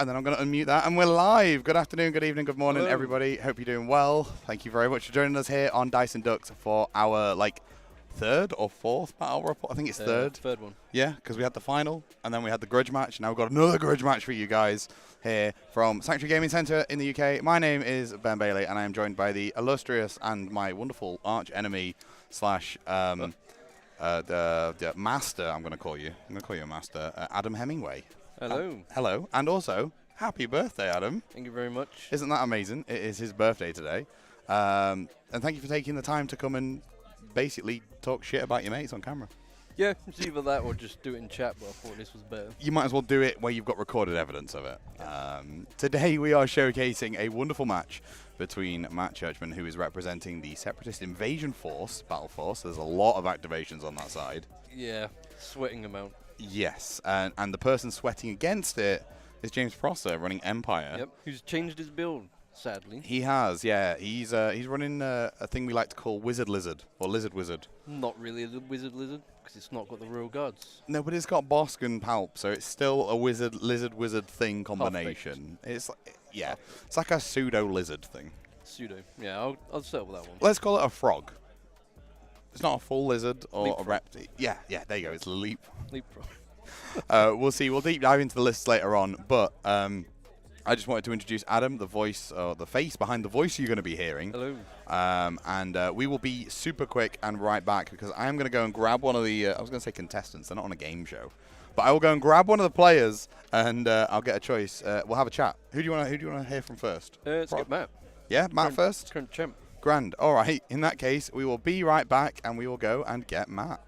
And then I'm going to unmute that, and we're live. Good afternoon, good evening, good morning, Hello. everybody. Hope you're doing well. Thank you very much for joining us here on Dice and Ducks for our, third or fourth battle report. I think it's third. Third one. Yeah, because we had the final, and then we had the grudge match. Now we've got another grudge match for you guys here from Sanctuary Gaming Centre in the UK. My name is Ben Bailey, and I am joined by the illustrious and my wonderful arch enemy slash the master. I'm going to call you. I'm going to call you a master, Adam Hemingway. Hello. Hello, and also happy birthday, Adam. Thank you very much. Isn't that amazing? It is his birthday today, and thank you for taking the time to come and basically talk shit about your mates on camera. Yeah, it's either that or just do it in chat, but I thought this was better. You might as well do it where you've got recorded evidence of it. Today we are showcasing a wonderful match between Matt Churchman, who is representing the Separatist Invasion Force, Battle Force. There's a lot of activations on that side. Yeah, sweating amount. Yes, and the person sweating against it is James Prosser, running Empire. Yep, who's changed his build, sadly. He has, yeah. He's running a thing we like to call Wizard Lizard, or Lizard Wizard. Not really the Wizard Lizard, because it's not got the Royal Guards. No, but it's got Bossk and Palp, so it's still a Wizard Lizard thing combination. It's it's like a pseudo lizard thing. Pseudo. Yeah, I'll settle with that one. Let's call it a frog. It's not a full lizard or Leapfrog. a reptile. Yeah, there you go. It's a leap. Leapfrog. We'll see. We'll deep dive into the lists later on, but I just wanted to introduce Adam, the voice, or the face behind the voice you're going to be hearing. Hello. And we will be super quick and right back because I am going to go and grab one of the, I was going to say contestants, they're not on a game show. But I will go and grab one of the players and I'll get a choice. We'll have a chat. Who do you want to hear from first? Let's get Matt. Yeah, Matt first? Current champ. Grand. All right. In that case, we will be right back and we will go and get Matt.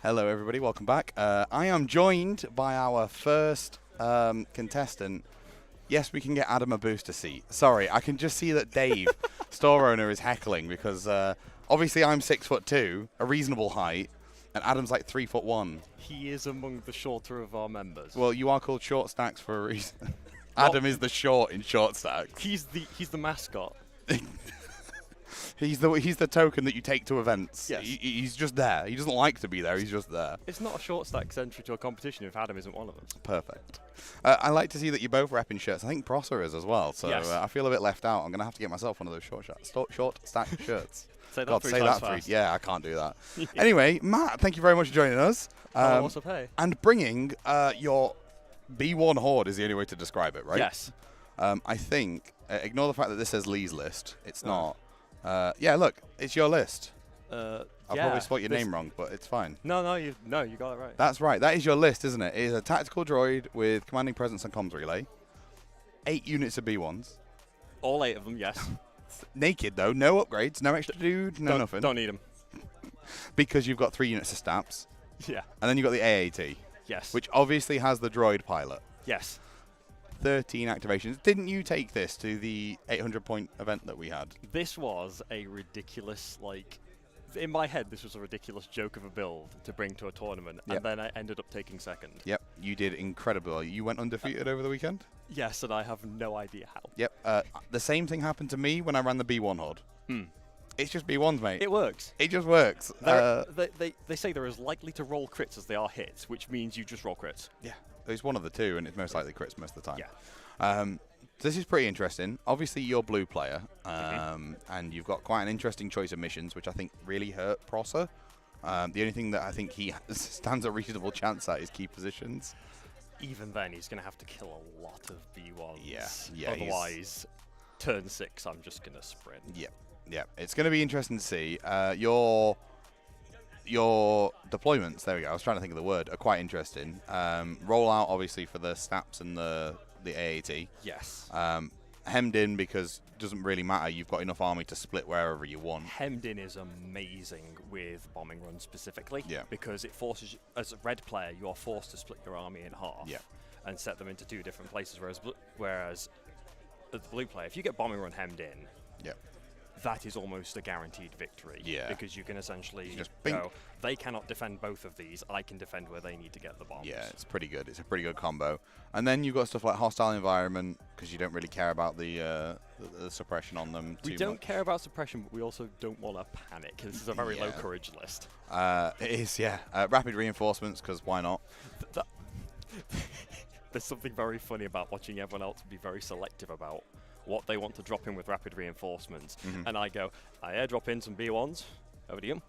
Hello, everybody. Welcome back. I am joined by our first contestant. Yes, we can get Adam a booster seat. Sorry, I can just see that Dave, store owner, is heckling because obviously I'm 6'2", a reasonable height, and Adam's like 3'1". He is among the shorter of our members. Well, you are called Short Stacks for a reason. Adam is the short in Short Stacks. He's the mascot. He's the token that you take to events. Yes. He's just there. He doesn't like to be there. He's just there. It's not a short stack entry to a competition if Adam isn't one of us. Perfect. I like to see that you're both repping shirts. I think Prosser is as well. So Yes. I feel a bit left out. I'm going to have to get myself one of those short stack shirts. Say that God, three say times that fast. Yeah, I can't do that. Anyway, Matt, thank you very much for joining us. What's up, hey? And bringing your B1 horde is the only way to describe it, right? Yes. I think, ignore the fact that this says Lee's list. It's not. Yeah, look, it's your list. I'll probably spot your name wrong, but it's fine. No, you got it right. That's right. That is your list, isn't it? It is a tactical droid with commanding presence and comms relay. 8 units of B1s. All 8 of them, yes. Naked, though. No upgrades. No extra dude. No nothing. Don't need them. Because you've got 3 units of STAPs. Yeah. And then you've got the AAT. Yes. Which obviously has the droid pilot. Yes. 13 activations. Didn't you take this to the 800-point event that we had? This was a ridiculous, in my head, this was a ridiculous joke of a build to bring to a tournament, Yep. and then I ended up taking second. Yep, you did incredibly. You went undefeated over the weekend? Yes, and I have no idea how. Yep. The same thing happened to me when I ran the B1 horde. It's just B1s, mate. It works. It just works. They say they're as likely to roll crits as they are hits, which means you just roll crits. Yeah, it's one of the two, and it's most likely crits most of the time. Yeah. This is pretty interesting. Obviously, you're blue player, and you've got quite an interesting choice of missions, which I think really hurt Prosser. The only thing that I think he stands a reasonable chance at is key positions. Even then, he's going to have to kill a lot of B1s. Yeah. Otherwise, turn 6, I'm just going to sprint. Yeah. It's going to be interesting to see. Your deployments, there we go, I was trying to think of the word, are quite interesting. Rollout, obviously, for the STAPs and the AAT. Yes. hemmed in because it doesn't really matter. You've got enough army to split wherever you want. Hemmed in is amazing with bombing runs specifically. Yeah. Because it forces, as a red player, you are forced to split your army in half. Yeah. And set them into 2 different places. Whereas as the blue player, if you get bombing run hemmed in, Yeah. that is almost a guaranteed victory. Yeah. Because you can essentially just go, they cannot defend both of these, I can defend where they need to get the bombs. Yeah, it's pretty good. It's a pretty good combo. And then you've got stuff like hostile environment, because you don't really care about the suppression on them too We don't much. care about suppression, but we also don't want to panic. This is a very low courage list. It is, yeah. Rapid reinforcements, because why not? There's something very funny about watching everyone else be very selective about what they want to drop in with rapid reinforcements. And I go, I airdrop in some B1s, over to you.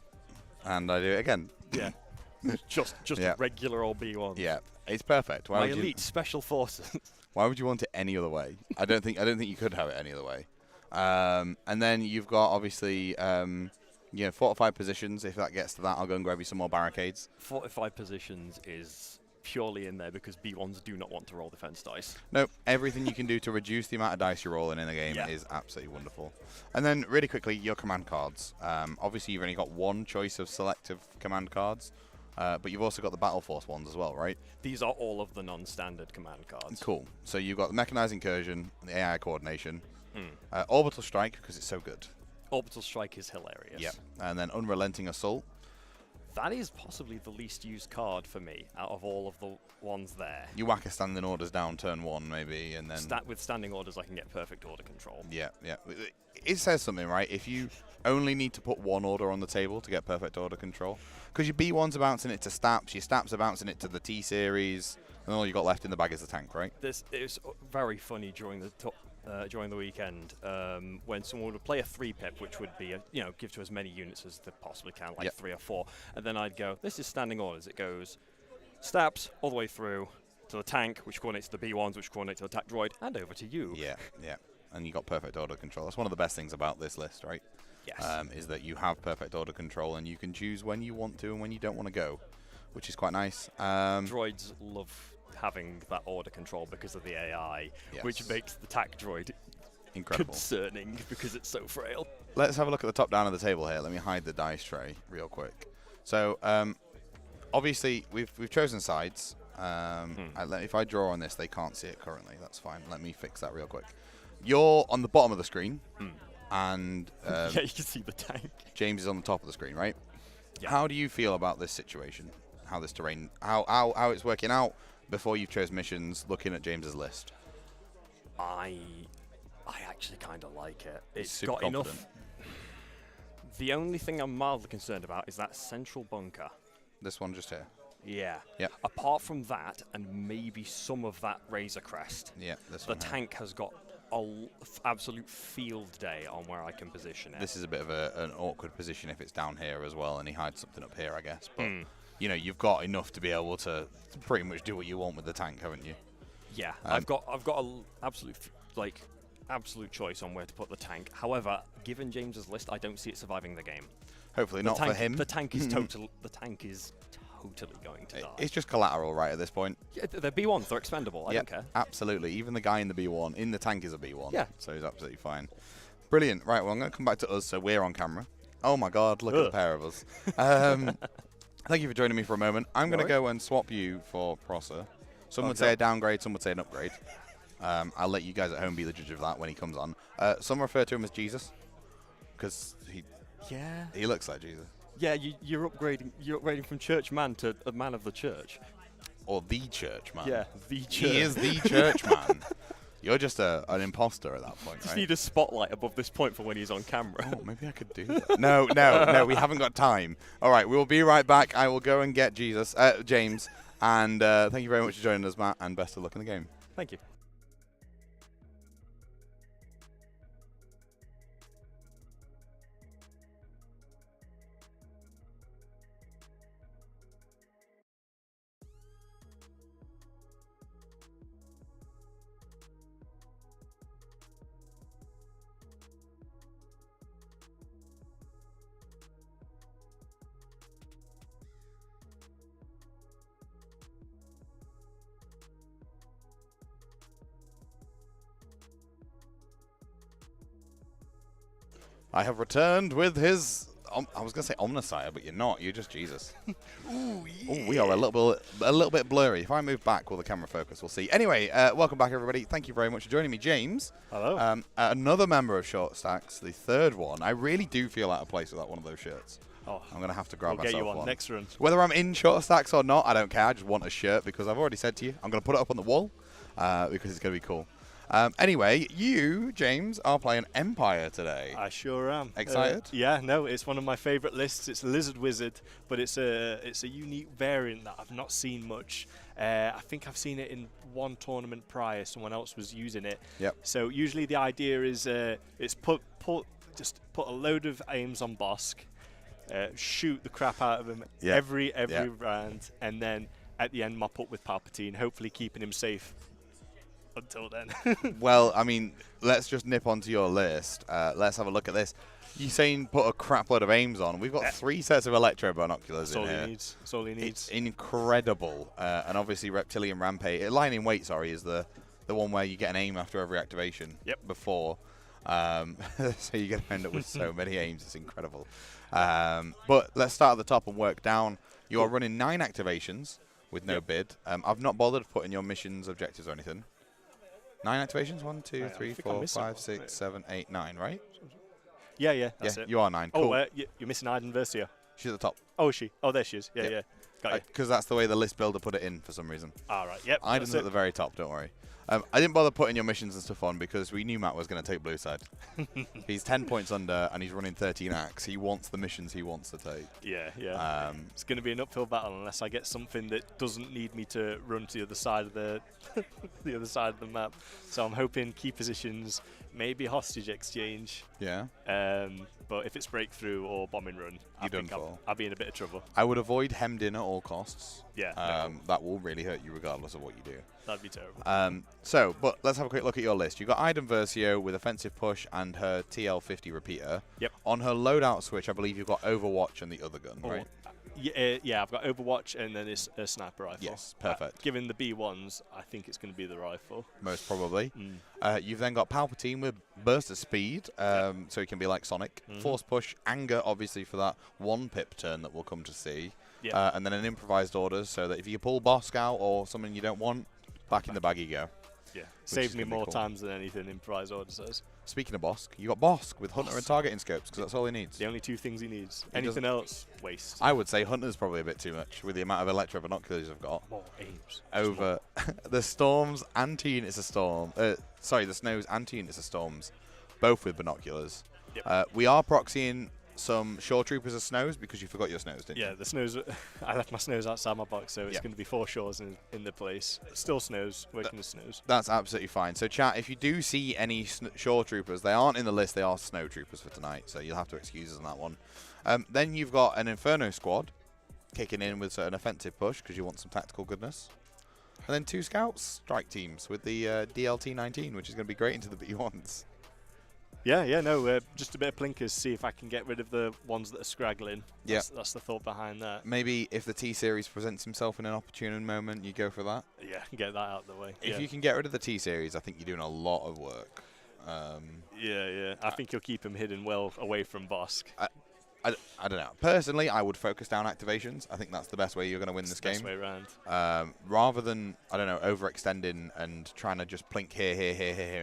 And I do it again. Yeah. just Yeah. regular old B1s. Yeah, it's perfect. My elite special forces. Why would you want it any other way? I don't think you could have it any other way. And then you've got obviously fortified positions. If that gets to that, I'll go and grab you some more barricades. Fortified positions is purely in there because B1s do not want to roll defense dice. Nope. Everything you can do to reduce the amount of dice you're rolling in the game is absolutely wonderful. And then really quickly, your command cards. Obviously, you've only got one choice of selective command cards, but you've also got the Battle Force ones as well, right? These are all of the non-standard command cards. Cool. So you've got the Mechanized Incursion, the AI Coordination, Orbital Strike, because it's so good. Orbital Strike is hilarious. Yep. And then Unrelenting Assault. That is possibly the least used card for me out of all of the ones there. You whack a standing orders down turn 1 maybe, and then... With standing orders, I can get perfect order control. Yeah, yeah. It says something, right? If you only need to put 1 order on the table to get perfect order control, because your B1s are bouncing it to Staps, your Staps are bouncing it to the T-Series, and all you got left in the bag is the tank, right? It was very funny during the weekend when someone would play a 3-pip, which would be give to as many units as they possibly can, like 3 or 4, and then I'd go, this is standing orders. It goes Staps all the way through to the tank, which coordinates to the B1s, which coordinate to the attack droid, and over to you. Yeah, yeah. And you got perfect order control. That's one of the best things about this list, right? Yes. Is that you have perfect order control and you can choose when you want to and when you don't want to go, which is quite nice. Droids love having that order control because of the AI, which makes the attack droid incredible, concerning because it's so frail. Let's have a look at the top down of the table here. Let me hide the dice tray real quick. So obviously we've chosen sides. If I draw on this, they can't see it currently. That's fine. Let me fix that real quick. You're on the bottom of the screen, and yeah, you can see the tank. James is on the top of the screen, right? Yeah. How do you feel about this situation? How this terrain, how it's working out before you've chose missions? Looking at James's list, I actually kind of like it. It's super got confident. enough. The only thing I'm mildly concerned about is that central bunker. This one just here. Yeah. Yep. Apart from that, and maybe some of that Razor Crest, Yeah, this the one here. tank has got an absolute field day on where I can position it. This is a bit of an awkward position if it's down here as well, and he hides something up here, I guess. But you've got enough to be able to pretty much do what you want with the tank, haven't you? Yeah, I've got an absolute choice on where to put the tank. However, given James's list, I don't see it surviving the game. Hopefully not for him. The tank is totally going to die. It's just collateral right at this point. Yeah, they're B1s, they're expendable. I don't care. Absolutely. Even the guy in the B1, in the tank is a B1. Yeah. So he's absolutely fine. Brilliant. Right, well, I'm going to come back to us so we're on camera. Oh my God, look at the pair of us. Thank you for joining me for a moment. I'm going to go and swap you for Prosser. Some would say a downgrade, some would say an upgrade. I'll let you guys at home be the judge of that when he comes on. Some refer to him as Jesus because he looks like Jesus. Yeah, you're upgrading. You're upgrading from church man to a man of the church. Or the church man. Yeah, the church. He is the church man. You're just an imposter at that point, Just right? need a spotlight above this point for when he's on camera. Oh, maybe I could do that. No, we haven't got time. All right, we'll be right back. I will go and get James. And thank you very much for joining us, Matt, and best of luck in the game. Thank you. I have returned with his. I was gonna say Omnissiah, but you're not. You're just Jesus. Ooh, Ooh, we are a little bit blurry. If I move back, will the camera focus? We'll see. Anyway, welcome back, everybody. Thank you very much for joining me, James. Hello. Another member of Short Stacks, the third one. I really do feel out of place without one of those shirts. Oh, I'm gonna have to grab we'll myself get you on one. next run. Whether I'm in Short Stacks or not, I don't care. I just want a shirt because I've already said to you, I'm gonna put it up on the wall because it's gonna be cool. Anyway, you, James, are playing Empire today. I sure am. Excited? Yeah, no, it's one of my favourite lists. It's Lizard Wizard, but it's a unique variant that I've not seen much. I think I've seen it in one tournament prior. Someone else was using it. Yep. So usually the idea is it's just put a load of aims on Bossk, shoot the crap out of him every round, and then at the end mop up with Palpatine, hopefully keeping him safe until then. Well, I mean, let's just nip onto your list. Let's have a look at this. You saying put a crap load of aims on. We've got 3 sets of electro binoculars That's in here. That's all he needs. It's incredible. And obviously Reptilian Rampage. Lying in Wait, sorry, is the one where you get an aim after every activation. Yep. Before. So you're going to end up with so many aims. It's incredible. But let's start at the top and work down. You are running 9 activations with no bid. I've not bothered putting your missions, objectives, or anything. 9 activations? 1, 2, 3, 4, 5, 6, 7, 8, 9, right? Yeah, that's it. You are 9. Oh, Cool. you're missing Iden Versio. She's at the top. Oh, is she? Oh, there she is. Yeah, Yep. yeah. Got you. Because that's the way the list builder put it in for some reason. All right, yep. Iden's that's at the very top, don't worry. I didn't bother putting your missions and stuff on because we knew Matt was going to take blue side. He's 10 points under and he's running 13 acts. He wants the missions he wants to take. Yeah. It's going to be an uphill battle unless I get something that doesn't need me to run to the other side of the the other side of the map. So I'm hoping key positions, maybe hostage exchange. Yeah. But if it's breakthrough or bombing run, I think I'll be in a bit of trouble. I would avoid hemmed in at all costs. Yeah. That will really hurt you regardless of what you do. That'd be terrible. But let's have a quick look at your list. You've got Iden Versio with offensive push and her TL50 repeater. Yep. On her loadout switch, I believe you've got Overwatch and the other gun, right? Yeah, I've got Overwatch and then it's a sniper rifle. Yes, perfect. Given the B1s, I think it's going to be the rifle. Most probably. You've then got Palpatine with burst of speed, so he can be like Sonic. Force push, anger, obviously, for that 1 pip turn that we'll come to see. Yep. And then an improvised orders, so that if you pull Bossk out or someone you don't want, back in the bag you go. Yeah, saved me more times than anything improvised orders says. Speaking of Bossk, you got Bossk with Hunter and targeting scopes, because that's all he needs. The only 2 things he needs. Anything else, waste. I would say Hunter's probably a bit too much with the amount of electro binoculars I've got. More aims. Over the Storm's anti-units of Storm. Sorry, the Snow's anti-units of Storms, both with binoculars. Yep. We are proxying some Shore Troopers of Snows because you forgot your Snows, didn't you? Yeah, the Snows. I left my Snows outside my box, so it's going to be 4 Shores in the place. Still Snows, working with Snows. That's absolutely fine. So, chat, if you do see any Shore Troopers, they aren't in the list, they are Snow Troopers for tonight, so you'll have to excuse us on that one. Then you've got an Inferno squad kicking in with an offensive push because you want some tactical goodness. And then 2 Scouts strike teams with the DLT-19, which is going to be great into the B1s. Yeah, just a bit of plinkers, see if I can get rid of the ones that are scraggling. Yeah. That's the thought behind that. Maybe if the T-Series presents himself in an opportune moment, you go for that. Yeah, get that out of the way. If you can get rid of the T-Series, I think you're doing a lot of work. I think you'll keep him hidden well away from Bossk. I don't know. Personally, I would focus down activations. I think that's the best way you're going to win this game. Best way around. Rather than, I don't know, overextending and trying to just plink here,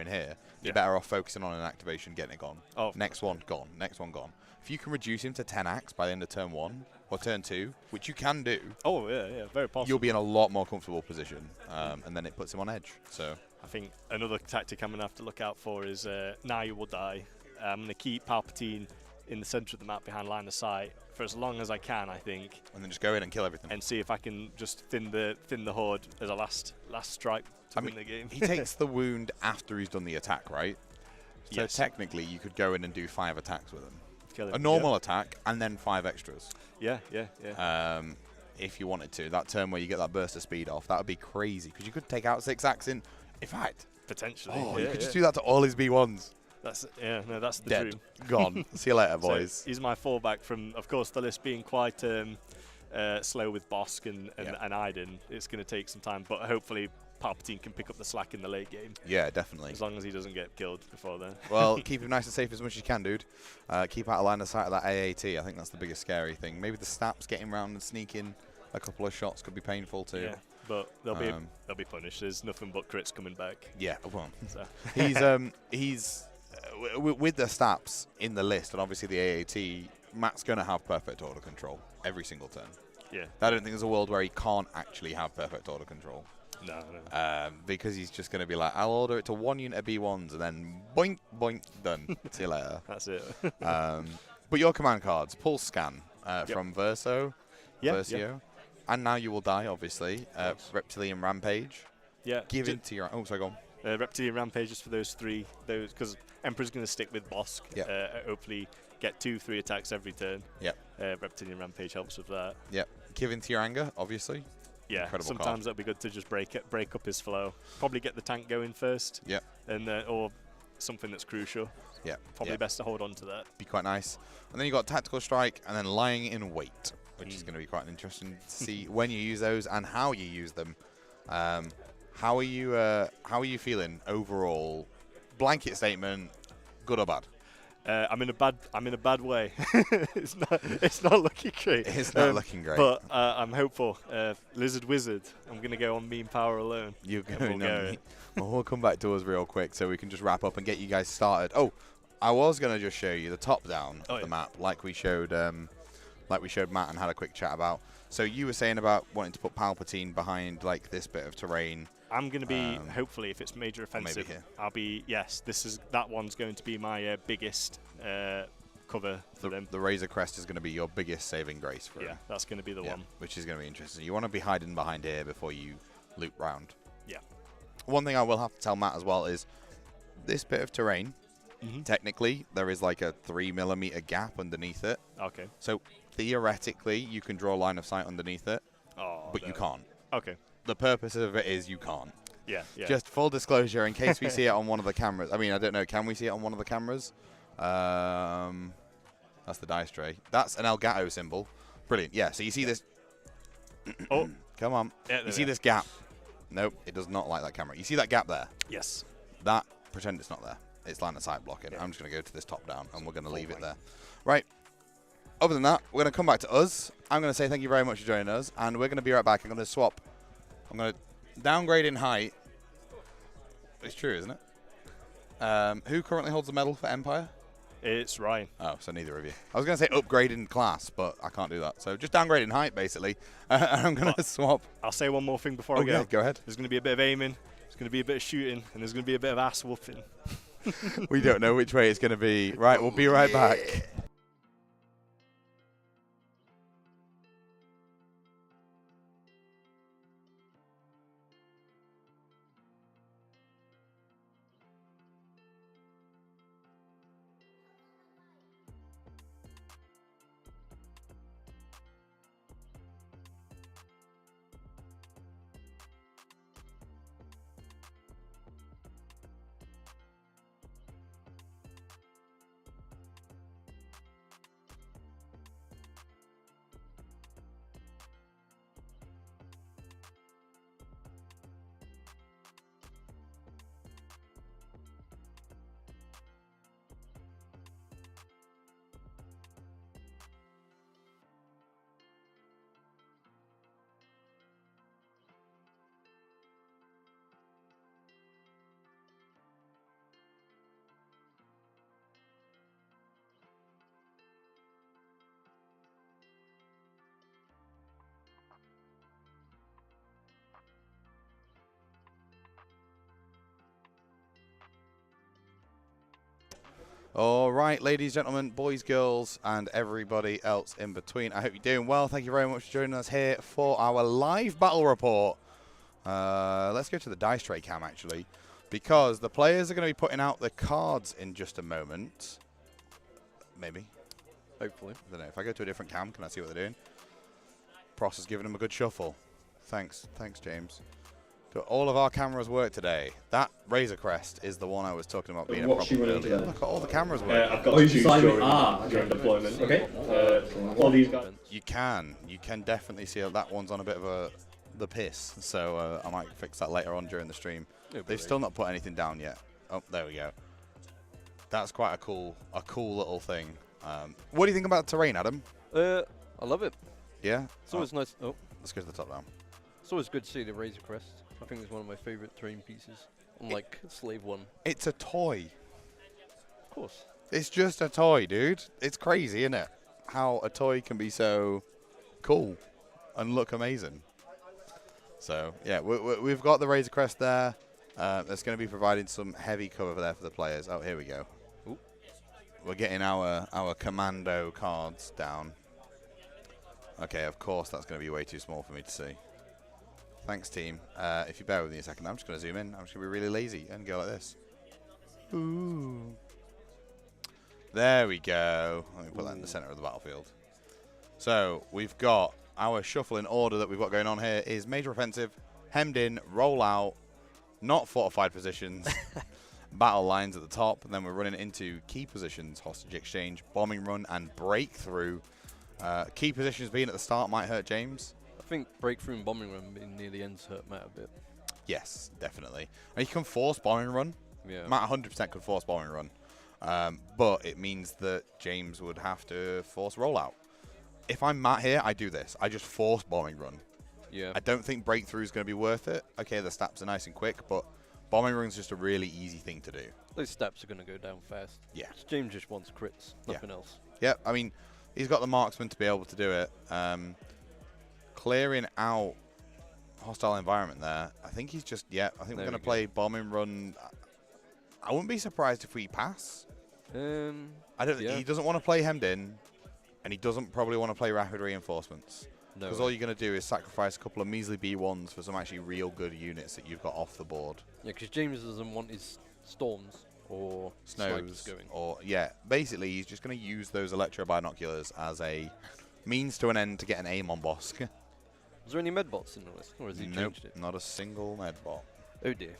and here. You're better off focusing on an activation, getting it gone. Oh, next one, gone. Next one, gone. If you can reduce him to 10 acts by the end of turn 1 or turn 2, which you can do. Oh, yeah, very possible. You'll be in a lot more comfortable position, and then it puts him on edge. So I think another tactic I'm going to have to look out for is Now You Will Die. I'm going to keep Palpatine in the center of the map behind line of sight for as long as I can, I think. And then just go in and kill everything. And see if I can just thin the horde as a last strike to win the game. He takes the wound after he's done the attack, right? So technically, you could go in and do 5 attacks with him. Kill him. A normal attack and then 5 extras. Yeah. If you wanted to. That turn where you get that burst of speed off, that would be crazy. Because you could take out 6 acts in fact. Potentially. You could just do that to all his B1s. That's the Dead. dream. Gone. See you later, boys. So he's my fallback from, of course, the list being quite slow with Bossk and Iden. It's going to take some time, but hopefully Palpatine can pick up the slack in the late game. Yeah, definitely. As long as he doesn't get killed before then. Well, keep him nice and safe as much as you can, dude. Keep out of line of sight of that AAT. I think that's the biggest scary thing. Maybe the snaps getting round and sneaking a couple of shots could be painful too. Yeah, but they'll be punished. There's nothing but crits coming back. Yeah, well, So. he's with the snaps in the list, and obviously the AAT. Matt's going to have perfect order control every single turn. Yeah. I don't think there's a world where he can't actually have perfect order control. No. Because he's just going to be like, I'll order it to 1 unit of B1s, and then boink, boink, done. See you later. That's it. But your command cards, Pulse Scan from Versio, and Now You Will Die, obviously. Reptilian Rampage. Yeah. Give in to your... Oh, sorry, go on. Reptilian Rampages for those three. Because Emperor's going to stick with Bossk. Hopefully get 2-3 attacks every turn. Yep. Reptilian Rampage helps with that. Yep. Give in to your anger, obviously. Yeah. Incredible Sometimes that'd be good to just break up his flow. Probably get the tank going first. Yep. And or something that's crucial. Yeah. Probably best to hold on to that. Be quite nice. And then you got Tactical Strike, and then Lying in Wait, which is going to be quite interesting to see when you use those and how you use them. How are you feeling overall? Blanket statement, good or bad? I'm in a bad way. it's not looking great. It's not looking great. But I'm hopeful. Lizard Wizard. I'm gonna go on meme power alone. You're going on. Well, we'll come back to us real quick so we can just wrap up and get you guys started. Oh, I was gonna just show you the top down of the map, like we showed Matt and had a quick chat about. So you were saying about wanting to put Palpatine behind like this bit of terrain. I'm going to be, hopefully, if it's major offensive, I'll be, that one's going to be my biggest cover for them. The Razor Crest is going to be your biggest saving grace for him. Yeah, that's going to be the one. Which is going to be interesting. You want to be hiding behind here before you loop round. Yeah. One thing I will have to tell Matt as well is this bit of terrain, technically, there is like a 3mm gap underneath it. Okay. So theoretically, you can draw a line of sight underneath it, but you can't. Okay. The purpose of it is you can't. Yeah. Just full disclosure, in case we see it on one of the cameras. I mean, I don't know. Can we see it on one of the cameras? That's the dice tray. That's an Elgato symbol. Brilliant. Yeah, so you see this. Oh. Come on. Yeah, you see this gap? Nope, it does not like that camera. You see that gap there? Yes. That, pretend it's not there. It's line of sight blocking. Yeah. I'm just going to go to this top down, and we're going to leave it there. Right. Other than that, we're going to come back to us. I'm going to say thank you very much for joining us, and we're going to be right back. I'm going to swap. I'm going to downgrade in height. It's true, isn't it? Who currently holds the medal for Empire? It's Ryan. Oh, so neither of you. I was going to say upgrade in class, but I can't do that. So just downgrade in height, basically. I'm going to swap. I'll say one more thing before I go. Yeah, go ahead. There's going to be a bit of aiming. There's going to be a bit of shooting. And there's going to be a bit of ass whooping. We don't know which way it's going to be. Right, we'll be right back. All right, ladies, gentlemen, boys, girls, and everybody else in between. I hope you're doing well. Thank you very much for joining us here for our live battle report. Let's go to the dice tray cam, actually, because the players are going to be putting out the cards in just a moment. Maybe. Hopefully. I don't know. If I go to a different cam, can I see what they're doing? Pross has given them a good shuffle. Thanks. Thanks, James. Do all of our cameras work today? That Razor Crest is the one I was talking about being a problem earlier. Look at all the cameras working. I've got two during deployment. Okay. All these guys. You can definitely see that one's on a bit of a the piss. So I might fix that later on during the stream. It'll be They've still not put anything down yet. Oh, there we go. That's quite a cool little thing. What do you think about terrain, Adam? I love it. Yeah? It's always nice. Oh, Let's go to the top down. it's always good to see the Razor Crest. I think it's one of my favorite terrain pieces. Unlike Slave 1. It's a toy. Of course. It's just a toy, dude. It's crazy, isn't it? How a toy can be so cool and look amazing. So, yeah, we've got the Razor Crest there. That's going to be providing some heavy cover there for the players. Oh, here we go. Ooh. We're getting our commando cards down. Okay, of course that's going to be way too small for me to see. Thanks, team. If you bear with me a second, I'm just going to zoom in. I'm just going to be really lazy and go like this. Ooh. There we go. Let me put that in the center of the battlefield. So we've got our shuffle in order that we've got going on here is major offensive, hemmed in, roll out, not fortified positions, battle lines at the top, and then we're running into key positions, hostage exchange, bombing run, and breakthrough. Key positions being at the start might hurt James. I think breakthrough and bombing run being near the ends hurt Matt a bit. Yes, definitely. And you can force bombing run. Yeah. Matt 100% could force bombing run. But it means that James would have to force rollout. If I'm Matt here, I do this. I just force bombing run. Yeah. I don't think breakthrough is going to be worth it. Okay, the stats are nice and quick, but bombing run is just a really easy thing to do. Those steps are going to go down fast. Yeah. James just wants crits, nothing else. Yeah, I mean, he's got the marksman to be able to do it. Clearing out hostile environment there. I think he's just, I think we're going to play bombing run. I wouldn't be surprised if we pass. I don't. He doesn't want to play hemmed in, and he doesn't probably want to play rapid reinforcements. No. Because all you're going to do is sacrifice a couple of measly B1s for some actually real good units that you've got off the board. Yeah, because James doesn't want his storms or snipers Snows. going. Or, basically he's just going to use those electro binoculars as a means to an end to get an aim on Bossk. Is there any medbots in the list, or has he changed it? Not a single medbot. Oh dear.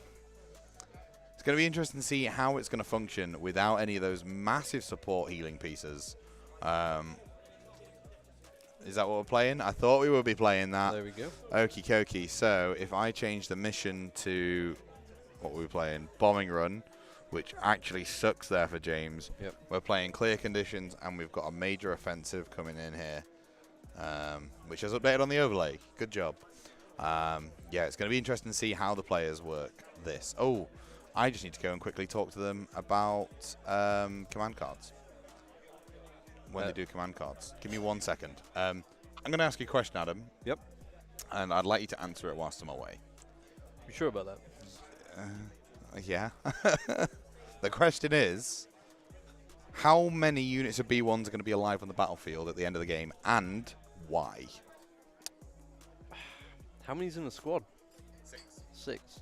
It's going to be interesting to see how it's going to function without any of those massive support healing pieces. Is that what we're playing? I thought we would be playing that. There we go. Okie dokie. So if I change the mission to what were we playing? Bombing run, which actually sucks there for James. Yep. We're playing clear conditions, and we've got a major offensive coming in here, which is updated on the overlay. Good job. It's going to be interesting to see how the players work this. Oh, I just need to go and quickly talk to them about command cards. When they do command cards. Give me 1 second. I'm going to ask you a question, Adam. Yep. And I'd like you to answer it whilst I'm away. You sure about that? Yeah. The question is, how many units of B1s are going to be alive on the battlefield at the end of the game, and why? How many's in the squad? 6.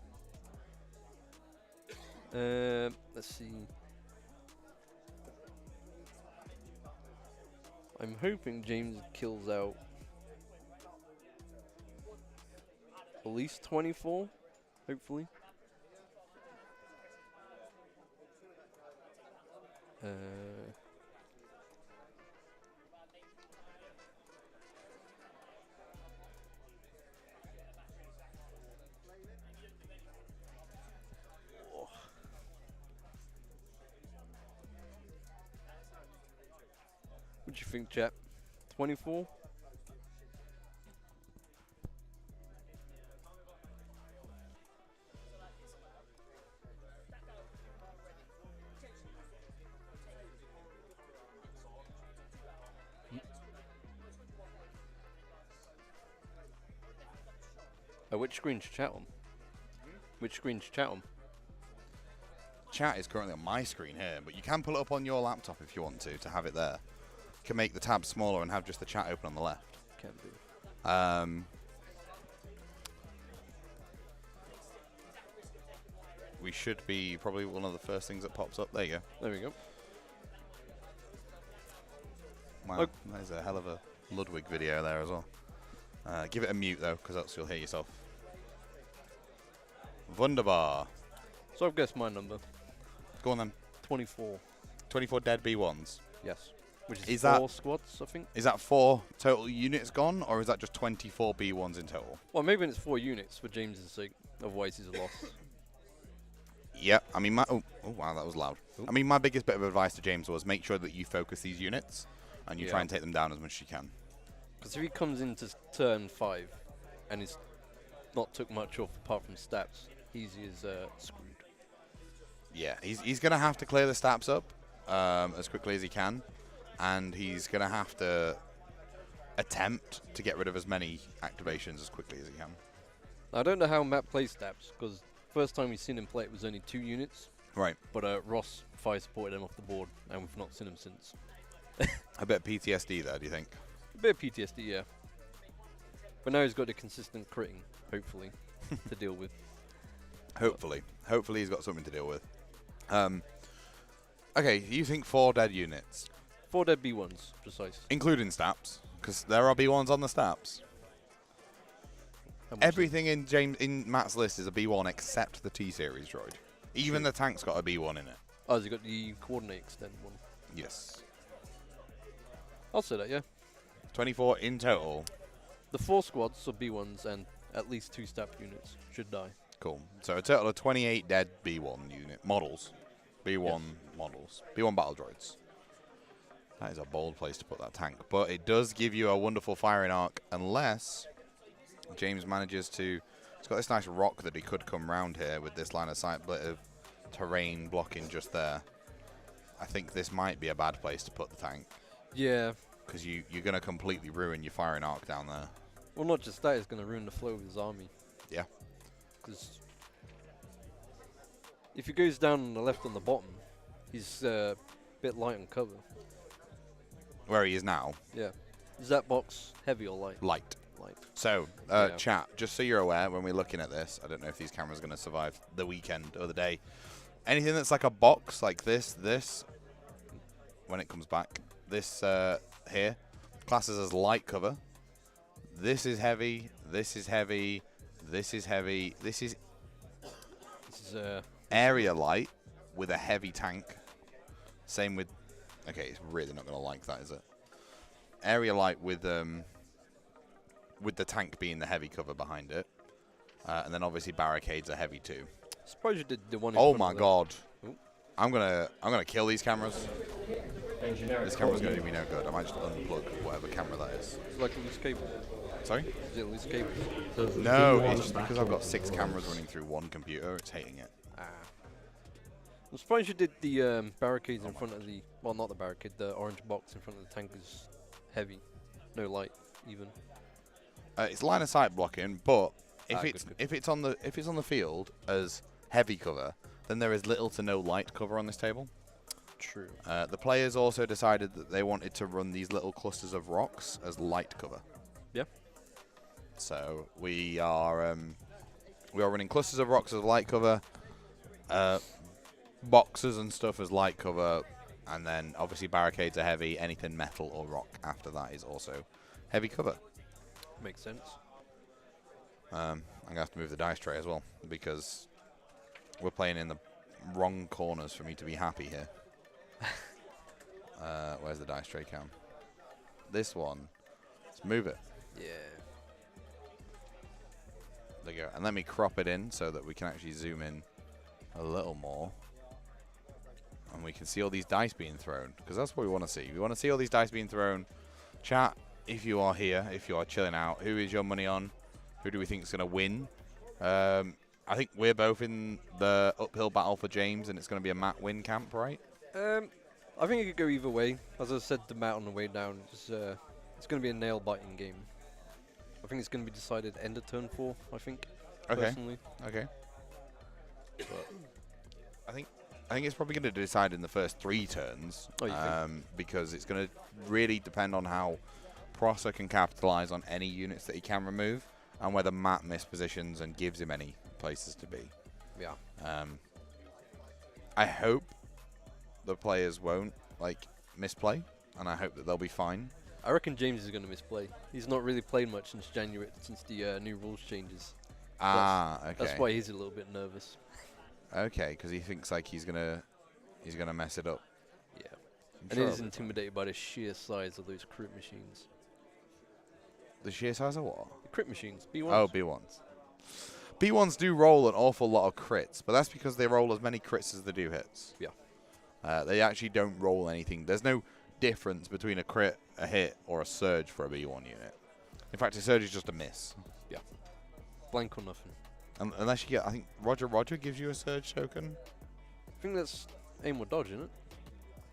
Let's see. I'm hoping James kills out at least 24, hopefully. What do you think, chap? 24? Which screen's chat on? Which screen's chat on? Chat is currently on my screen here, but you can pull it up on your laptop if you want to have it there. You can make the tab smaller and have just the chat open on the left. Can do. We should be probably one of the first things that pops up. There you go. There we go. Wow, there's a hell of a Ludwig video there as well. Give it a mute though, because else you'll hear yourself. Wunderbar. So I've guessed my number. Go on then. 24. 24 dead B1s. Yes. which is Is 4 that- squads, I think. Is that 4 total units gone, or is that just 24 B1s in total? Well, maybe it's 4 units for James's sake. Otherwise, he's a loss. Yep. I mean, oh wow, that was loud. Ooh. I mean, my biggest bit of advice to James was make sure that you focus these units and you try Yeah. and take them down as much as you can. Because if he comes into turn 5 and he's not took much off apart from stats, he's screwed. Yeah, he's going to have to clear the stats up as quickly as he can, and he's going to have to attempt to get rid of as many activations as quickly as he can. I don't know how Matt plays stats, because first time we've seen him play it was only 2 units, Right. but Ross fire supported him off the board, and we've not seen him since. A bit of PTSD there, do you think? A bit of PTSD, yeah. But now he's got a consistent critting, hopefully, to deal with. Hopefully. Hopefully he's got something to deal with. Okay, you think 4 dead units, 4 dead B1s, precise. including stats, because there are B1s on the stats. How much Everything in Matt's list is a B1 except the T-Series droid. Even the tank's got a B1 in it. Oh, has he got the coordinate extend one? Yes. I'll say that, yeah. 24 in total. The 4 squads of B1s and at least 2 stab units should die. Cool. So a total of 28 dead B1 unit models. B1 models. B1 battle droids. That is a bold place to put that tank. But it does give you a wonderful firing arc unless James manages to... It's got this nice rock that he could come round here with this line of sight bit of terrain blocking just there. I think this might be a bad place to put the tank. Yeah. Because you're going to completely ruin your firing arc down there. Well, not just that, it's going to ruin the flow of his army. Yeah. Because if he goes down on the left on the bottom, he's a bit light on cover. Where he is now, Yeah. Is that box heavy or light? light. Light. So, Yeah. chat, just so you're aware, when we're looking at this, I don't know if these cameras are going to survive the weekend or the day. Anything that's like a box like this, when it comes back, this here, classes as light cover. This is heavy, this is heavy, this is heavy, this is This is area light with a heavy tank. Same with, okay, it's really not going to like that, is it? Area light with the tank being the heavy cover behind it. And then obviously barricades are heavy too. surprised you did the one in Oh front my of god. Ooh. I'm gonna kill these cameras. This camera's gonna do me no good. I might just unplug whatever camera that is. It's like a loose cable. Sorry? Is it a loose cable? So there's No, one it's just back because I've got on 6 the cameras droids. running through one computer, it's hating it. Ah. I'm surprised you did the barricades in front of the... Well, not the barricade, the orange box in front of the tank is heavy. No light, even. It's line of sight blocking, but if Ah, it's good. if it's on the field as heavy cover, then there is little to no light cover on this table. True. The players also decided that they wanted to run these little clusters of rocks as light cover. Yeah. So we are running clusters of rocks as light cover, boxes and stuff as light cover, and then obviously barricades are heavy. Anything metal or rock after that is also heavy cover. Makes sense. I'm gonna have to move the dice tray as well because we're playing in the wrong corners for me to be happy here. Where's the dice tray cam? This one. Let's move it. Yeah. There you go. And let me crop it in so that we can actually zoom in a little more. And we can see all these dice being thrown, because that's what we want to see. We want to see all these dice being thrown. Chat, if you are here, if you are chilling out, who is your money on? Who do we think is going to win? I think we're both in the uphill battle for James, and it's going to be a Matt win camp, right? I think it could go either way. As I said to Matt on the way down, it's going to be a nail-biting game. I think it's going to be decided end of turn 4, I think, Okay. personally. Okay. But I think it's probably going to decide in the first 3 turns, Oh, you think? because it's going to really depend on how Prosser can capitalize on any units that he can remove, and whether Matt mispositions and gives him any places to be. Yeah. I hope the players won't misplay, and I hope that they'll be fine. I reckon James is going to misplay. He's not really played much since January, since the new rules changes. Okay. That's why he's a little bit nervous. Okay, because he thinks he's gonna mess it up. Yeah. And Sure. it is intimidated by the sheer size of those crit machines. The sheer size of what? The crit machines, B1s. Oh, B1s. B1s do roll an awful lot of crits, but that's because they roll as many crits as they do hits. Yeah. They actually don't roll anything. There's no difference between a crit, a hit, or a surge for a B1 unit. In fact, a surge is just a miss. Yeah. Blank or nothing. Unless you get, I think Roger gives you a surge token. I think that's aim or dodge, isn't it?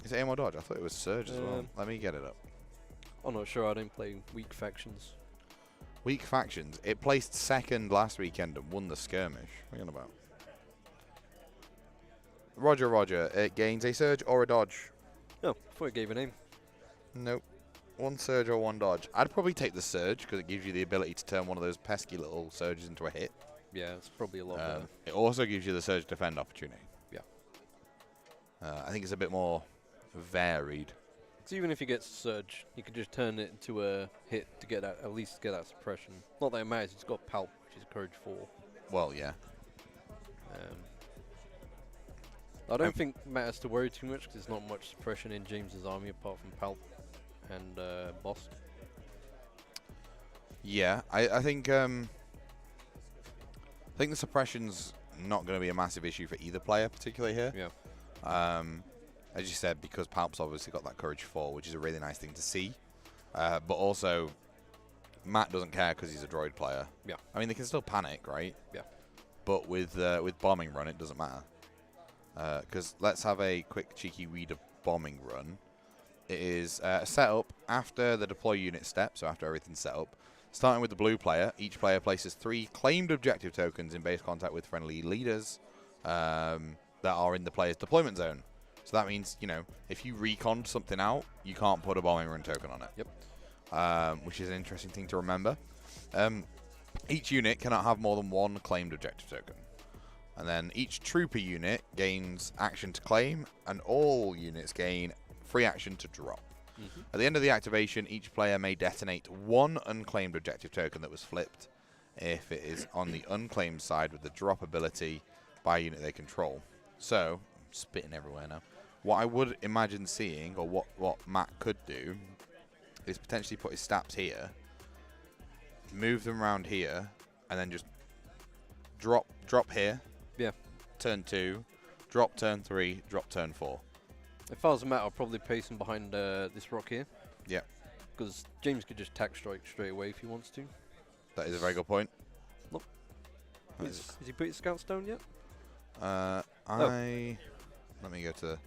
Is it aim or dodge? I thought it was surge as well. Let me get it up. I'm not sure. I don't play weak factions. Weak factions. It placed second last weekend and won the skirmish. What are you on about? Roger. It gains a surge or a dodge. Oh, I thought it gave a name. Nope. One surge or one dodge. I'd probably take the surge because it gives you the ability to turn one of those pesky little surges into a hit. Yeah, it's probably a lot better. It also gives you the surge defend opportunity. Yeah. I think it's a bit more varied. So even if you get surge, you can just turn it into a hit to get that, at least get that suppression. Not that it matters. It's got palp, which is courage 4. Well, yeah. I don't think it matters to worry too much because there's not much suppression in James's army apart from palp and Bossk. Yeah, I think the suppression's not going to be a massive issue for either player, particularly here. Yeah. As you said, because Palp's obviously got that courage 4, which is a really nice thing to see. But also, Matt doesn't care because he's a droid player. Yeah. I mean, they can still panic, right? Yeah. But with bombing run, it doesn't matter. Because let's have a quick cheeky read of bombing run. It is set up after the deploy unit step, so after everything's set up. Starting with the blue player, each player places 3 claimed objective tokens in base contact with friendly leaders that are in the player's deployment zone. So that means, you know, if you reconned something out, you can't put a bombing run token on it. Yep. Which is an interesting thing to remember. Each unit cannot have more than 1 claimed objective token. And then each trooper unit gains action to claim, and all units gain free action to drop. At the end of the activation, each player may detonate 1 unclaimed objective token that was flipped if it is on the unclaimed side with the drop ability by a unit they control. So, I'm spitting everywhere now. What I would imagine seeing, or what Matt could do, is potentially put his stats here, move them around here, and then just drop here. Yeah. Turn 2, drop turn 3, drop turn 4. If I was Matt, I'd probably place him behind this rock here. Yeah. Because James could just tack strike straight away if he wants to. That is a very good point. Nope. Has he put his scouts down yet? Let me go to...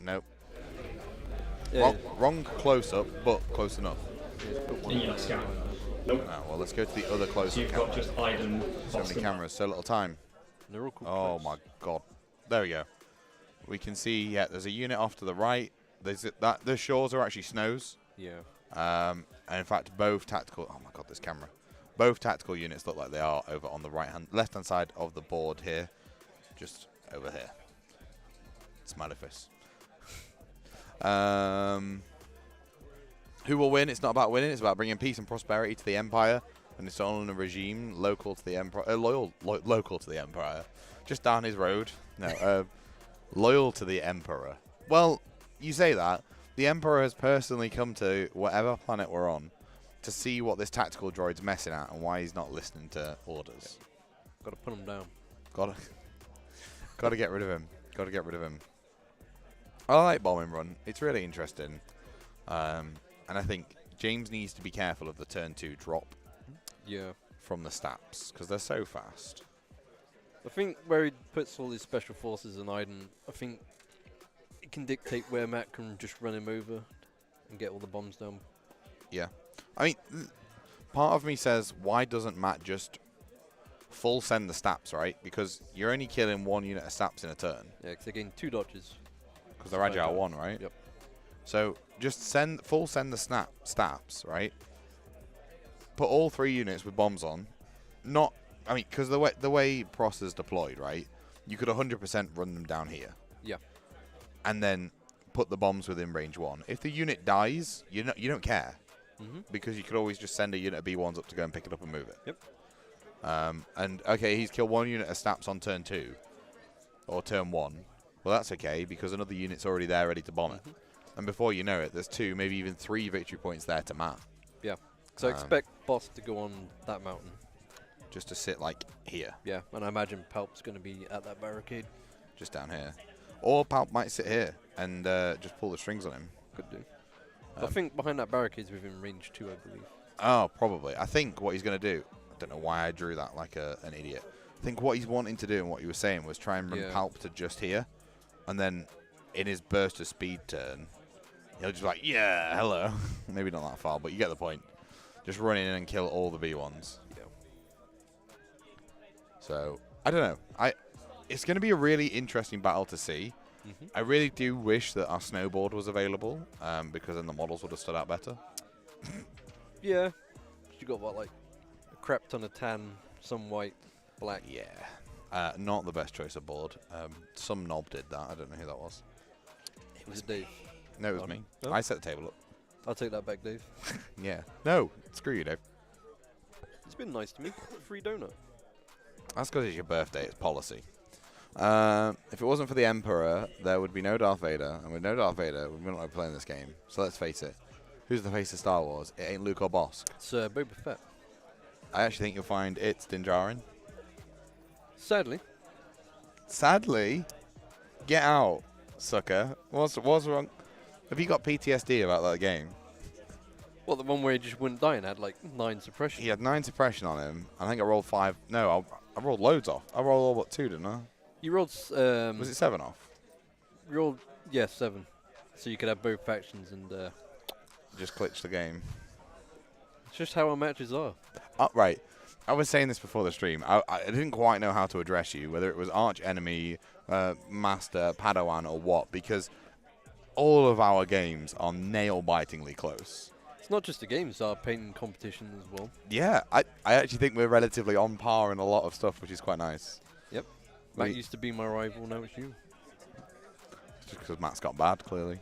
Nope. Yeah. Wrong close up, but close enough. Yeah, scout. Nope. Oh, well, let's go to the other close So up you've got camera. just Iden, So Bossk many and cameras, so little time. They're all called Oh clips. my god. There we go. We can see, yeah, there's a unit off to the right. The shores are actually snows. Yeah. And in fact, both tactical... Oh my god, this camera. Both tactical units look like they are over on the left-hand side of the board here. Just over here. Smiley face. Who will win? It's not about winning. It's about bringing peace and prosperity to the Empire and installing a regime local to the Empire. Local to the Empire. Just down his road. No, loyal to the Emperor. Well, you say that. The Emperor has personally come to whatever planet we're on to see what this tactical droid's messing at and why he's not listening to orders. Got to put him down. Gotta get rid of him. Gotta get rid of him. I like bombing run. It's really interesting. And I think James needs to be careful of the turn 2 drop Yeah. from the stats because they're so fast. I think where he puts all his special forces in Iden, I think it can dictate where Matt can just run him over and get all the bombs down. Yeah. I mean, part of me says, why doesn't Matt just full send the stats, right? Because you're only killing 1 unit of stats in a turn. Yeah, because they gain 2 dodges. Because they're agile 1, right? Yep. So just full send the stats, right? Put all 3 units with bombs on. Because the way Pros is deployed, right? You could 100% run them down here. Yeah. And then put the bombs within range 1. If the unit dies, you don't care. Because you could always just send a unit of B1s up to go and pick it up and move it. Yep. And, okay, he's killed 1 unit of snaps on turn 2. Or turn 1. Well, that's okay, because another unit's already there ready to bomb it. And before you know it, there's 2, maybe even 3 victory points there to map. Yeah. So expect Bossk to go on that mountain. Just to sit, like, here. Yeah, and I imagine Palp's going to be at that barricade. Just down here. Or Palp might sit here and just pull the strings on him. Could do. I think behind that barricade's within range 2, I believe. Oh, probably. I think what he's going to do, I don't know why I drew that like an idiot. I think what he's wanting to do and what he was saying was try and run Palp to just here. And then in his burst of speed turn, he'll just be like, yeah, hello. Maybe not that far, but you get the point. Just run in and kill all the B1s. Yeah. So, I don't know. It's going to be a really interesting battle to see. I really do wish that our snowboard was available, because then the models would have stood out better. Yeah. You got what, like a crap ton of tan, some white, black. Yeah. Not the best choice of board. Some knob did that. I don't know who that was. It was Dave. No, it was me. Oh. I set the table up. I'll take that back, Dave. Yeah. No, screw you, Dave. It's been nice to me. Free donut. That's because it's your birthday. It's policy. If it wasn't for the Emperor, there would be no Darth Vader. And with no Darth Vader, we wouldn't be playing this game. So let's face it. Who's the face of Star Wars? It ain't Luke or Bossk. It's Boba Fett. I actually think you'll find it's Din Djarin. Sadly. Sadly, get out, sucker. What's wrong? Have you got PTSD about that game? Well, the one where he just wouldn't die and had like 9 suppression. He had 9 suppression on him. I think I rolled 5. No, I rolled loads off. I rolled all but 2, didn't I? You rolled. Was it 7 off? You rolled, 7. So you could have both factions and. Just glitched the game. It's just how our matches are. Right. I was saying this before the stream. I didn't quite know how to address you, whether it was arch enemy, master, Padawan, or what, because all of our games are nail-bitingly close. It's not just the games, our painting competition as well. Yeah, I actually think we're relatively on par in a lot of stuff, which is quite nice. Yep. Matt used to be my rival, now it's you. Just because Matt's got bad, clearly.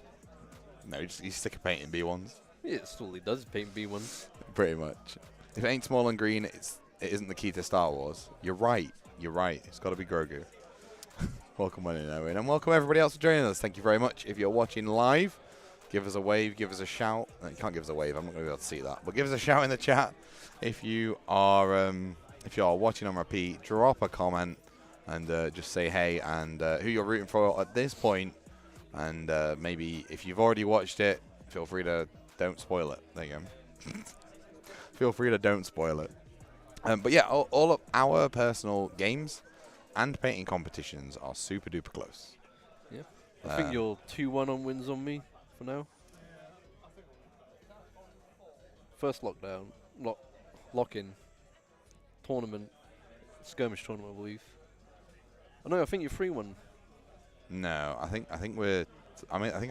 No, he's sick of painting B1s. Yeah, it's all he does, paint B1s. Pretty much. If it ain't small and green, it isn't the key to Star Wars. You're right. It's got to be Grogu. Welcome on in, Owen. And welcome everybody else for joining us. Thank you very much. If you're watching live, give us a wave, give us a shout. No, you can't give us a wave. I'm not going to be able to see that. But give us a shout in the chat. If you are watching on repeat, drop a comment and just say hey and who you're rooting for at this point. And maybe if you've already watched it, feel free to don't spoil it. There you go. Feel free to don't spoil it. But yeah, all of our personal games and painting competitions are super duper close. Yeah. I think you're 2-1 on wins on me for now. First lockdown, lock-in, tournament, skirmish tournament, I believe. I think you're 3-1. No, I think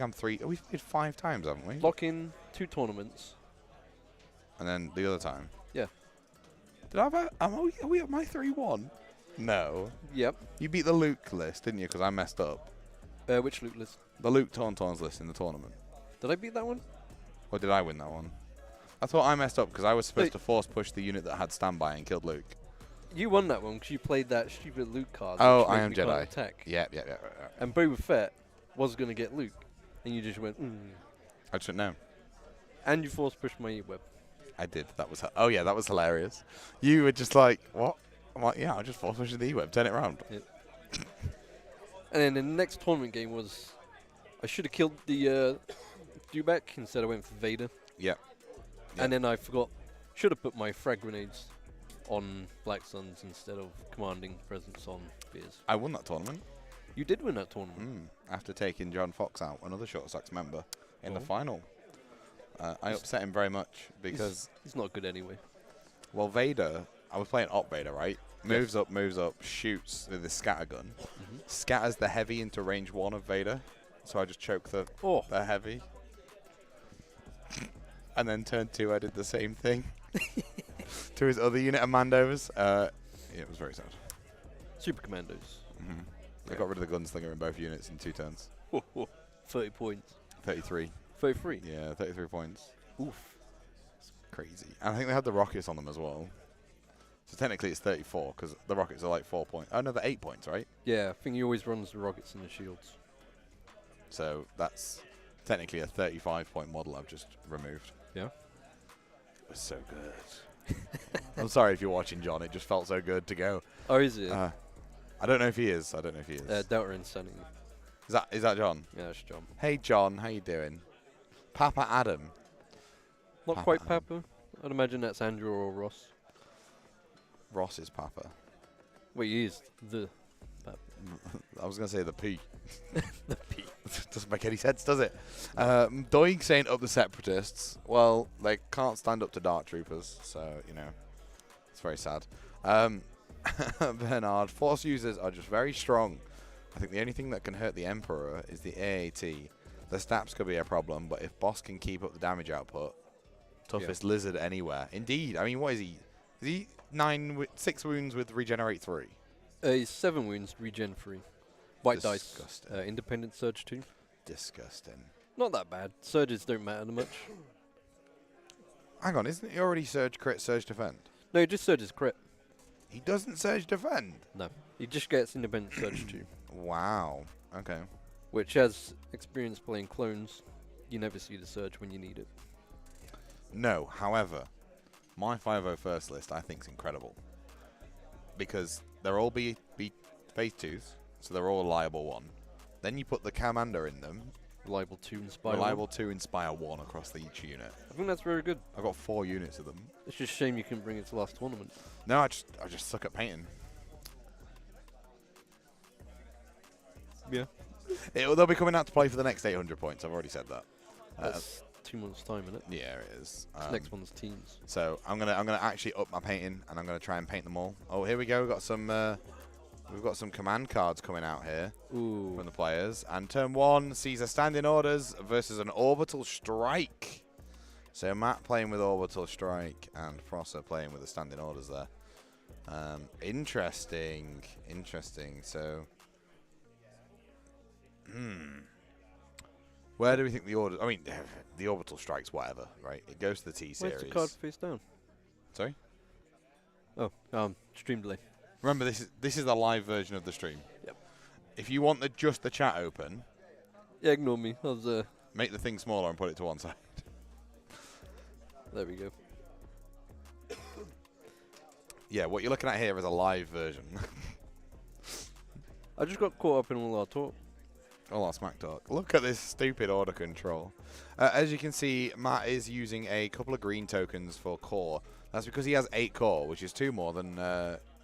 I'm 3. We've played 5 times, haven't we? Lock-in, 2 tournaments. And then the other time. Yeah. Did I have are we at my 3-1? No. Yep. You beat the Luke list, didn't you? Because I messed up. Which Luke list? The Luke Tauntauns list in the tournament. Did I beat that one? Or did I win that one? I thought I messed up because I was supposed to force push the unit that had standby and killed Luke. You won that one because you played that stupid Luke card. Oh, which I made am me can't Jedi. Attack. Yeah. Right. And Boba Fett was going to get Luke. And you just went, I just know. And you force pushed my E-web. I did. That was that was hilarious. You were just like, what? I'm like, yeah, I'll just force push the E-web, turn it around. Yep. And then the next tournament game was, I should have killed the Dewback instead I went for Vader. Yep. And then I forgot, should have put my frag grenades on Black Suns instead of commanding presence on Fears. I won that tournament. You did win that tournament. After taking John Fox out, another Short Sacks member, in the final. I upset him very much because... He's not good anyway. Well, Vader, I was playing Op Vader, right? Moves up, shoots with the scatter gun. Scatters the heavy into range 1 of Vader. So I just choke the heavy. And then turn 2, I did the same thing to his other unit of Mandos. Yeah, it was very sad. Super Commandos. I got rid of the gunslinger in both units in 2 turns. 30 points. 33. 33? Yeah, 33 points. Oof. It's crazy. And I think they had the rockets on them as well. So technically it's 34 because the rockets are like 4 points. Oh no, they're 8 points, right? Yeah, I think he always runs the rockets and the shields. So that's technically a 35-point model I've just removed. Yeah. It was so good. I'm sorry if you're watching, John. It just felt so good to go. Oh, is it? I don't know if he is. I don't know if he is. Delta Insanity. Is that John? Yeah, that's John. Hey, John. How you doing? Papa Adam. Not Papa quite Adam. Papa. I'd imagine that's Andrew or Ross. Ross is Papa. Wait, he is the Papa. I was going to say the P. The P. Doesn't make any sense, does it? Doig saying up the separatists. Well, they can't stand up to Dark Troopers, so, you know, it's very sad. Bernard, Force users are just very strong. I think the only thing that can hurt the Emperor is the AAT. The stats could be a problem, but if Bossk can keep up the damage output, toughest lizard anywhere. Indeed. I mean, what is he? Is he 6 wounds with regenerate 3? He's 7 wounds, regen 3. White Disgusting. dice. Independent surge 2. Disgusting. Not that bad. Surges don't matter that much. Hang on, isn't he already surge crit, surge defend? No, he just surges crit. He doesn't surge defend? No. He just gets independent surge 2. Wow. Okay. Which, has experience playing clones, you never see the surge when you need it. No, however, my 5.0 first list I think is incredible. Because they're all B phase 2s, so they're all reliable 1. Then you put the commander in them. Reliable 2, Inspire Reliable 1. 2, Inspire 1 across each unit. I think that's very good. I've got 4 units of them. It's just a shame you couldn't bring it to last tournament. No, I just suck at painting. Yeah. They'll be coming out to play for the next 800 points. I've already said that. That's 2 months' time, isn't it? Yeah, it is. This next one's teams. So I'm gonna actually up my painting, and I'm gonna try and paint them all. Oh, here we go. We've got some command cards coming out here Ooh. from the players. And turn 1 sees a standing orders versus an orbital strike. So Matt playing with orbital strike, and Prosser playing with the standing orders there. Interesting. So. Where do we think the order? I mean, the orbital strikes, whatever, right? It goes to the T series. Where's the card face down? Sorry. Oh, stream delay. Remember, this is the live version of the stream. Yep. If you want just the chat open, Yeah, ignore me. I was make the thing smaller and put it to one side. there we go. Yeah, what you're looking at here is a live version. I just got caught up in all our talk. All our smack talk. Look at this stupid order control. As you can see, Matt is using a couple of green tokens for core. That's because he has 8 core, which is 2 more than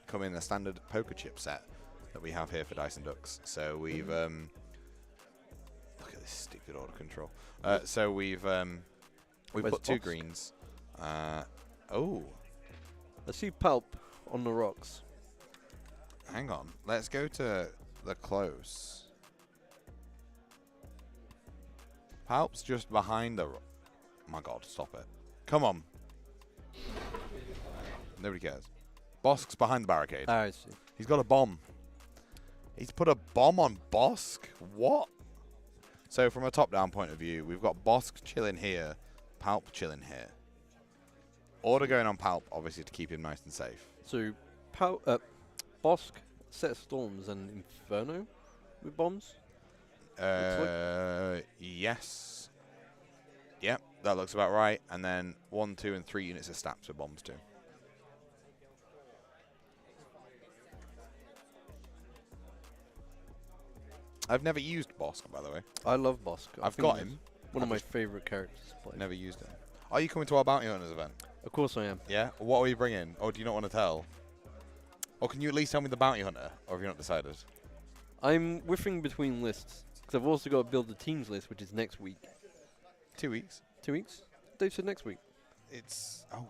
come in the standard poker chip set that we have here for Dice and Ducks. So we've look at this stupid order control. So we've Where's put 2 Bossk? greens. Oh, I see Pulp on the rocks. hang on. Let's go to the close. Palp's just behind the. My God, stop it! Come on. Nobody cares. Bossk's behind the barricade. I see. He's got a bomb. He's put a bomb on Bossk? What? So from a top-down point of view, we've got Bossk chilling here, Palp chilling here. Order going on Palp, obviously, to keep him nice and safe. So, Bossk, Set of Storms, and Inferno with bombs? Yes. Yep, that looks about right. And then 1, 2, and 3 units of stats with bombs too. I've never used Bossk, by the way. I love Bossk. I I've think got he's him. One of I've my just favourite characters to play. Never used him. Are you coming to our Bounty Hunters event? Of course I am. Yeah? What are you bringing? Or do you not want to tell? Or can you at least tell me the Bounty Hunter? Or have you not decided? I'm whiffing between lists. Because I've also got to build the teams list, which is next week. 2 weeks. 2 weeks? They said next week. It's... Oh.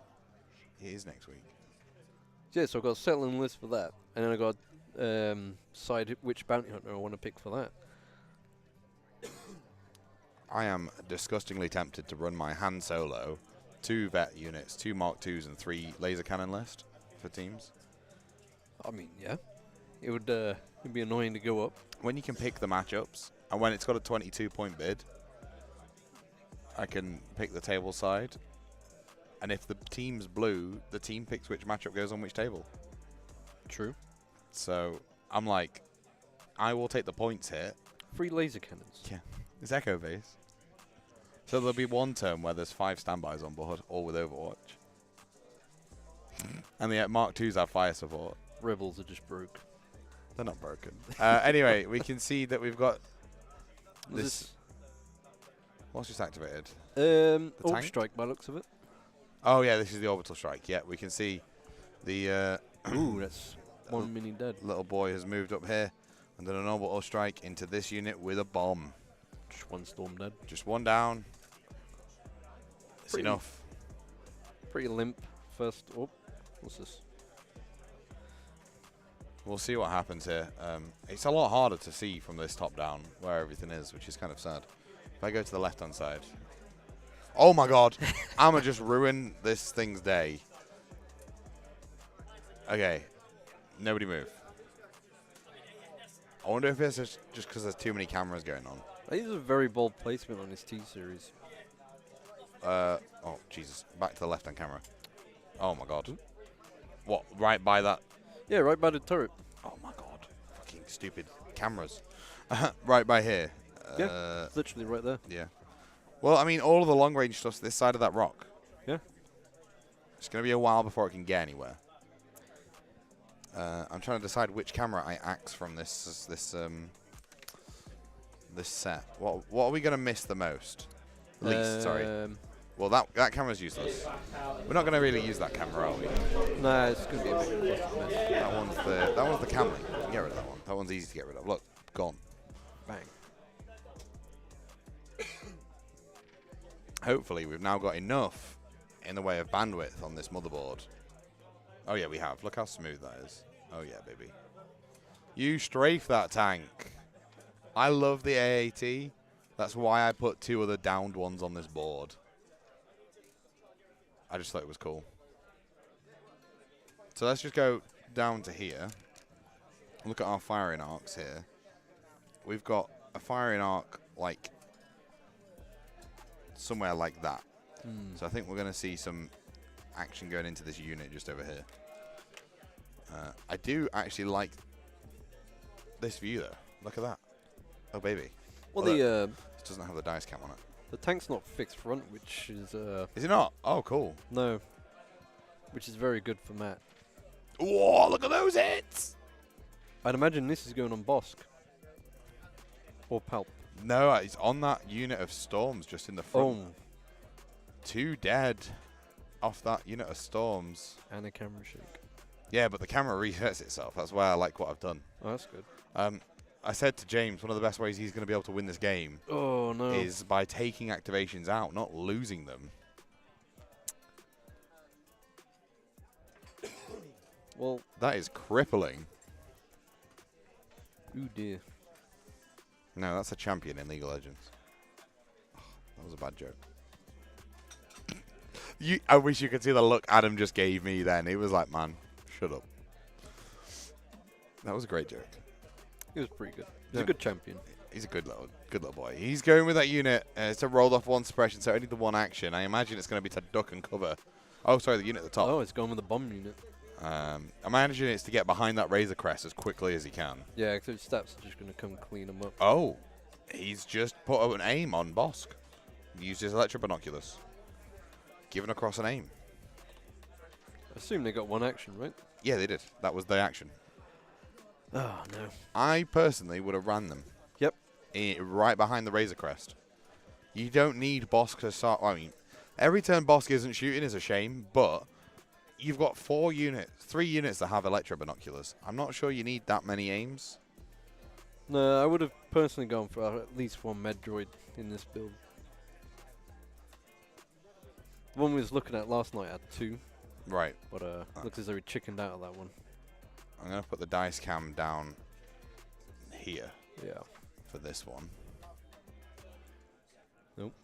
It is next week. Yeah, so I've got a settling list for that. And then I've got decide which bounty hunter I want to pick for that. I am disgustingly tempted to run my Han Solo, 2 vet units, 2 Mark 2s, and 3 laser cannon list for teams. I mean, yeah. It'd be annoying to go up. When you can pick the matchups, and when it's got a 22-point bid, I can pick the table side. And if the team's blue, the team picks which matchup goes on which table. True. So I'm like, I will take the points here. 3 laser cannons. Yeah. It's Echo base. So there'll be one turn where there's 5 standbys on board, all with Overwatch. And the Mark IIs have fire support. Rebels are just broke. They're not broken. Anyway, we can see that we've got This What's just activated? Orb tank? strike by looks of it. Oh yeah, this is the orbital strike. Yeah, we can see the Ooh, that's 1 mini dead. little boy has moved up here and done an orbital strike into this unit with a bomb. Just 1 storm dead. Just 1 down. It's Pretty- enough. Pretty limp first. Oh, what's this? We'll see what happens here. It's a lot harder to see from this top down where everything is, which is kind of sad. If I go to the left hand side. Oh my god. I'ma just ruin this thing's day. Okay. Nobody move. I wonder if it's just because there's too many cameras going on. That is a very bold placement on his T-series. Oh, Jesus. Back to the left hand camera. Oh my god. What? Right by that? Yeah, right by the turret. Oh my god. Fucking stupid cameras. Right by here. Yeah, it's literally right there. Yeah. Well, I mean, all of the long range stuff's this side of that rock. Yeah. It's going to be a while before it can get anywhere. I'm trying to decide which camera I axe from this set. What are we going to miss the most? Least, sorry. Well, that camera's useless. We're not going to really use that camera, are we? Nah, it's gonna be a bit of a mess. That one's the Camley. You can get rid of that one. That one's easy to get rid of. Look, gone. Bang. Hopefully, we've now got enough in the way of bandwidth on this motherboard. Oh yeah, we have. Look how smooth that is. Oh yeah, baby. You strafe that tank. I love the AAT. That's why I put 2 other downed ones on this board. I just thought it was cool. So let's just go down to here. Look at our firing arcs here. We've got a firing arc like somewhere like that. So I think we're going to see some action going into this unit just over here. I do actually like this view though. Look at that. Oh baby. Well, Look, the it doesn't have the dice cam on it. the tank's not fixed front, which is Is it not? Oh, cool. no, which is very good for Matt. Whoa, look at those hits! I'd imagine this is going on Bossk or Palp. No, it's on that unit of storms just in the front. Oh, 2 dead off that unit of storms. and a camera shake. Yeah, but the camera resets itself. That's why I like what I've done. Oh, that's good. I said to James, one of the best ways he's going to be able to win this game Oh no. is by taking activations out, not losing them. Well, That is crippling. ooh dear. No, that's a champion in League of Legends. That was a bad joke. I wish you could see the look Adam just gave me then. He was like, man, shut up. That was a great joke. He was pretty good. He's Yeah. a good champion. He's a good little boy. He's going with that unit. It's a rolled off 1 suppression, so only the 1 action. I imagine it's going to be to duck and cover. Oh, sorry, the unit at the top. Oh, it's going with the bomb unit. I imagine it's to get behind that Razor Crest as quickly as he can. Yeah, because his stats are just going to come clean him up. Oh, he's just put up an aim on Bossk. Used his electro binoculars. Given across an aim. I assume they got 1 action, right? Yeah, they did. That was the action. Oh, no. I personally would have ran them. Yep. Right behind the Razor Crest. You don't need Bossk to start. I mean, every turn Bossk isn't shooting is a shame, but you've got 3 units that have electro binoculars. I'm not sure you need that many aims. No, I would have personally gone for at least 1 med droid in this build. The one we was looking at last night had 2, Right. but looks as though he chickened out of that one. I'm going to put the dice cam down here Yeah. for this one. Nope.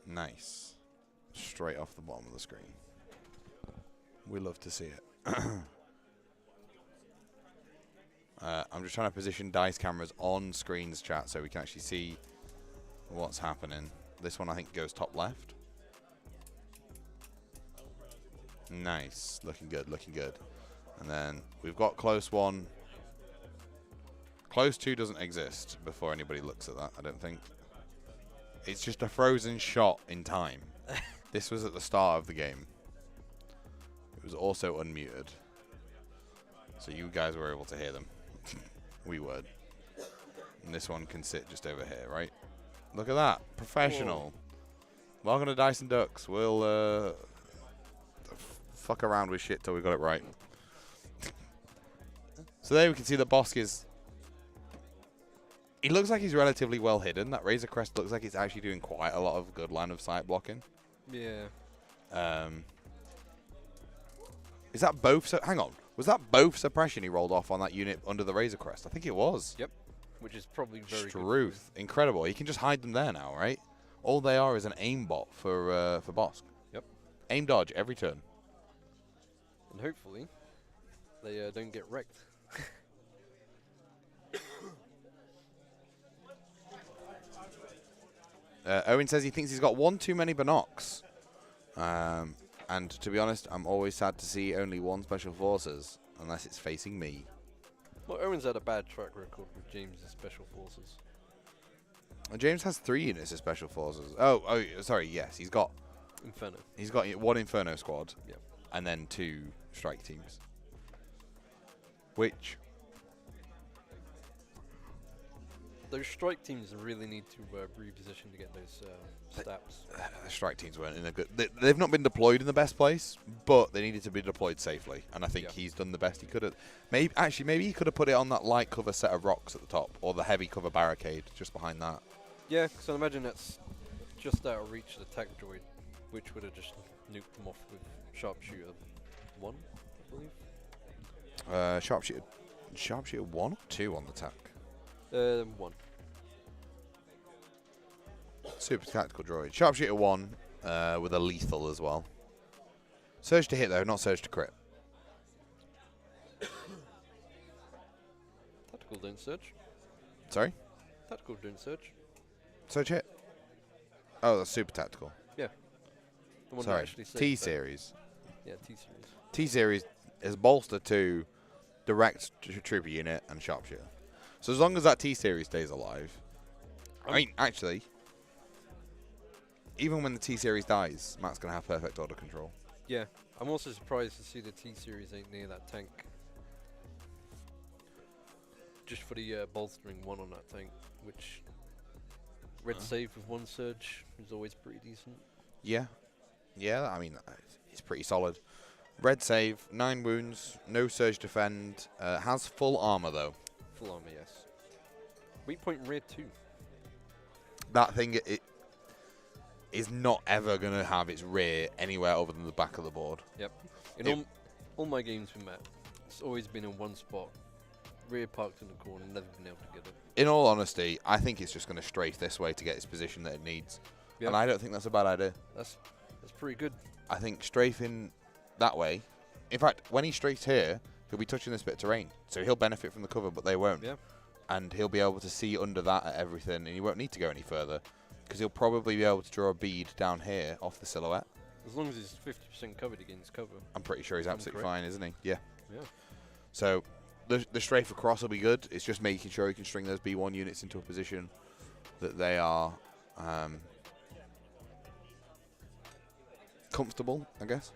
Nice. Straight off the bottom of the screen. We love to see it. I'm just trying to position dice cameras on screens, chat, so we can actually see what's happening. This one, I think, goes top left. Nice. Looking good, looking good. And then we've got close 1. Close 2 doesn't exist before anybody looks at that, I don't think. It's just a frozen shot in time. This was at the start of the game. It was also unmuted. So you guys were able to hear them. We would. And this one can sit just over here, right? Look at that. Professional. Whoa. Welcome to Dice and Ducks. We'll fuck around with shit till we got it right. So there we can see that Bossk is... He looks like he's relatively well hidden. That Razor Crest looks like it's actually doing quite a lot of good line of sight blocking. Yeah. Is that both... hang on. Was that both suppression he rolled off on that unit under the Razor Crest? I think it was. Yep. Which is probably very Struth. Incredible. He can just hide them there now, right? All they are is an aim bot for Bossk. Yep. Aim dodge every turn. And hopefully they don't get wrecked. Owen says he thinks he's got one too many binocs. And to be honest, I'm always sad to see only one Special Forces, unless it's facing me. Well, Owen's had a bad track record with James' Special Forces. James has 3 units of Special Forces. Oh, sorry, yes. He's got Inferno. He's got 1 Inferno squad. Yep. And then 2 strike teams. Which... Those strike teams really need to reposition to get those stats. The strike teams weren't in a good... They've not been deployed in the best place, but they needed to be deployed safely. And I think he's done the best he could have. Maybe he could have put it on that light cover set of rocks at the top, or the heavy cover barricade just behind that. Yeah, because I imagine that's just out of reach of the attack droid, which would have just nuked them off with Sharpshooter 1, I believe. Sharpshooter 1 or 2 on the attack? 1. Super tactical droid. Sharpshooter 1 with a lethal as well. Surge to hit though, not surge to crit. Tactical don't surge. Sorry? Tactical don't surge. Surge hit? Oh, that's super tactical. Yeah. The one that Sorry, actually saves T-Series. Yeah, T-Series. T-Series is bolster to direct trooper unit and sharpshooter. So as long as that T-Series stays alive... I mean, actually... Even when the T-Series dies, Matt's going to have perfect order control. Yeah. I'm also surprised to see the T-Series ain't near that tank. Just for the bolstering 1 on that tank, which... Red save with 1 surge is always pretty decent. Yeah. Yeah, I mean, it's pretty solid. Red save, 9 wounds, no surge defend, has full armor though. Full armor, yes. Weak point rear 2. That thing, it is not ever going to have its rear anywhere other than the back of the board. Yep. In all my games with Matt, it's always been in one spot. Rear parked in the corner, never been able to get it. In all honesty, I think it's just going to strafe this way to get its position that it needs. Yep. And I don't think that's a bad idea. That's pretty good. I think strafing that way... In fact, when he strafes here, he'll be touching this bit of terrain. So he'll benefit from the cover, but they won't. Yeah. And he'll be able to see under that at everything, and he won't need to go any further. Because he'll probably be able to draw a bead down here off the silhouette. As long as he's 50% covered against cover. I'm pretty sure he's absolutely fine, isn't he? Yeah. Yeah. So... The strafe across will be good. It's just making sure he can string those B1 units into a position that they are comfortable, I guess.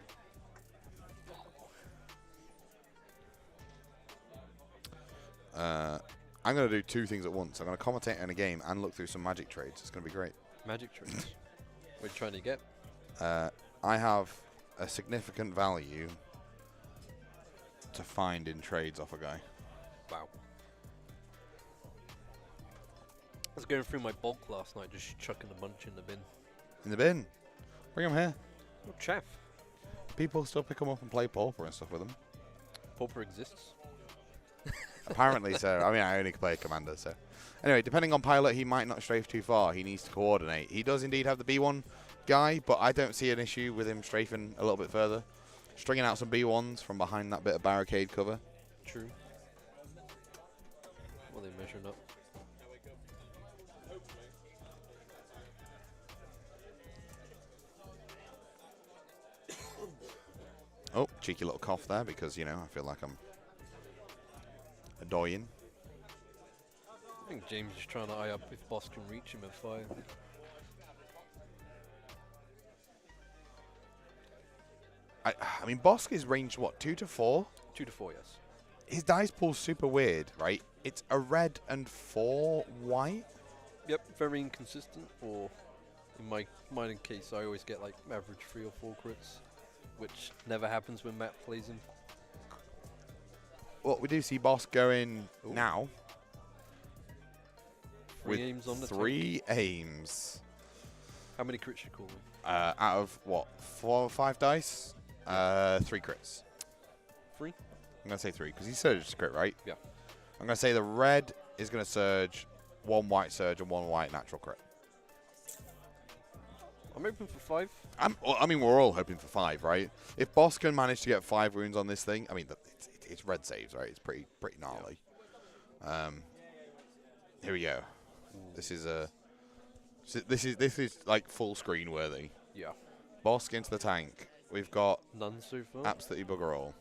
I'm going to do 2 things at once. I'm going to commentate on a game and look through some magic trades. It's going to be great. Magic trades? What are you trying to get? I have a significant value to find in trades off a guy. Wow. I was going through my bulk last night, just chucking a bunch in the bin. In the bin? Bring them here. Oh, chaff. People still pick them up and play Pauper and stuff with them. Pauper exists? Apparently so. I mean, I only play Commander, so. Anyway, depending on pilot, he might not strafe too far. He needs to coordinate. He does indeed have the B1 guy, but I don't see an issue with him strafing a little bit further. Stringing out some B1s from behind that bit of barricade cover. True. Well, they measuring up. cheeky little cough there because, you know, I feel like I'm dying. I think James is trying to eye up if Bossk can reach him at 5. I mean, Bossk is ranged, what, 2 to 4? 2 to 4, yes. His dice pool's super weird, right? It's a red and 4 white. Yep, very inconsistent, or in my case, I always get like average 3 or 4 crits, which never happens when Matt plays him. Well, we do see Bossk going Ooh. now. 3 aims on the 3 aims. How many crits you call them? Out of, what, 4 or 5 dice? 3 crits. 3? I'm going to say 3, because he surged a crit, right? Yeah. I'm going to say the red is going to surge, 1 white surge, and 1 white natural crit. I'm hoping for 5. Well, I mean, we're all hoping for 5, right? If Bossk can manage to get 5 wounds on this thing, I mean, it's red saves, right? It's pretty gnarly. Yeah. Here we go. This is like full screen worthy. Yeah. Bossk into the tank. We've got None so far. absolutely bugger all.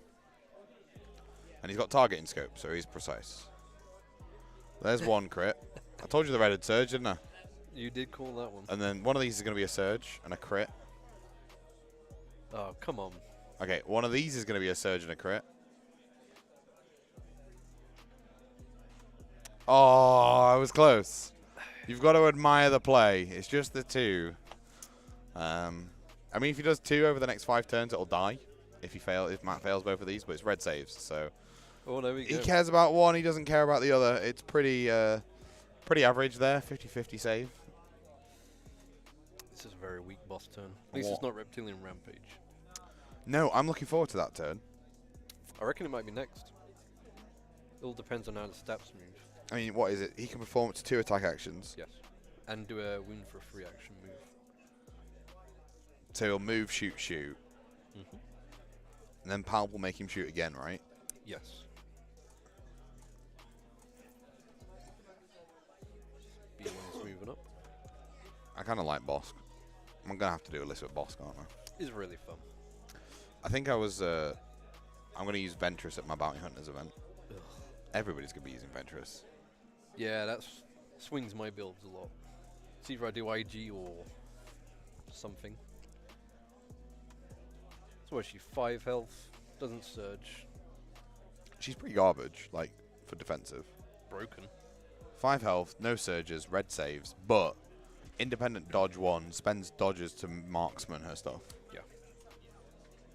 And he's got targeting scope, so he's precise. There's 1 crit. I told you the red had surge, didn't I? You did call that one. And then one of these is going to be a surge and a crit. Oh, come on. Okay, one of these is going to be a surge and a crit. Oh, I was close. You've got to admire the play. It's just the 2. I mean, if he does 2 over the next 5 turns, it'll die. If Matt fails both of these, but it's red saves, so. Oh, there we go. He cares about one, he doesn't care about the other. It's pretty average there, 50-50 save. This is a very weak boss turn. At least it's not Reptilian Rampage. No, I'm looking forward to that turn. I reckon it might be next. It all depends on how the stats move. I mean, what is it? He can perform up to 2 attack actions. Yes. And do a wound for a free action move. So he'll move, shoot. Mm-hmm. And then Pal will make him shoot again, right? Yes. B1 is moving up. I kind of like Bossk. I'm going to have to do a list with Bossk, aren't I? It's really fun. I think I'm going to use Ventress at my Bounty Hunters event. Ugh. Everybody's going to be using Ventress. Yeah, that swings my builds a lot. It's either I do IG or something. So what, she's 5 health, doesn't surge. She's pretty garbage, like, for defensive. Broken. 5 health, no surges, red saves, but independent dodge 1, spends dodges to marksman her stuff. Yeah.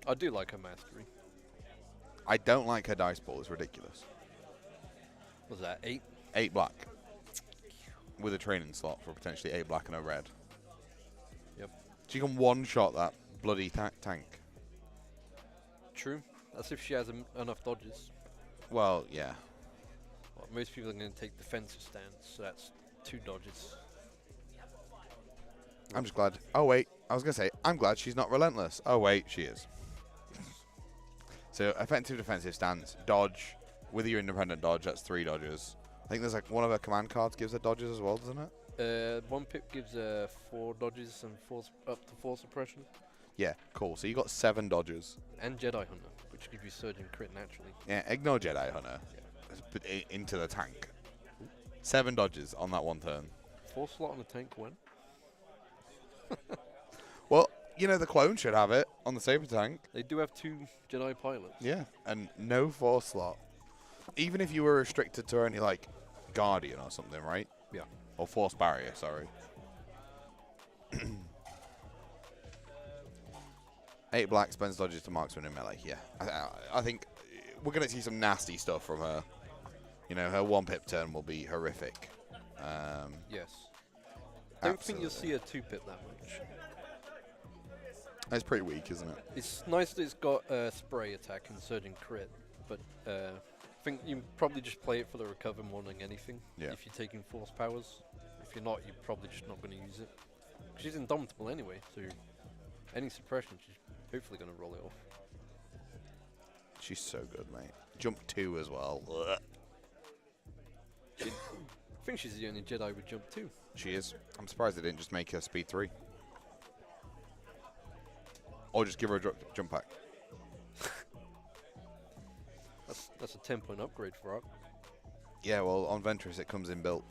I do like her mastery. I don't like her dice pool, it's ridiculous. What's that, 8? 8 black. With a training slot for potentially 8 black and a red. Yep. She can one-shot that bloody tank. True. That's if she has enough dodges. Well, yeah. Well, most people are going to take defensive stance, so that's 2 dodges. I'm just glad. Oh, wait. I was going to say, I'm glad she's not relentless. Oh, wait, she is. So, offensive, defensive stance, dodge. With your independent dodge, that's 3 dodges. I think there's like one of her command cards gives her dodges as well, doesn't it? 1 pip gives 4 dodges and up to 4 suppression. Yeah, cool. So you got 7 dodges. And Jedi Hunter, which gives you surge and crit naturally. Yeah, ignore Jedi Hunter. Yeah. Into the tank. 7 dodges on that 1 turn. 4 slot on the tank when? Well, you know, the clone should have it on the Saber tank. They do have 2 Jedi pilots. Yeah, and no 4 slot. Even if you were restricted to only, like, Guardian or something, right? Yeah. Or Force Barrier, sorry. 8 black spends dodges to marksman in melee. Yeah, I think we're going to see some nasty stuff from her. You know, her 1 pip turn will be horrific. Yes. Don't think you'll see a 2 pip that much. It's pretty weak, isn't it? It's nice that it's got spray attack and surge and crit, but I think you probably just play it for the recover more than anything. Yeah. If you're taking force powers. If you're not, you're probably just not going to use it. She's indomitable anyway, so any suppression, she's hopefully going to roll it off. She's so good, mate. Jump 2 as well. I think she's the only Jedi with jump 2. She is. I'm surprised they didn't just make her speed 3. Or just give her a jump pack. That's a 10-point upgrade for Arc. Yeah, well, on Ventress it comes in built.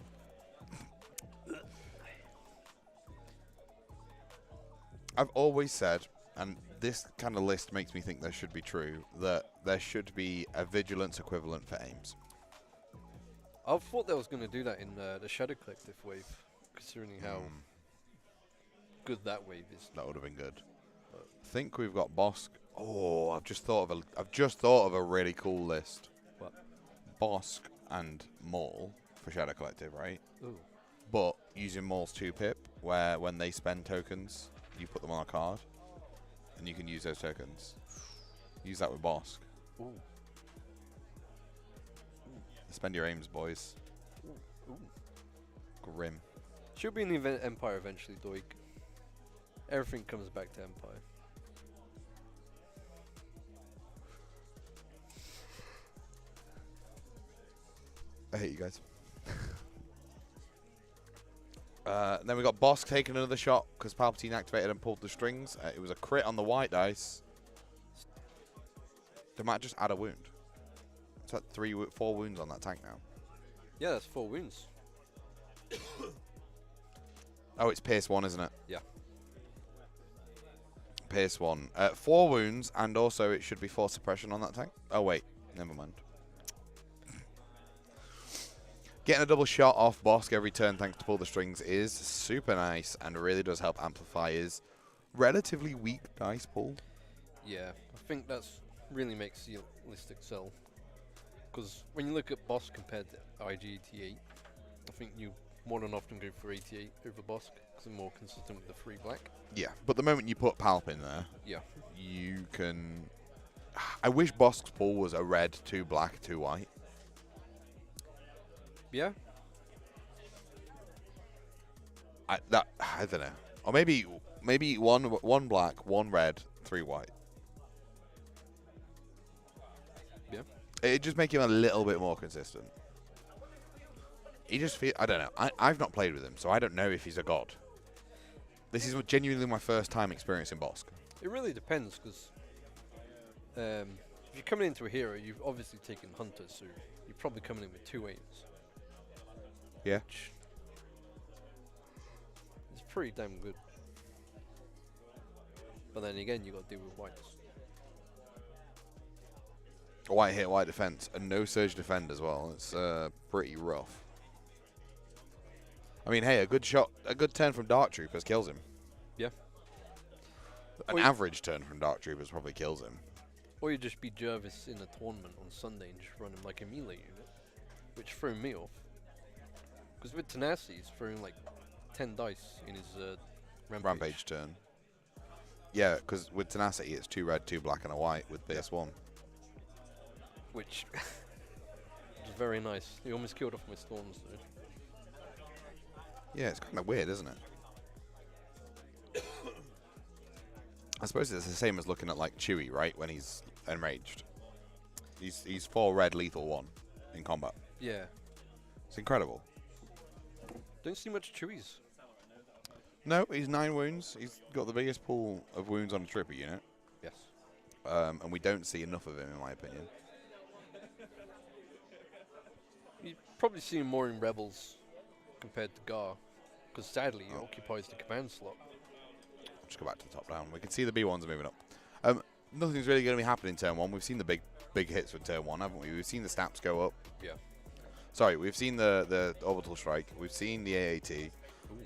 I've always said, and this kind of list makes me think there should be true, that there should be a vigilance equivalent for aims. I thought they was going to do that in the Shadow Collective wave, considering how good that wave is. That would have been good. I think we've got Bossk. Oh, I've just thought of a really cool list. What? Bossk and Maul for Shadow Collective, right? Ooh. But using Maul's 2-pip, where when they spend tokens, you put them on a card, and you can use those tokens. Use that with Bossk. Ooh. Spend your aims, boys. Ooh. Grim. Should be in the Empire eventually, Doik. Everything comes back to Empire. I hate you guys. Then we got Bossk taking another shot because Palpatine activated and pulled the strings. It was a crit on the white dice. They might just add a wound. It's like 4 wounds on that tank now. Yeah, that's 4 wounds. Oh, it's Pierce 1, isn't it? Yeah. Pierce 1. 4 wounds, and also it should be 4 suppression on that tank. Oh, wait. Never mind. Getting a double shot off Bossk every turn thanks to pull the strings is super nice and really does help amplify his relatively weak dice pool. Yeah, I think that's really makes the list excel. Because when you look at Bossk compared to IG88, I think you more than often go for 88 over Bossk because they're more consistent with the 3 black. Yeah, but the moment you put Palp in there, yeah, you can... I wish Bosk's pool was a red, 2 black, 2 white. Yeah. I don't know. Or maybe one black, 1 red, 3 white. Yeah. It'd just make him a little bit more consistent. He just feel I don't know. I've not played with him, so I don't know if he's a god. This is genuinely my first time experiencing Bossk. It really depends because if you're coming into a hero, you've obviously taken Hunter, so you're probably coming in with 2 aims. Yeah. It's pretty damn good. But then again, you got to deal with whites. A white hit, white defense, and no surge defend as well. It's pretty rough. I mean, hey, a good turn from Dark Troopers kills him. Yeah. An average turn from Dark Troopers probably kills him. Or you just be Jervis in a tournament on Sunday and just run him like a melee unit, which threw me off. Because with Tenacity, he's throwing like 10 dice in his rampage turn. Yeah, because with Tenacity, it's 2 red, 2 black, and a white with BS1. Which is very nice. He almost killed off my storms though. Yeah, it's kind of weird, isn't it? I suppose it's the same as looking at like Chewie, right? When he's enraged. He's 4 red, lethal 1 in combat. Yeah. It's incredible. Don't see much Chewies. No, he's 9 wounds. He's got the biggest pool of wounds on a trooper unit. Yes. And we don't see enough of him, in my opinion. You probably see him more in Rebels compared to Gar, because sadly he occupies the command slot. Just go back to the top down. We can see the B1s moving up. Nothing's really going to be happening in turn 1. We've seen the big hits for turn 1, haven't we? We've seen the stats go up. Yeah. Sorry, we've seen the orbital strike. We've seen the AAT. Ooh.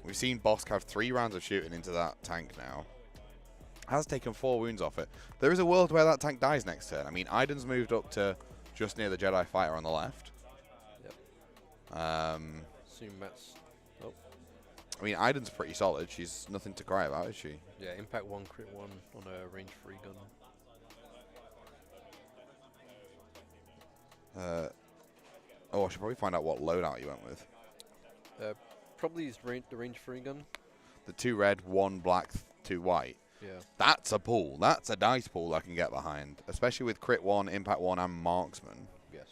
We've seen Bossk have 3 rounds of shooting into that tank now. Has taken 4 wounds off it. There is a world where that tank dies next turn. I mean, Iden's moved up to just near the Jedi fighter on the left. Yep. Assume that's... Oh. I mean, Iden's pretty solid. She's nothing to cry about, is she? Yeah, impact 1, crit 1 on a range 3 gun. I should probably find out what loadout you went with. Probably his the range 3 gun. The 2 red, 1 black, 2 white. Yeah. That's a pool. That's a dice pool I can get behind. Especially with crit 1, impact 1, and marksman. Yes.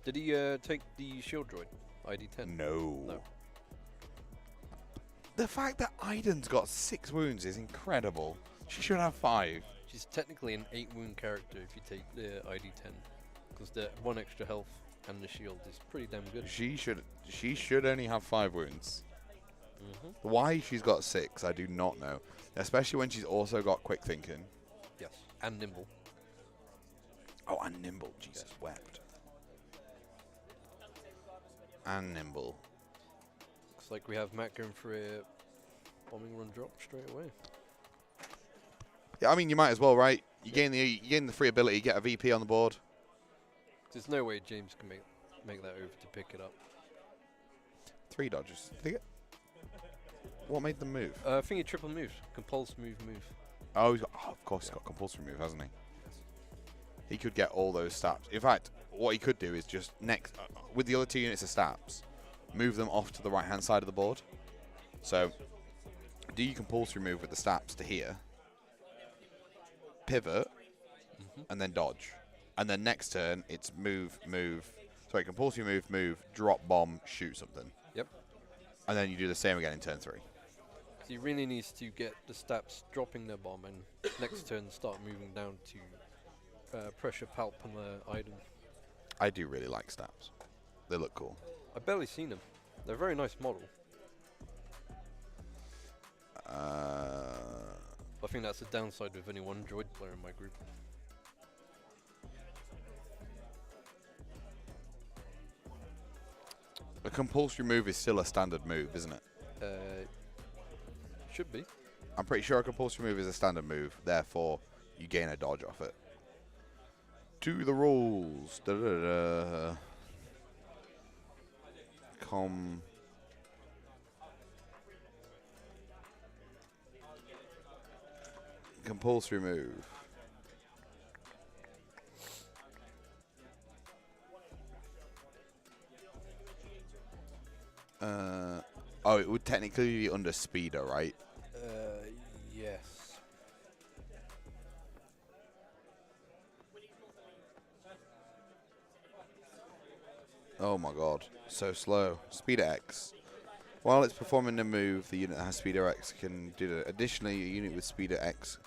Did he take the shield droid? ID 10? No. The fact that Iden's got 6 wounds is incredible. She should have 5. She's technically an 8 wound character if you take the ID 10. because the 1 extra health and the shield is pretty damn good. She should only have 5 wounds. Mm-hmm. Why she's got 6, I do not know. Especially when she's also got quick thinking. Yes, and nimble. Oh, and nimble. Jesus wept. And nimble. Looks like we have Matt going for a bombing run drop straight away. Yeah, I mean, you might as well, right? You gain the free ability, get a VP on the board. There's no way James can make that over to pick it up. 3 dodges. What made them move? I think he triple moved. Compulse move. Oh, of course he's got compulsory move, hasn't he? He could get all those stats. In fact, what he could do is just with the other 2 units of stats, move them off to the right-hand side of the board. So, do your compulsory move with the stats to here, pivot, and then dodge. And then next turn, it's compulsory move, drop bomb, shoot something. Yep. And then you do the same again in turn 3. So he really needs to get the stats dropping their bomb and next turn start moving down to pressure palp on the item. I do really like stats. They look cool. I've barely seen them. They're a very nice model. I think that's the downside with only one droid player in my group. A compulsory move is still a standard move, isn't it? Should be. I'm pretty sure a compulsory move is a standard move, therefore you gain a dodge off it. To the rules. Compulsory move. Oh, it would technically be under speeder, right? Yes. Oh my god, so slow. Speeder X. While it's performing the move, the unit that has Speeder X can do that. Additionally, a unit with Speeder X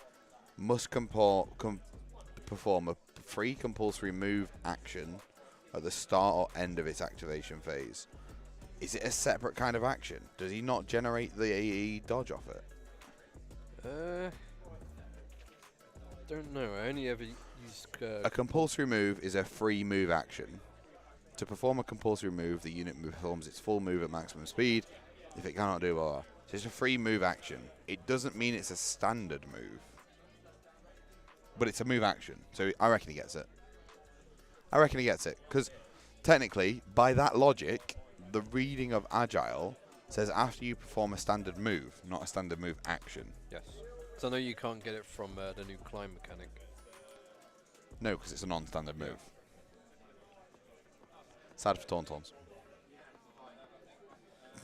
must perform a free compulsory move action at the start or end of its activation phase. Is it a separate kind of action? Does he not generate the AE dodge off it? Don't know. I only ever used. A compulsory move is a free move action. To perform a compulsory move, the unit performs its full move at maximum speed. If it cannot do blah. So it's a free move action. It doesn't mean it's a standard move. But it's a move action. So I reckon he gets it. Because technically, by that logic, the reading of Agile says after you perform a standard move, not a standard move action. Yes. So I know you can't get it from the new climb mechanic. No, because it's a non-standard move. Sad for Tauntauns.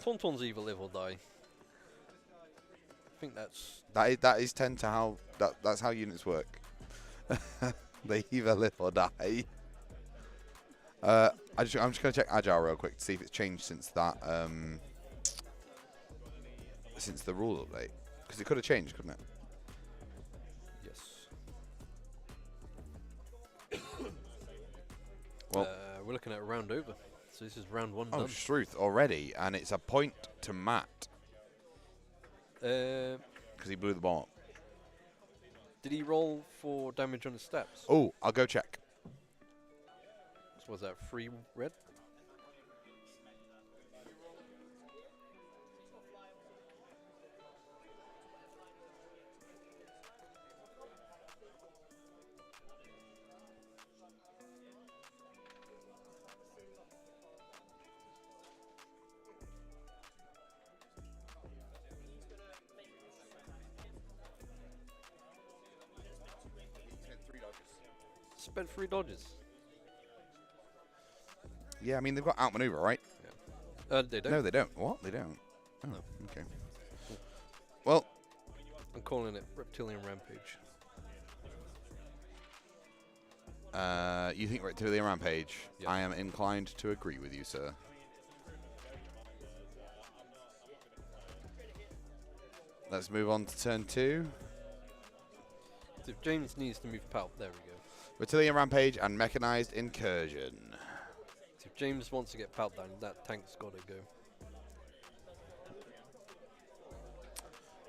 Tauntauns either live or die. I think that's... That is tend to how... That's how units work. They either live or die. I'm just going to check Agile real quick to see if it's changed since that... since the rule update. Because it could have changed, couldn't it? Yes. Well, we're looking at a round over. So this is round 1 oh, done. Struth already. And it's a point to Matt. Did Because he blew the bomb up. he roll for damage on his stats? Oh, I'll go check. So was that 3 red? Spent 3 dodges. Yeah, I mean, they've got outmaneuver, right? They don't. No, they don't. What? They don't? Oh, No. okay. Well, I'm calling it Reptilian Rampage. you think Reptilian Rampage? Yes. I am inclined to agree with you, sir. Let's move on to turn 2. So if James needs to move palp, there we go. Reptilian Rampage and Mechanized Incursion. If James wants to get palped down, that tank's got to go.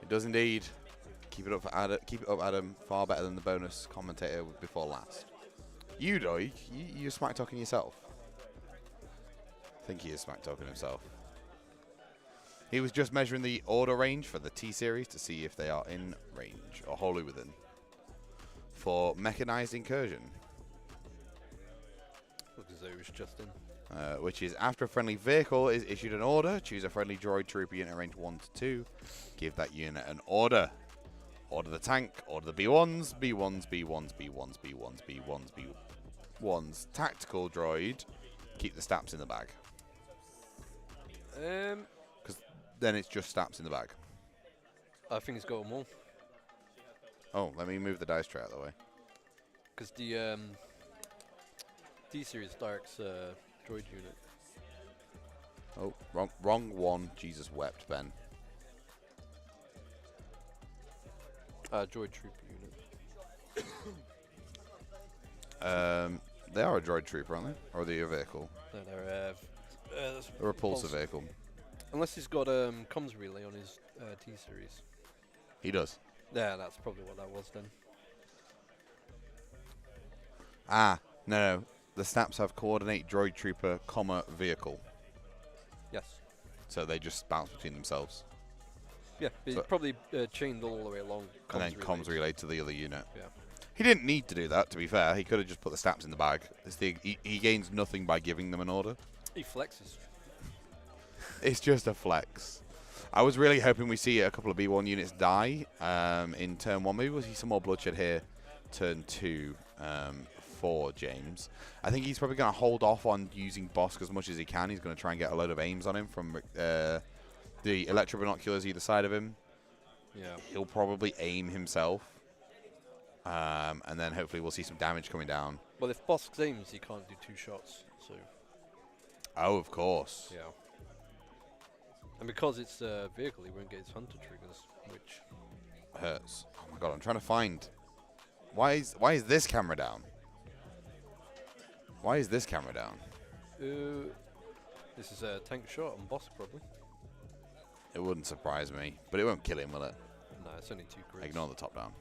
It does indeed. Keep it up for Adam. Keep it up, Adam. Far better than the bonus commentator before last. You, Doig, you're smack talking yourself. I think he is smack talking himself. He was just measuring the order range for the T series to see if they are in range or wholly within for Mechanized Incursion. Looks as though it was just in. Which is after a friendly vehicle is issued an order, choose a friendly droid trooper unit range 1 to 2. Give that unit an order. Order the tank, order the B1s, B1s, B1s, B1s, B1s, B1s, B1s. Tactical droid, keep the stats in the bag. Because then it's just stats in the bag. I think he's got them all. Oh, let me move the dice tray out of the way. Because the D-Series directs droid unit. Oh, wrong one. Jesus wept, Ben. Droid trooper unit. They are a droid trooper, aren't they? Or are they a vehicle? No, they're A repulsor vehicle. Unless he's got comms relay on his T-Series. He does. Yeah, that's probably what that was then. Ah, no. The snaps have coordinate droid trooper, comma, vehicle. Yes. So they just bounce between themselves. Yeah, but So he's probably chained all the way along. And then comms relay to the other unit. Yeah. He didn't need to do that, to be fair. He could have just put the snaps in the bag. He gains nothing by giving them an order. He flexes. It's just a flex. I was really hoping we see a couple of B1 units die in turn 1. Maybe we'll see some more bloodshed here turn 2 for James. I think he's probably going to hold off on using Bossk as much as he can. He's going to try and get a load of aims on him from the electro binoculars either side of him. Yeah. He'll probably aim himself. And then hopefully we'll see some damage coming down. Well, if Bossk aims, he can't do 2 shots. So. Oh, of course. Yeah. And because it's a vehicle, he won't get his hunter triggers, which hurts. Oh my god, I'm trying to find. Why is this camera down? Why is this camera down? This is a tank shot on Bossk, probably. It wouldn't surprise me, but it won't kill him, will it? No, it's only 2 crits. Ignore the top down.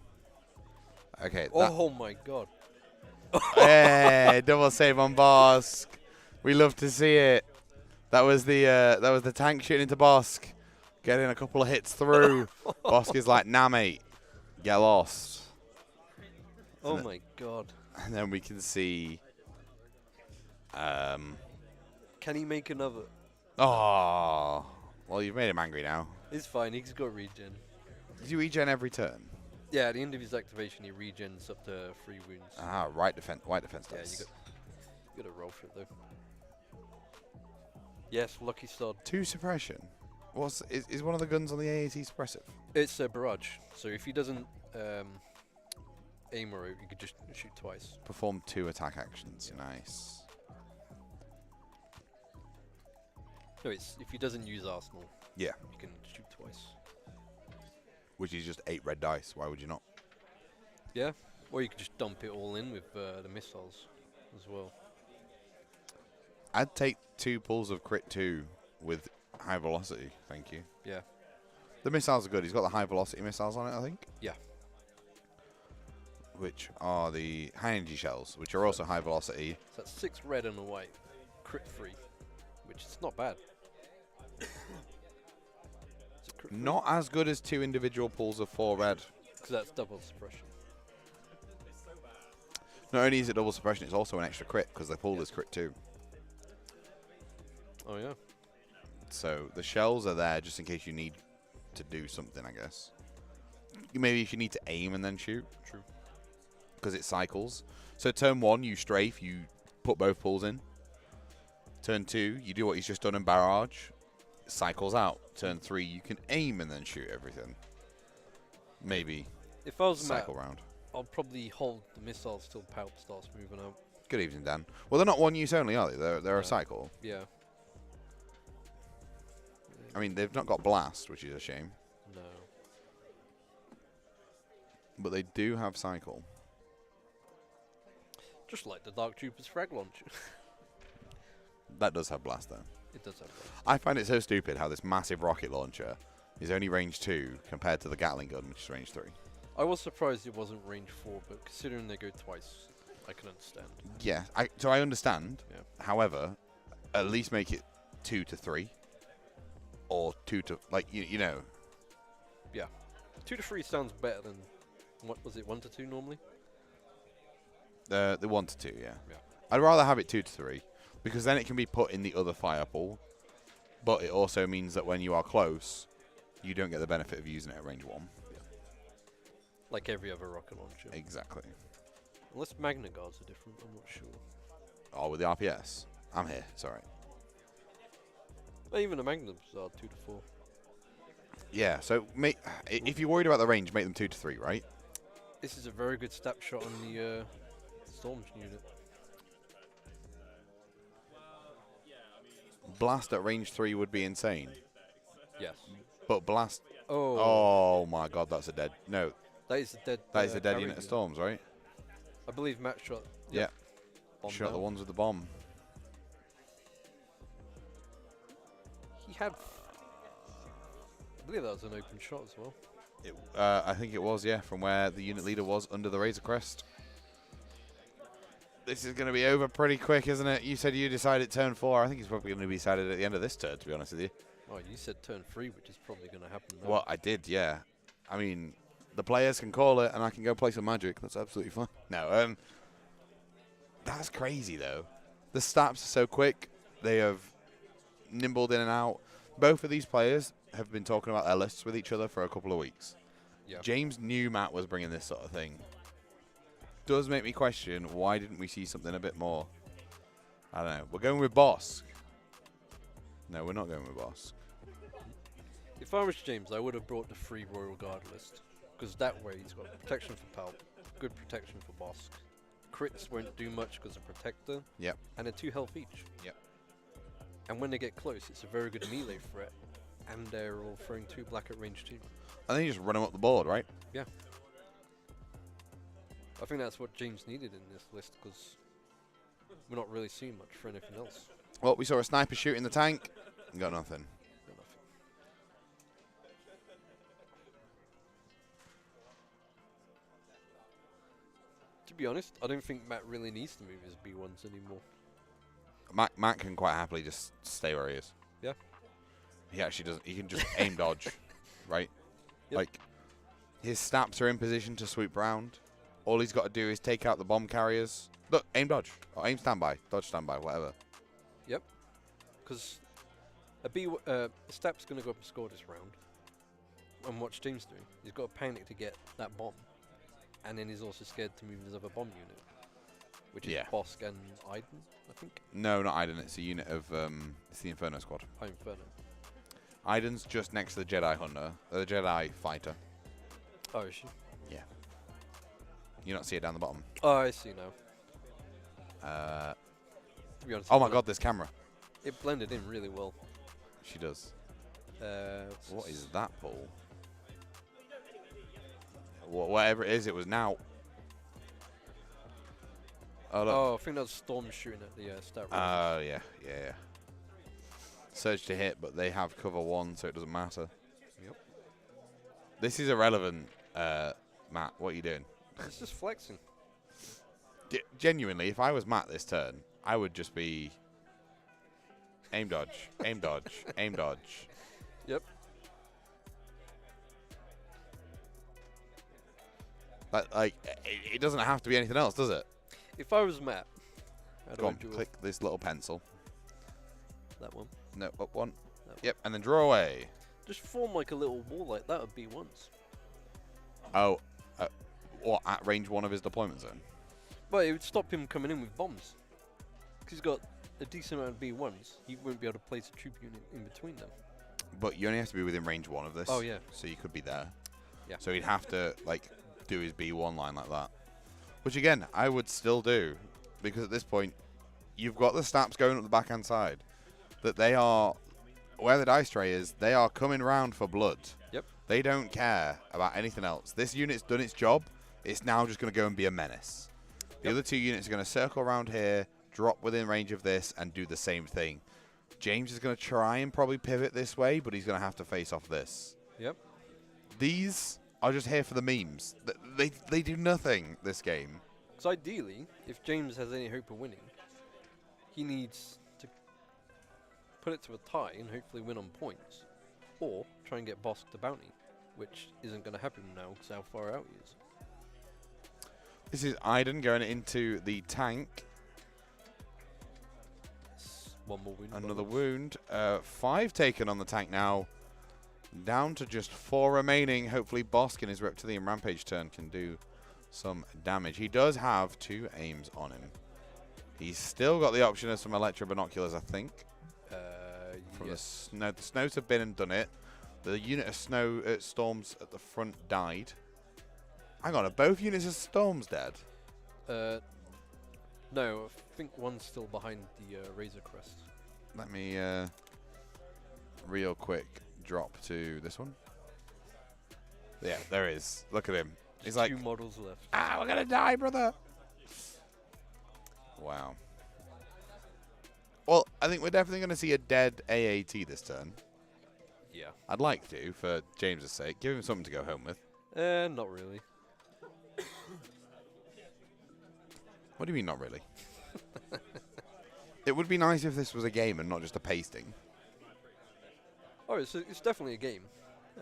Okay. Oh my god. Hey, double save on Bossk. We love to see it. That was the tank shooting into Bossk, getting a couple of hits through. Bossk is like, nah, mate, get lost. Oh my god. And then we can see. Can he make another? Oh, well, you've made him angry now. It's fine. He's got regen. Did you regen every turn? Yeah, at the end of his activation, he regens up to 3 wounds. Ah, white defense Yeah, dice. you got to roll for it though. Yes, lucky sod. 2 suppression. Is one of the guns on the AAT suppressive? It's a barrage, so if he doesn't aim or out, you could just shoot twice. Perform 2 attack actions. Nice. No, it's if he doesn't use arsenal. Yeah. You can shoot twice. Which is just 8 red dice. Why would you not? Yeah, or you could just dump it all in with the missiles as well. I'd take 2 pulls of crit 2 with high velocity. Thank you. Yeah. The missiles are good. He's got the high velocity missiles on it, I think. Yeah. Which are the high energy shells, which are also high velocity. So that's 6 red and a white, crit free, which is not bad. Is it crit free? Not as good as 2 individual pulls of 4 red. Because that's double suppression. Not only is it double suppression, it's also an extra crit because the pull is crit 2. Oh yeah. So the shells are there just in case you need to do something, I guess. Maybe if you need to aim and then shoot. True. Because it cycles. So turn 1, you strafe, you put both pulls in. Turn 2, you do what he's just done in barrage. It cycles out. Turn 3, you can aim and then shoot everything. Maybe If I was cycle Matt, round. I'll probably hold the missiles till Palp starts moving out. Good evening, Dan. Well, they're not one use only, are they? They're No. a cycle. Yeah. I mean, they've not got blast, which is a shame. No. But they do have cycle. Just like the Dark Troopers frag launcher. That does have blast, though. It does have that. I find it so stupid how this massive rocket launcher is only range 2 compared to the Gatling gun, which is range 3. I was surprised it wasn't range 4, but considering they go twice, I can understand. Yeah, so I understand. Yeah. However, at least make it 2 to 3. Or 2 to, like, you know. Yeah. 2 to 3 sounds better than, what was it, 1 to 2 normally? The 1 to 2, yeah. Yeah. I'd rather have it 2 to 3, because then it can be put in the other fire pool. But it also means that when you are close, you don't get the benefit of using it at range 1. Yeah. Like every other rocket launcher. Exactly. Unless Magna Guards are different, I'm not sure. Oh, with the RPS? I'm here, it's alright. Well, even the Magnums are 2 to 4. Yeah, so if you're worried about the range, make them 2 to 3, right? This is a very good snapshot on the Storm unit. Blast at range 3 would be insane. Yes. But blast... Oh. Oh my god, that's a dead... No, That is a dead. that is a dead Harry unit of unit. Storms, right? I believe Matt shot. Yeah. Bomb Shot the down. ones with the bomb. He had. I believe that was an open shot as well. I think it was, yeah, from where the unit leader was under the Razor Crest. This is going to be over pretty quick, isn't it? You said you decided turn 4. I think it's probably going to be decided at the end of this turn, to be honest with you. Oh, you said turn 3, which is probably going to happen now. Well, I did, yeah. I mean, the players can call it, and I can go play some Magic. That's absolutely fine. No, that's crazy, though. The stats are so quick. They have nimbled in and out. Both of these players have been talking about their lists with each other for a couple of weeks. Yeah. James knew Matt was bringing this sort of thing. Does make me question, why didn't we see something a bit more? I don't know. We're going with Bossk. No, we're not going with Bossk. If I was James, I would have brought the 3 Royal Guard list. Because that way he's got protection for Palp, good protection for Bossk. Crits won't do much because of Protector. Yep. And they're 2 health each. Yep. And when they get close, it's a very good melee threat. And they're all throwing 2 black at range 2. And then you just run them up the board, right? Yeah. I think that's what James needed in this list because we're not really seeing much for anything else. Well, we saw a sniper shooting the tank. Got nothing. Got nothing. To be honest, I don't think Matt really needs to move his B1s anymore. Matt can quite happily just stay where he is. Yeah. He actually doesn't. He can just aim dodge, right? Yep. Like, his snaps are in position to swoop round. All he's got to do is take out the bomb carriers. Look, aim dodge. Or aim standby. Dodge standby, whatever. Yep. Because Stap's going to go up and score this round. And watch James do. He's got to panic to get that bomb. And then he's also scared to move his other bomb unit. Which is Yeah. Bossk and Iden, I think. No, not Iden. It's a unit of, it's the Inferno Squad. Oh, Inferno. Iden's just next to the Jedi Hunter. The Jedi Fighter. Oh, is she? Yeah. You not see it down the bottom. Oh, I see now. To be honest. Oh my god, this camera. It blended in really well. She does. What's What this? is that ball? Whatever it is, it was now. Oh, look. Oh, I think that was Storm shooting at the stat. Oh, yeah. Surge to hit, but they have cover 1, so it doesn't matter. Yep. This is irrelevant, Matt. What are you doing? It's just flexing. Genuinely, if I was Matt this turn, I would just be aim dodge, aim dodge, aim dodge. Yep. But, like, it doesn't have to be anything else, does it? If I was Matt, I'd Go on, do click this little pencil. that one. No, up one. That one. Yep, and then draw away. Just form like a little wall like that would be once. Oh, what, at range 1 of his deployment zone? But it would stop him coming in with bombs. Because he's got a decent amount of B1s. He won't be able to place a troop unit in between them. But you only have to be within range 1 of this. Oh, yeah. So you could be there. Yeah. So he'd have to, like, do his B1 line like that. Which, again, I would still do. Because at this point, you've got the snaps going up the backhand side. That they are, where the dice tray is, they are coming round for blood. Yep. They don't care about anything else. This unit's done its job. It's now just going to go and be a menace. The other 2 units are going to circle around here, drop within range of this, and do the same thing. James is going to try and probably pivot this way, but he's going to have to face off this. Yep. These are just here for the memes. They do nothing this game. Because ideally, if James has any hope of winning, he needs to put it to a tie and hopefully win on points. Or try and get Bossk to bounty, which isn't going to happen now because how far out he is. This is Iden going into the tank. One more wound. Another wound. 5 taken on the tank now. Down to just 4 remaining. Hopefully Bossk in his Reptilian Rampage turn can do some damage. He does have 2 aims on him. He's still got the option of some Electro Binoculars, I think. From Yes. the snows have been and done it. The unit of snow storms at the front died. Hang on, are both units of storms dead? No, I think one's still behind the Razor Crest. Let me real quick drop to this one. Yeah, there is. Look at him. He's like, 2 models left. we're gonna die, brother. Wow. Well, I think we're definitely going to see a dead AAT this turn. Yeah. I'd like to, for James's sake. Give him something to go home with. Not really. What do you mean, not really? It would be nice if this was a game and not just a pasting. Oh, it's definitely a game.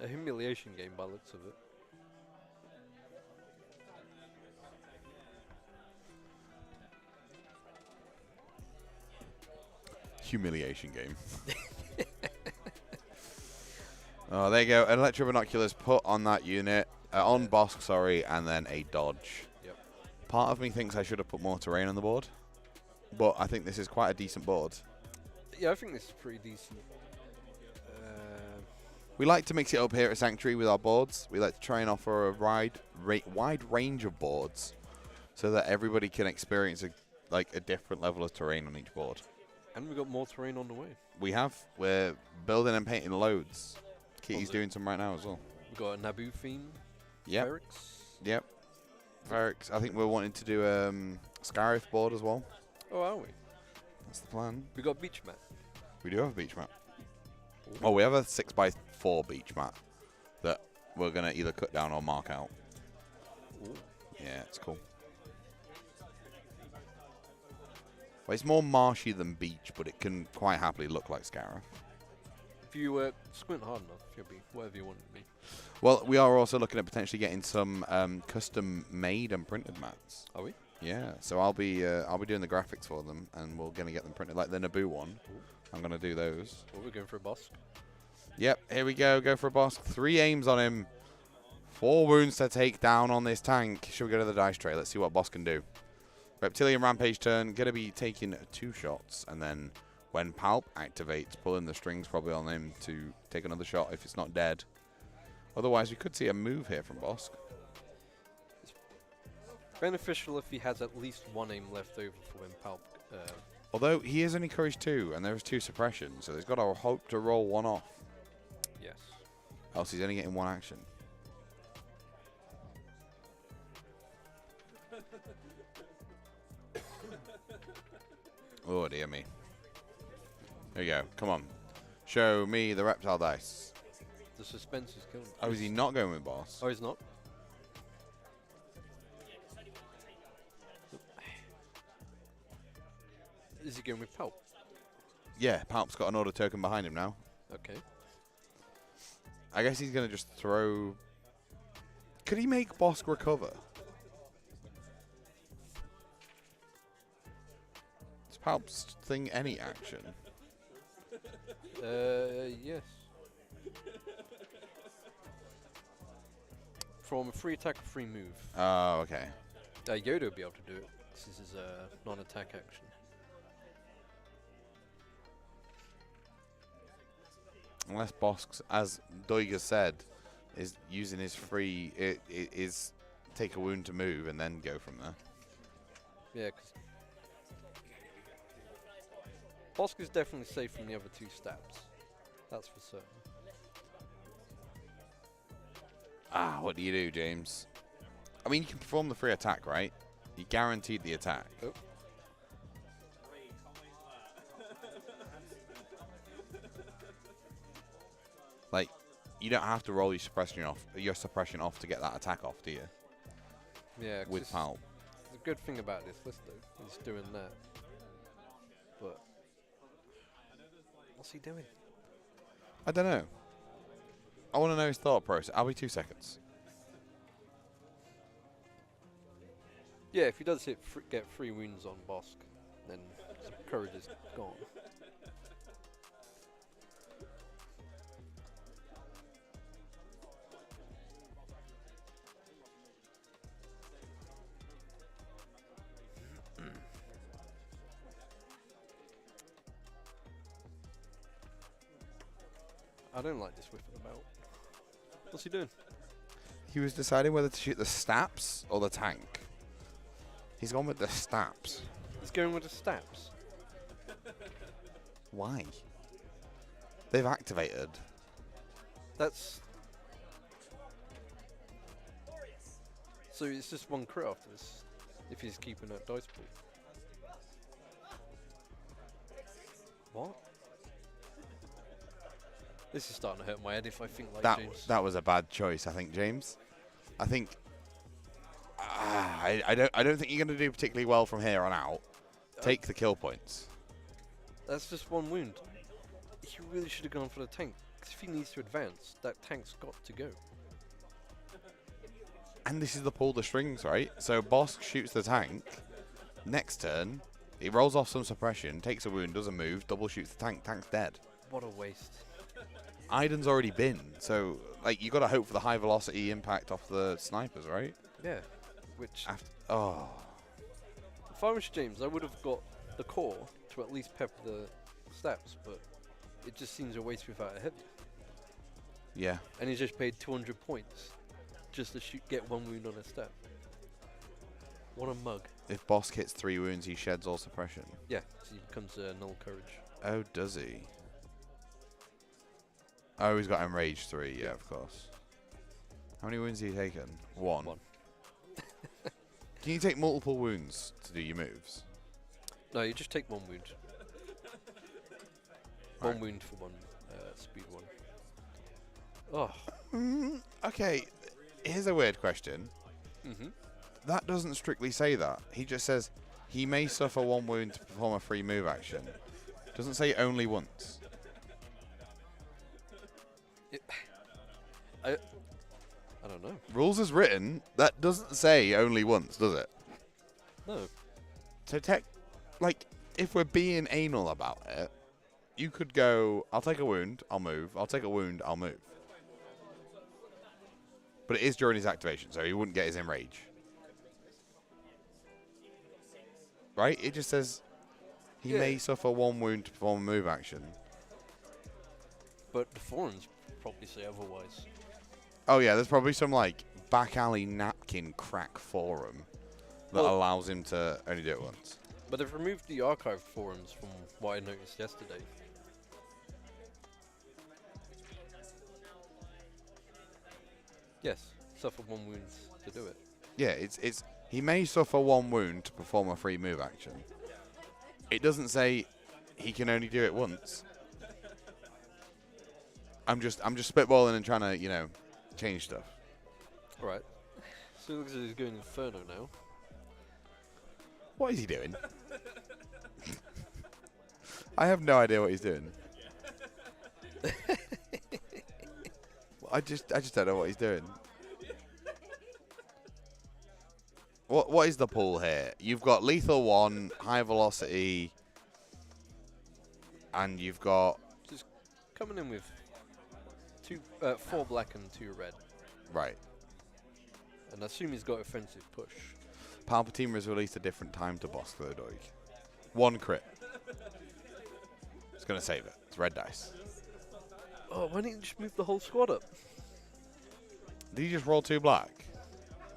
A humiliation game by the looks of it. Humiliation game. Oh, there you go. Electro Binoculars put on that unit. On Bossk, sorry, and then a dodge. Yep. Part of me thinks I should have put more terrain on the board, but I think this is quite a decent board. Yeah, I think this is pretty decent. We like to mix it up here at Sanctuary with our boards. We like to try and offer a wide range of boards so that everybody can experience a different level of terrain on each board. And we've got more terrain on the way. We have. We're building and painting loads. Kitty's doing some right now as well. We've got a Naboo theme. Yep. Ferrix. Yep. Ferrix. I think we're wanting to do Scarif board as well. Oh, are we? That's the plan. We got beach mat. We do have a beach mat. Oh, we have a 6x4 beach mat that we're going to either cut down or mark out. Ooh. Yeah, it's cool. Well, it's more marshy than beach, but it can quite happily look like Scarif. If you squint hard enough, you'll be whatever you want to be. Well, we are also looking at potentially getting some custom made and printed mats. Are we? Yeah, so I'll be doing the graphics for them, and we're gonna get them printed like the Naboo one. Ooh. I'm gonna do those. Well, we're going for a boss. Yep, here we go. Go for a Bossk. 3 aims on him. 4 wounds to take down on this tank. Should we go to the dice tray? Let's see what Bossk can do. Reptilian Rampage turn. Gonna be taking 2 shots, and then when Palp activates, pulling the strings probably on him to take another shot if it's not dead. Otherwise, we could see a move here from Bossk. It's beneficial if he has at least 1 aim left over for when Palp. Although he is only Courage 2, and there's 2 suppressions, so he's got to hope to roll 1 off. Yes. Else he's only getting 1 action. Oh, dear me. There you go. Come on. Show me the reptile dice. The suspense is killing. Oh, is he not going with boss? Oh, he's not? Is he going with Palp? Yeah, Palp's got an order token behind him now. Okay. I guess he's going to just throw... Could he make Bossk recover? Is Palp's thing any action? Yes. From a free attack, a free move. Oh, okay. Yoda will be able to do it. This is a non-attack action. Unless Bossk, as Doiga said, is using his free... is take a wound to move and then go from there. Yeah, because Bossk is definitely safe from the other 2 stabs. That's for certain. Ah, what do you do, James? I mean, you can perform the free attack, right? You guaranteed the attack. Oh. Like, you don't have to roll your suppression off to get that attack off, do you? Yeah, 'cause With PAL. the good thing about this list, though, is doing that. But what's he doing? I don't know. I want to know his thought process. I'll be 2 seconds. Yeah, if he does get 3 wounds on Bossk, then his courage is gone. I don't like this whipping about. What's he doing? He was deciding whether to shoot the Staps or the tank. He's gone with the Staps. He's going with the Staps. Why? They've activated. That's... So it's just 1 crit after this, if he's keeping that dice pool. What? This is starting to hurt my head if I think like James. That was a bad choice, I think, James. I think I don't think you're going to do particularly well from here on out. Take the kill points. That's just 1 wound. He really should have gone for the tank. 'Cause if he needs to advance, that tank's got to go. And this is the pull the strings, right? So Bossk shoots the tank. Next turn, he rolls off some suppression, takes a wound, doesn't move, double shoots the tank. Tank's dead. What a waste. Iden's already been, so like you got to hope for the high velocity impact off the snipers, right? Yeah. Which, Oh, if I was James, I would have got the core to at least pep the stats, but it just seems a waste without a heavy. yeah. And he's just paid 200 points just to get 1 wound on a stat. What a mug. If Bossk hits 3 wounds, he sheds all suppression. Yeah, so he becomes null courage. Oh, does he? Oh, he's got Enraged 3, yeah, of course. How many wounds have you taken? 1. 1. Can you take multiple wounds to do your moves? No, you just take 1 wound. Right. 1 wound for 1 speed 1. Oh. Okay, here's a weird question. Mm-hmm. That doesn't strictly say that. He just says he may suffer 1 wound to perform a free move action. Doesn't say only once. I don't know. Rules as written, that doesn't say only once, does it? No. So like, if we're being anal about it, you could go, I'll take a wound, I'll move. I'll take a wound, I'll move. But it is during his activation, so he wouldn't get his enrage. Right? It just says he may suffer 1 wound to perform a move action. But the forums probably say otherwise. Oh yeah, there's probably some like back alley napkin crack forum that allows him to only do it once. But they've removed the archived forums from what I noticed yesterday. Yes, suffer 1 wound to do it. Yeah, it's he may suffer 1 wound to perform a free move action. It doesn't say he can only do it once. I'm just spitballing and trying to, you know, change stuff. Alright. So it looks like he's going Inferno now. What is he doing? I have no idea what he's doing. I just don't know what he's doing. What is the pool here? You've got lethal 1, high velocity, and you've got Just coming in with 4 black and 2 red. right. And I assume he's got offensive push. Palpatine was released a different time to Bossk though, Doig. 1 crit. It's gonna save it. It's red dice. Oh, why didn't you just move the whole squad up? Did you just roll 2 black?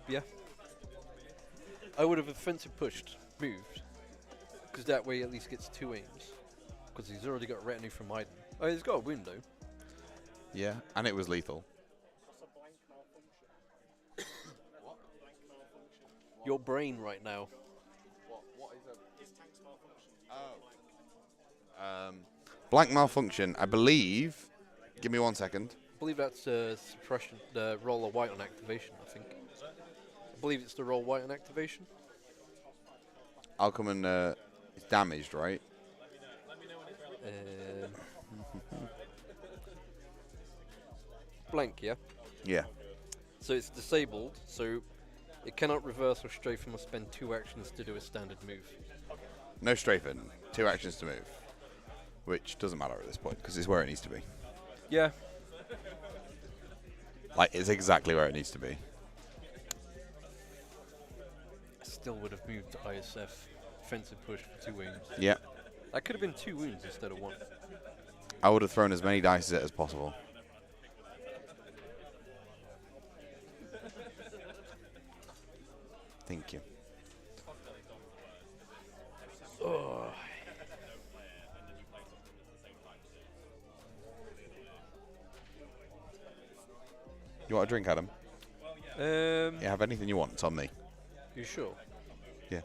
Yeah. I would have offensive pushed, moved, because that way he at least gets 2 aims. Because he's already got retinue from Iden. Oh, he's got a wound though. Yeah, and it was lethal. your brain right now. What is blank malfunction, I believe. Give me 1 second. I believe that's suppression. The roll a white on activation. I think. I believe it's the roll white on activation. I'll come and it's damaged, right? Blank, yeah. Yeah. So it's disabled. So it cannot reverse or strafe and must spend 2 actions to do a standard move. No strafing. 2 actions to move, which doesn't matter at this point because it's where it needs to be. Yeah. Like it's exactly where it needs to be. I still would have moved to ISF. Offensive push for 2 wounds. Yeah. That could have been 2 wounds instead of 1. I would have thrown as many dice at it as possible. Thank you. Oh. You want a drink, Adam? Yeah, have anything you want. It's on me. You sure? Yeah.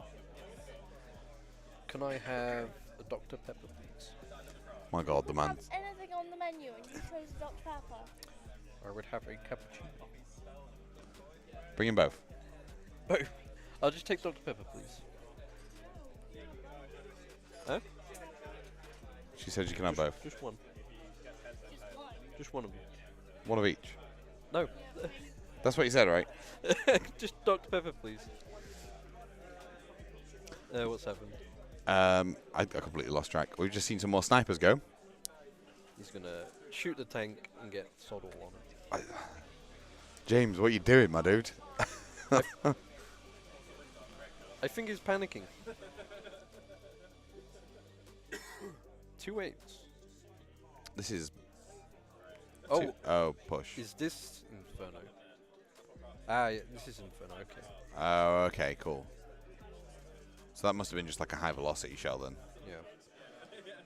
Can I have a Dr. Pepper, please? My God, the man. Have anything on the menu and you chose Dr. Pepper. I would have a cappuccino. Bring in both. Both. I'll just take Dr. Pepper, please. Huh? She said you can have both. Just one. Just one. Just one of them. One of each. No. That's what you said, right? Just Dr. Pepper, please. What's happened? I completely lost track. We've just seen some more snipers go. He's gonna shoot the tank and get sod all on it. James, what are you doing, my dude? I think he's panicking. 2 8s. This is... Oh, Oh, push. is this Inferno? Ah, yeah, this is Inferno, okay. Oh, okay, cool. So that must have been just like a high velocity shell then. Yeah.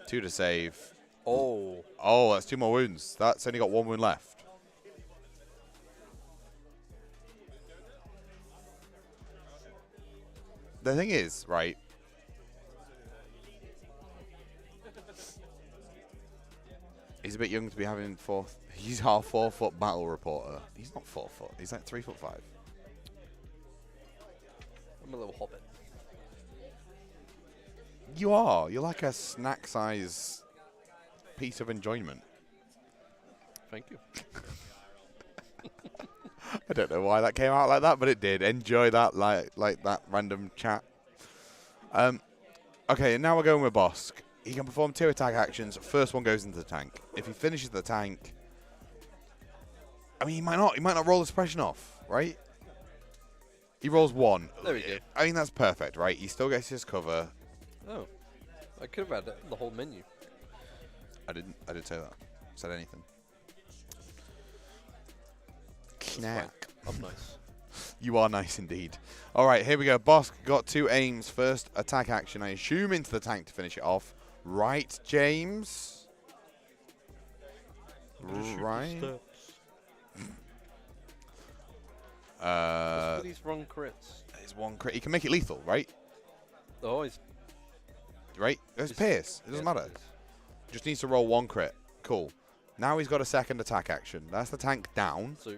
2 to save. Oh. Oh, that's 2 more wounds. That's only got 1 wound left. The thing is, right? He's a bit young to be having he's our 4-foot battle reporter. He's not 4 foot. He's like 3'5". I'm a little hobbit. You are. You're like a snack size piece of enjoyment. Thank you. I don't know why that came out like that, but it did. Enjoy that, like that random chat. Okay, and now we're going with Bossk. He can perform 2 attack actions. First one goes into the tank. If he finishes the tank, I mean, he might not roll the suppression off, right? He rolls 1. There we go. I mean, that's perfect, right? He still gets his cover. Oh. I could have had the whole menu. I didn't say that. Said anything. That's Knack. fine. I'm nice. You are nice indeed. All right, here we go. Bossk got 2 aims. First attack action, I assume, into the tank to finish it off. Right, James? Right. What's with these wrong crits? There's 1 crit. He can make it lethal, right? Oh, he's... Right? It's Pierce. It doesn't matter. Just needs to roll 1 crit. Cool. Now he's got a second attack action. That's the tank down. So,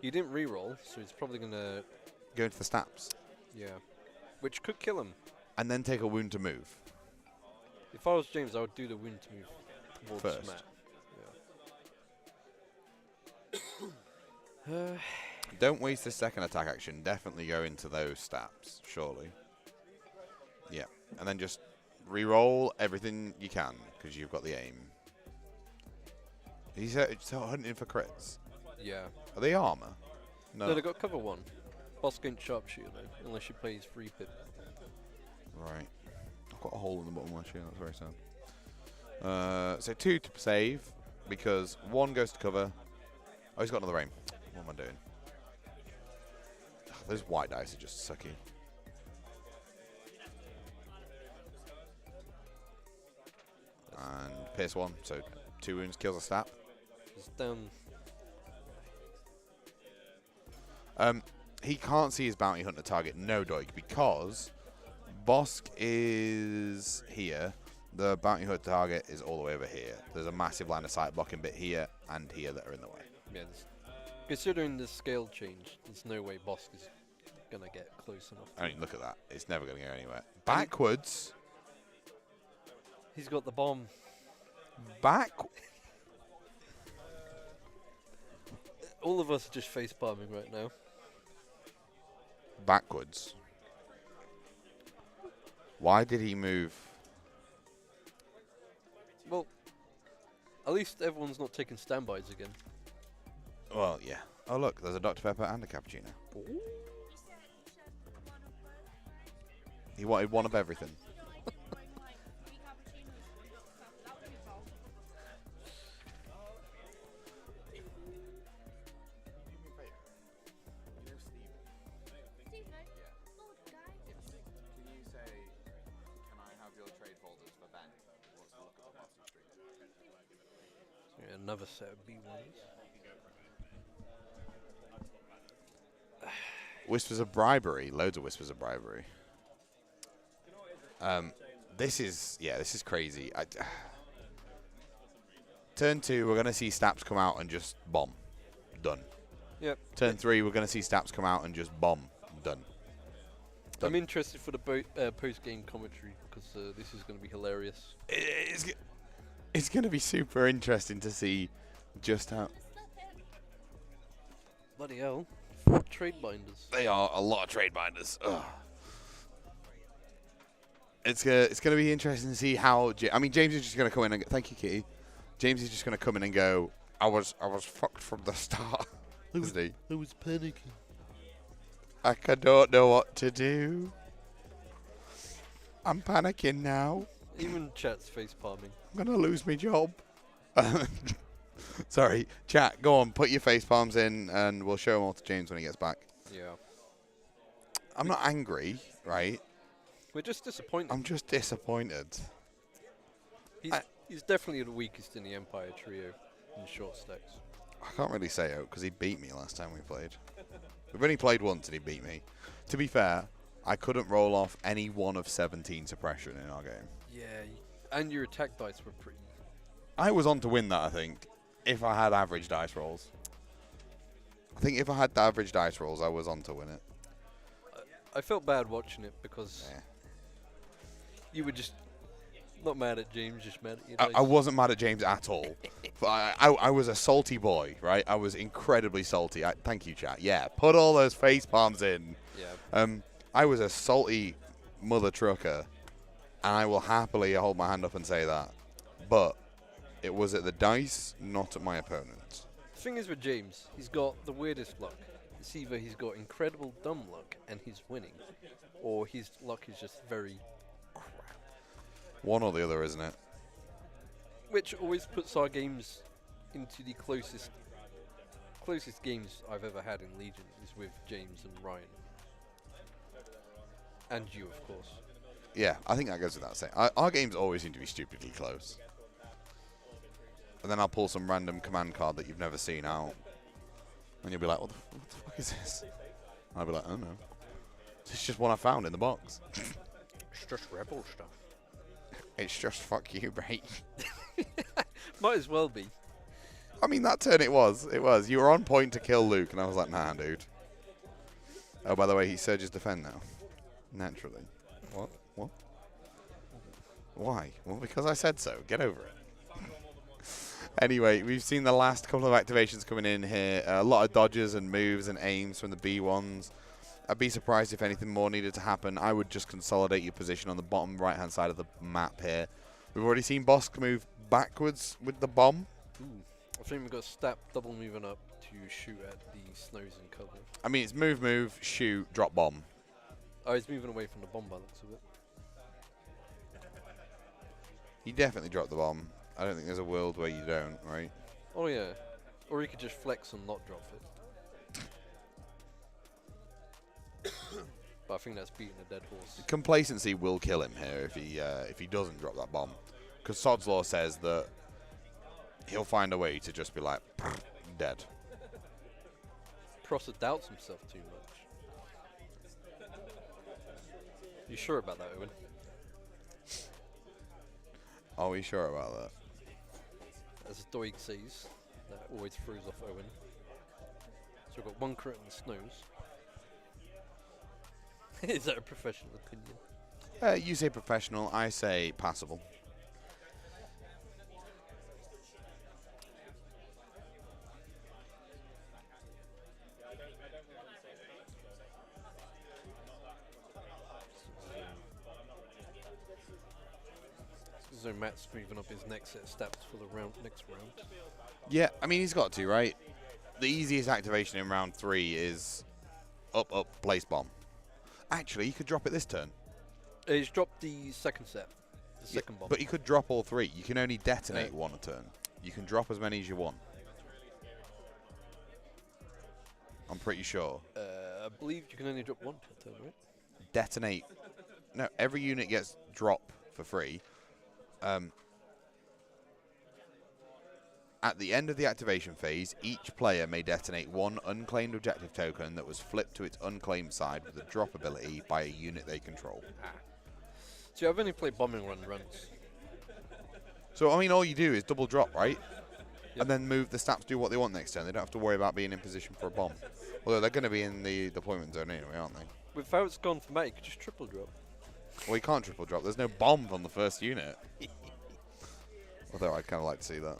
he didn't re-roll, so he's probably going to... Go into the snaps. Yeah. Which could kill him. And then take a wound to move. If I was James, I would do the wound to move towards First. Matt. Yeah. Don't waste the second attack action. Definitely go into those stats, surely. Yeah. And then just re-roll everything you can, because you've got the aim. He's hunting for crits. Yeah. Are they armor? No, they got cover 1. Bossk ain't sharpshooter though, unless you play his free pip. Right. I've got a hole in the bottom of my shoe. That's very sad. So 2 to save, because 1 goes to cover. Oh, he's got another aim. What am I doing? Ugh, those white dice are just sucky. And pierce 1, so 2 wounds, kills a stat. He's down. he can't see his bounty hunter target, no doig, because Bossk is here. The bounty hunter target is all the way over here. There's a massive line of sight blocking bit here and here that are in the way. Yeah, considering the scale change, there's no way Bossk is gonna get close enough. I mean, look at that. It's never going to go anywhere. Backwards. He's got the bomb. Back. All of us are just face palming right now. Backwards. Why did he move? Well, at least everyone's not taking standbys again. Well, yeah. Oh, look, there's a Dr. Pepper and a cappuccino. Ooh. He wanted one of everything. Yeah, another set of B1s. Whispers of bribery. Loads of whispers of bribery. This is crazy. Turn 2, we're going to see Staps come out and just bomb. Done. Yep. Turn 3, we're going to see Staps come out and just bomb. Done. I'm interested for the post-game commentary because this is going to be hilarious. It's going to be super interesting to see just how... Bloody hell. 4 trade binders. They are a lot of trade binders. Ugh. It's going to be interesting to see how... I mean, James is just going to come in and go... Thank you, Kitty. James is just going to come in and go, I was fucked from the start. Isn't he? I was panicking. I don't know what to do. I'm panicking now. Even chat's face palming. I'm going to lose my job. Sorry. Chat, go on. Put your face palms in and we'll show them all to James when he gets back. Yeah. I'm not angry, right? We're just disappointed. I'm just disappointed. He's definitely the weakest in the Empire trio in short stacks. I can't really say it because he beat me last time we played. We've only played once and he beat me. To be fair, I couldn't roll off any one of 17 suppression in our game. Yeah, and your attack dice were pretty... I was on to win that, I think, if I had average dice rolls. I think if I had the average dice rolls, I was on to win it. I felt bad watching it because you were just not mad at James, just mad at your dice. I wasn't mad at James at all. I was a salty boy, right? I was incredibly salty. Thank you, chat. Yeah, put all those face palms in. Yeah. I was a salty mother trucker, and I will happily hold my hand up and say that. But it was at the dice, not at my opponent. The thing is with James, he's got the weirdest luck. It's either he's got incredible dumb luck and he's winning, or his luck is just very crap. One or the other, isn't it? Which always puts our games into the closest games I've ever had in Legion is with James and Ryan. And you, of course. Yeah, I think that goes without saying. Our games always seem to be stupidly close. And then I'll pull some random command card that you've never seen out. And you'll be like, what the fuck is this? And I'll be like, I don't know. It's just one I found in the box. It's just rebel stuff. It's just fuck you, mate. Might as well be. I mean, that turn it was. It was. You were on point to kill Luke, and I was like, nah, dude. Oh, by the way, he surges defend now. Naturally. What? What? Why? Well, because I said so. Get over it. Anyway, we've seen the last couple of activations coming in here. A lot of dodges and moves and aims from the B1s. I'd be surprised if anything more needed to happen. I would just consolidate your position on the bottom right-hand side of the map here. We've already seen Bossk move backwards with the bomb. Ooh. I think we've got Stap double moving up to shoot at the snows and cover. I mean, it's move, shoot, drop bomb. Oh, he's moving away from the bomb by the looks of it. He definitely dropped the bomb. I don't think there's a world where you don't, right? Oh yeah. Or he could just flex and not drop it. But I think that's beating a dead horse. Complacency will kill him here if he doesn't drop that bomb. Because Sod's Law says that he'll find a way to just be like, dead. Prosser doubts himself too much. You sure about that, Owen? Are we sure about that? As Doig says, that always throws off Owen. So we've got 1 crit on the snows. Is that a professional opinion? You say professional, I say passable. So Matt's moving up his next set of stats for the next round. Yeah, I mean, he's got to, right? The easiest activation in round 3 is up, place bomb. Actually, he could drop it this turn. He's dropped the second set. The second bomb. But you could drop all 3. You can only detonate 1 a turn. You can drop as many as you want. I'm pretty sure. I believe you can only drop 1 per turn, right? Detonate. No, every unit gets drop for free. At the end of the activation phase, each player may detonate 1 unclaimed objective token that was flipped to its unclaimed side with a drop ability by a unit they control. See, I've only played bombing runs. So, I mean, all you do is double drop, right? Yep. And then move the stats to do what they want next turn. They don't have to worry about being in position for a bomb. Although they're going to be in the deployment zone anyway, aren't they? With how it's gone for Matt, you could just triple drop. Well, you can't triple drop. There's no bomb on the first unit. Although I'd kind of like to see that.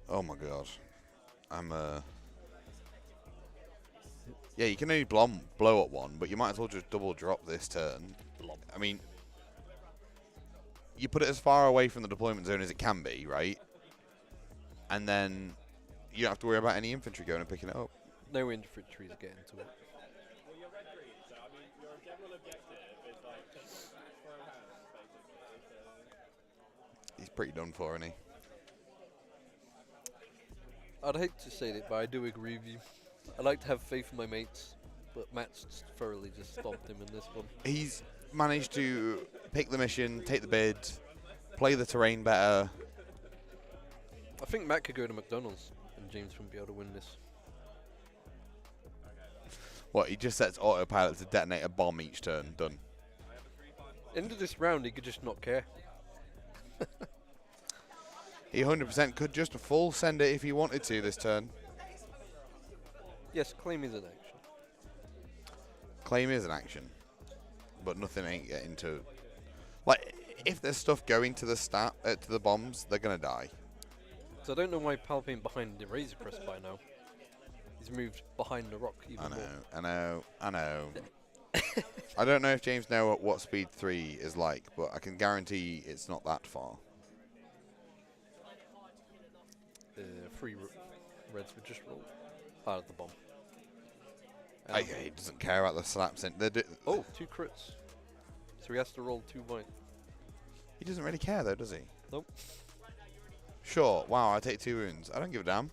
Oh my god. Yeah, you can only blow up 1, but you might as well just double drop this turn. I mean, you put it as far away from the deployment zone as it can be, right? And then you don't have to worry about any infantry going and picking it up. No infantry is getting to it. He's pretty done for, isn't he? I'd hate to say it, but I do agree with you. I like to have faith in my mates, but Matt's thoroughly just stomped him in this one. He's managed to pick the mission, take the bid, play the terrain better. I think Matt could go to McDonald's and James wouldn't be able to win this. What, he just sets autopilot to detonate a bomb each turn. Done. End of this round, he could just not care. He 100% could just full send it if he wanted to this turn. Yes, claim is an action. Claim is an action. But nothing ain't getting to... Like, if there's stuff going to the to the bombs, they're going to die. So I don't know why Palpatine behind the Razor Crest by now. He's moved behind the rock even more. I know. I don't know if James knows what speed 3 is like, but I can guarantee it's not that far. 3 reds would just roll out of the bomb. He doesn't care about the slaps. Oh, 2 crits. So he has to roll 2 white. He doesn't really care though, does he? Nope. Sure, wow, I take 2 wounds. I don't give a damn.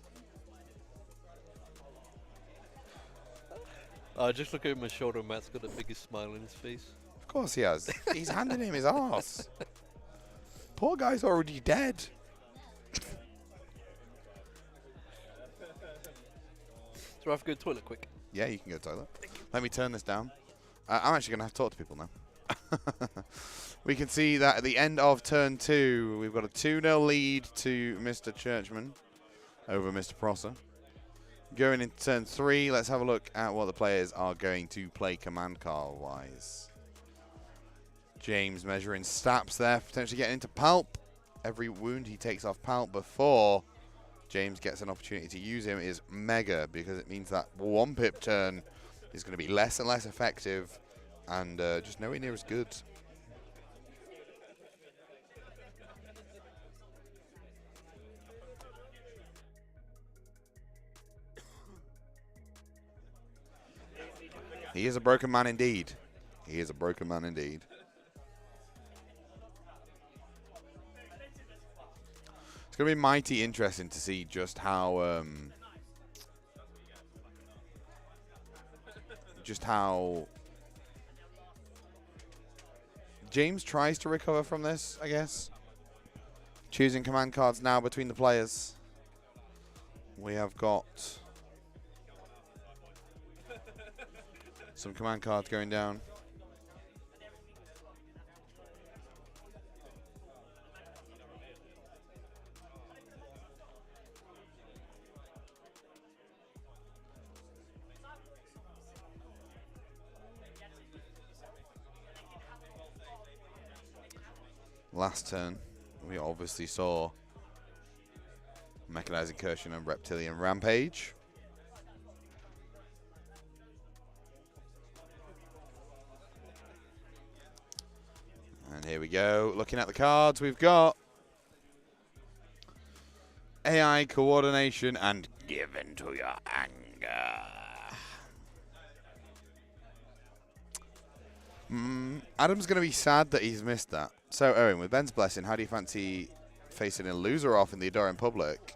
Just look over my shoulder, Matt's got the biggest smile on his face. Of course he has. He's handing him his arse. Poor guy's already dead. So I have to go to the toilet quick. Yeah, you can go to the toilet. Let me turn this down. I'm actually going to have to talk to people now. We can see that at the end of turn 2, we've got a 2-0 lead to Mr. Churchman over Mr. Prosser. Going into turn 3, let's have a look at what the players are going to play command car-wise. James measuring stats there, potentially getting into Palp. Every wound he takes off Palp before James gets an opportunity to use him is mega, because it means that 1 pip turn is going to be less and less effective and just nowhere near as good. He is a broken man indeed. He is a broken man indeed. It's going to be mighty interesting to see just how James tries to recover from this, I guess. Choosing command cards now between the players. We have got some command cards going down. Last turn, we obviously saw Mechanized Incursion and Reptilian Rampage. And here we go. Looking at the cards, we've got AI Coordination and Give Into Your Anger. Adam's going to be sad that he's missed that. So, Owen, with Ben's blessing, how do you fancy facing a loser off in the Adoran public?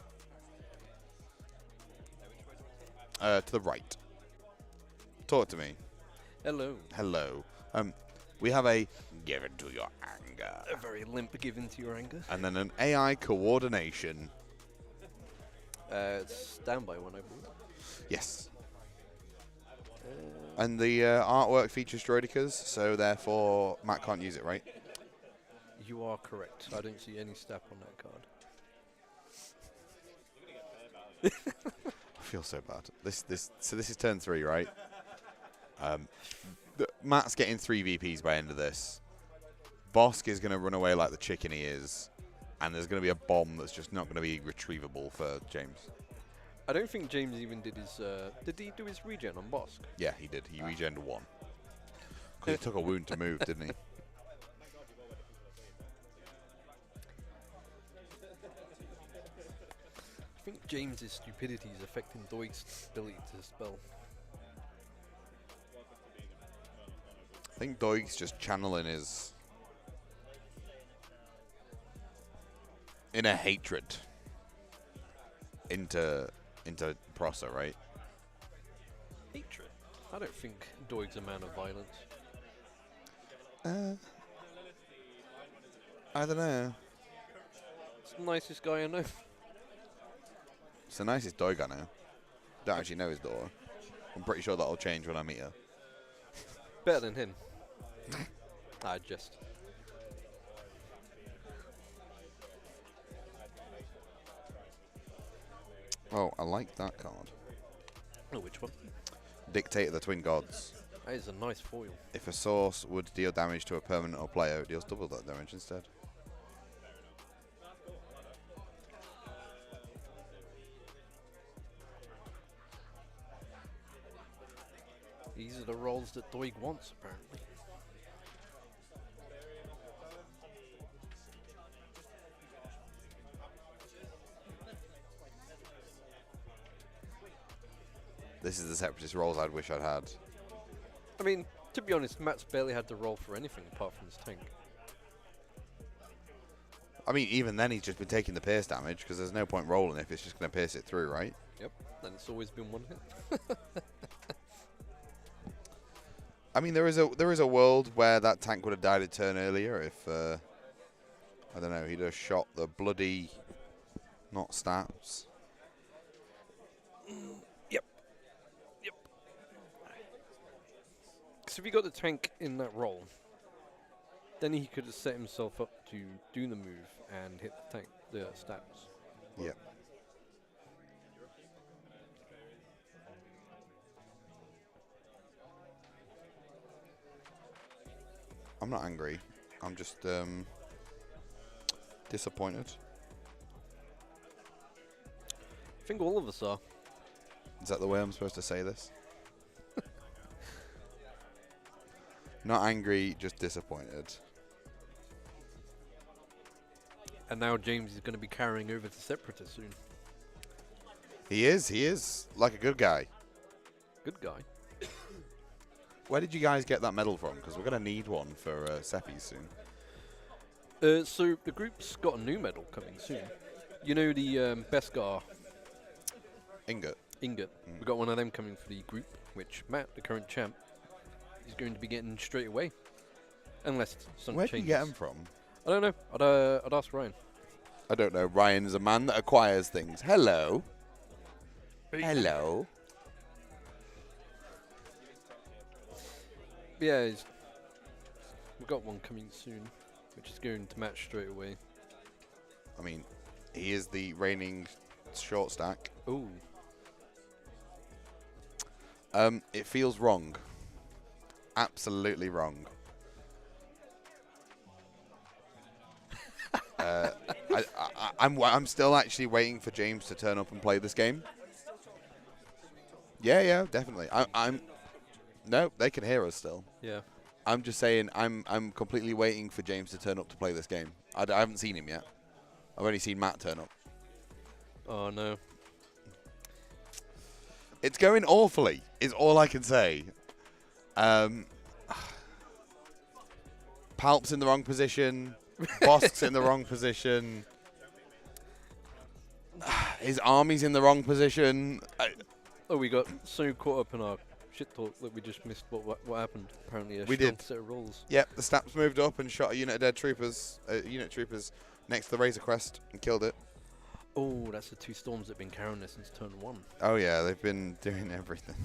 To the right. Talk to me. Hello. Hello. We have a Give Into Your Anger. A very limp give into your anger. And then an AI Coordination. Standby one, I believe. Yes. And the artwork features droidicas, so therefore Matt can't use it, right? You are correct. I don't see any step on that card. I feel so bad. So this is turn 3, right? Matt's getting 3 VPs by end of this. Bossk is going to run away like the chicken he is, and there's going to be a bomb that's just not going to be retrievable for James. I don't think James even did his. Did he do his regen on Bossk? Yeah, he did. He regened 1. Because he took a wound to move, didn't he? I think James's stupidity is affecting Doig's ability to spell. I think Doig's just channeling his inner hatred into Prosser, right? Hatred? I don't think Doig's a man of violence. I don't know. It's the nicest guy I know. It's the nicest Doig I know. Don't actually know his daughter. I'm pretty sure that'll change when I meet her. Better than him. I just. Oh, I like that card. Oh, which one? Dictate of the Twin Gods. That is a nice foil. If a source would deal damage to a permanent or player, it deals double that damage instead. These are the rolls that Doig wants, apparently. This is the separatist rolls I'd wish I'd had. I mean, to be honest, Matt's barely had to roll for anything apart from his tank. I mean, even then he's just been taking the pierce damage because there's no point rolling if it's just going to pierce it through, right? Yep, and it's always been one hit. I mean, there is a world where that tank would have died a turn earlier if I don't know, he'd have shot the bloody not stats. Yep. So if he got the tank in that roll, then he could have set himself up to do the move and hit the tank, the stats. Yep. I'm not angry. I'm just disappointed. I think all of us are. Is that the way I'm supposed to say this? Not angry, just disappointed. And now James is going to be carrying over to Separatist soon. He is. Like a good guy. Good guy. Where did you guys get that medal from? Because we're going to need one for Seppies soon. So the group's got a new medal coming soon. You know the Beskar Ingot. ingot. We've got one of them coming for the group, which Matt, the current champ, is going to be getting straight away. Unless something Where changes. do you get them from? I don't know. I'd ask Ryan. I don't know. Ryan is a man that acquires things. Hello. Hello. Yeah, we've got one coming soon, which is going to match straight away. I mean, he is the reigning short stack. Ooh. It feels wrong. Absolutely wrong. I'm still actually waiting for James to turn up and play this game. Yeah, definitely. No, they can hear us still. Yeah. I'm just saying, I'm completely waiting for James to turn up to play this game. I haven't seen him yet. I've only seen Matt turn up. Oh no. It's going awfully, is all I can say. Palp's in the wrong position. Bossk's in the wrong position. His army's in the wrong position. Oh, we got so caught up in our shit talk that we just missed what happened. Apparently, We did. set of rolls. Yep, the Snaps moved up and shot a unit of dead troopers, next to the Razor Crest and killed it. Oh, that's the two storms that've been carrying us since turn 1. Oh yeah, they've been doing everything.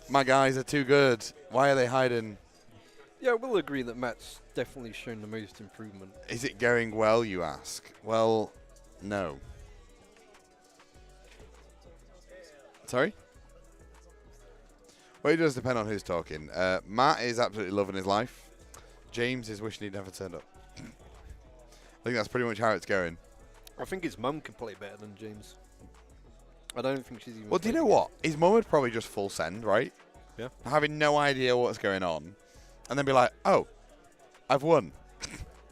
My guys are too good. Why are they hiding? Yeah, we'll agree that Matt's definitely shown the most improvement. Is it going well, you ask? Well, no. Sorry? Well, it does depend on who's talking. Matt is absolutely loving his life. James is wishing he'd never turned up. I think that's pretty much how it's going. I think his mum can play better than James. I don't think she's even. Well, do you know what? His mum would probably just full send, right? Yeah. Having no idea what's going on. And then be like, oh, I've won.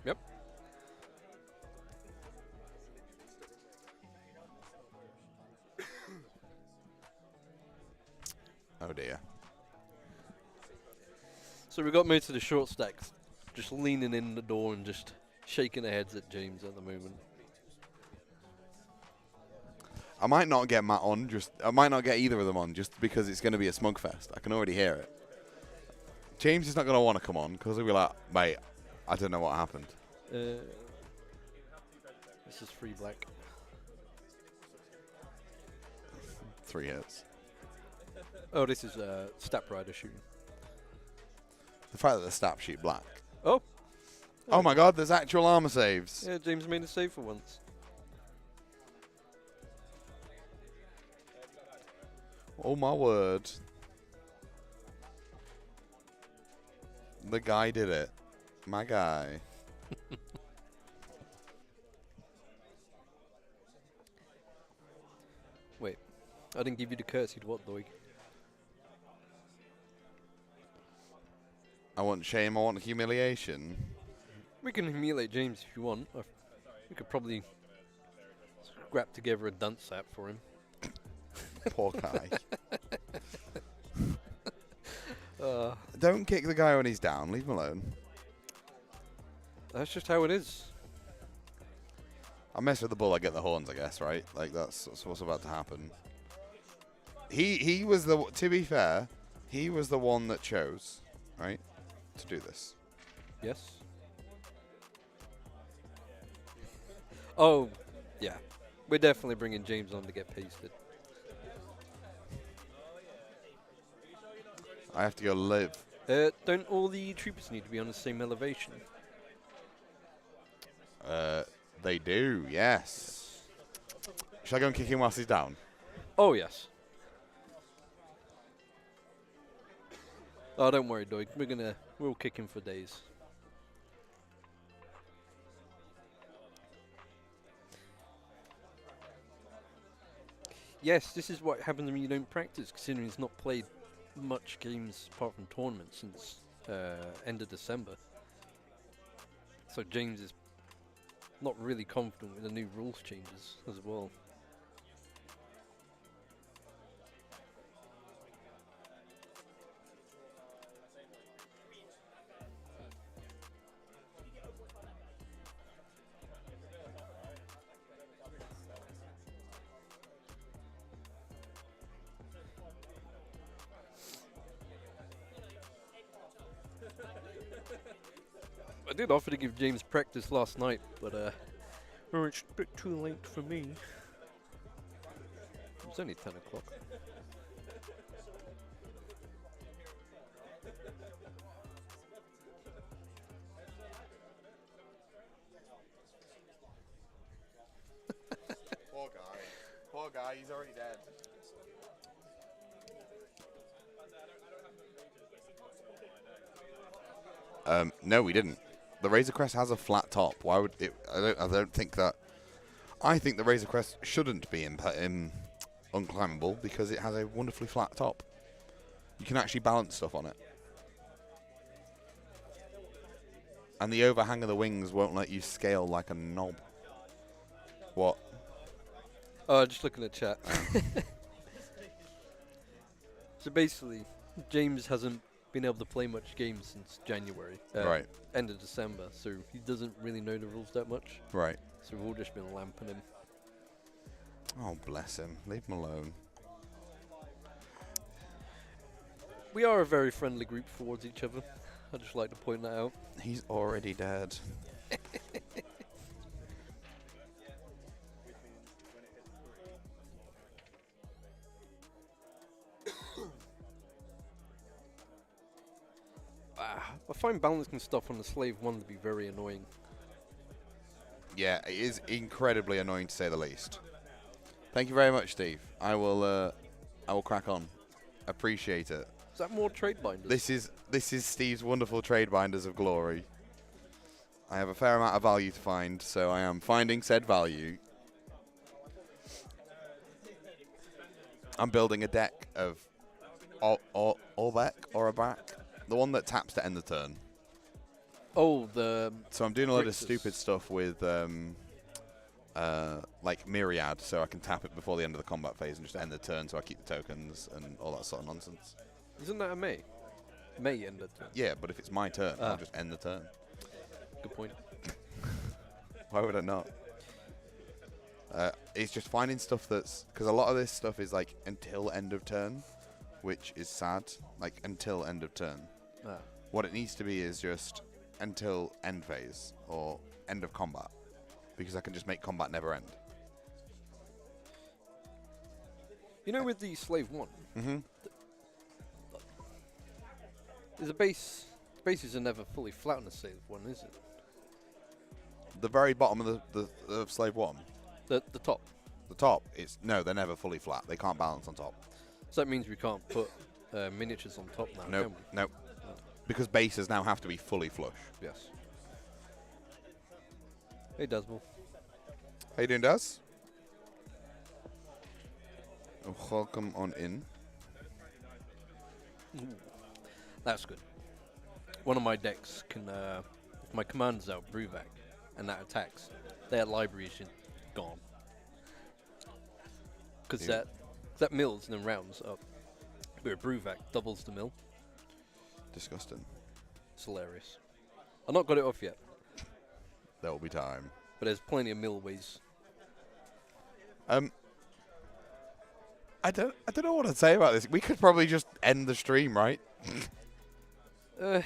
Yep. Oh dear. So we got most of the short stacks just leaning in the door and just shaking their heads at James at the moment. I might not get Matt on, I might not get either of them on just because it's going to be a smugfest. I can already hear it. James is not going to want to come on because he'll be like, mate, I don't know what happened. This is free black. 3 hits. Oh, this is Stap Rider shooting. The fact that the stats shoot black. Oh. Oh my god, there's actual armor saves. Yeah, James made a save for once. Oh my word. The guy did it. My guy. Wait, I didn't give you the curse. You'd what, Doig? I want shame, I want humiliation. We can humiliate James if you want. We could probably scrap together a dunce sap for him. Poor guy. Uh, Don't kick the guy when he's down. Leave him alone. That's just how it is. I mess with the bull, I get the horns, I guess, right? Like, that's what's about to happen. He was the... To be fair, he was the one that chose, right, to do this. Yes. Oh, yeah. We're definitely bringing James on to get pasted. I have to go live. Don't all the troopers need to be on the same elevation? They do, yes. Shall I go and kick him whilst he's down? Oh, yes. Oh, don't worry, Doig. We'll kick him for days. Yes, this is what happens when you don't practice, considering he's not played much games apart from tournaments since end of December. So James is not really confident with the new rules changes as well. I did offer to give James practice last night, but it's a bit too late for me. It's only 10 o'clock. Poor guy. Poor guy, he's already dead. No, we didn't. The Razor Crest has a flat top. Why would it? I don't think that. I think the Razor Crest shouldn't be unclimbable because it has a wonderfully flat top. You can actually balance stuff on it. And the overhang of the wings won't let you scale like a knob. What? Oh, just looking at chat. So basically, James hasn't been able to play much games since January. Right. End of December, so he doesn't really know the rules that much. Right. So we've all just been lamping him. Oh, bless him. Leave him alone. We are a very friendly group towards each other. I'd just like to point that out. He's already dead. I find balancing stuff on the Slave 1 to be very annoying. Yeah, it is incredibly annoying to say the least. Thank you very much, Steve. I will crack on. Appreciate it. Is that more trade binders? This is Steve's wonderful trade binders of glory. I have a fair amount of value to find, so I am finding said value. I'm building a deck of Orbeck or a back. The one that taps to end the turn. Oh, the... So I'm doing a lot of Grixis. stupid stuff with like Myriad, so I can tap it before the end of the combat phase and just end the turn, so I keep the tokens and all that sort of nonsense. Isn't that a May? May ended. Yeah, but if it's my turn, I'll just end the turn. Good point. Why would I not? It's just finding stuff that's... Because a lot of this stuff is like until end of turn, which is sad. Like until end of turn. What it needs to be is just until end phase or end of combat. Because I can just make combat never end. You know, with the Slave 1, Mm-hmm. there's a base... Bases are never fully flat on the Slave 1, is it? The very bottom of the Slave 1. The top. The top, no, they're never fully flat. They can't balance on top. So that means we can't put miniatures on top now, Nope, can we? nope. Because bases now have to be fully flush. Yes. Hey, Dasmal. How you doing, Daz? Oh, welcome on in. Ooh, that's good. One of my decks can, if my commander's out Bruvac, and that attacks, their library is just gone. Because Yeah. that mills and then rounds up. But a Bruvac doubles the mill. Disgusting. It's hilarious. I've not got it off yet, There will be time. but there's plenty of mill ways. I don't know what to say about this. We could probably just end the stream, right? I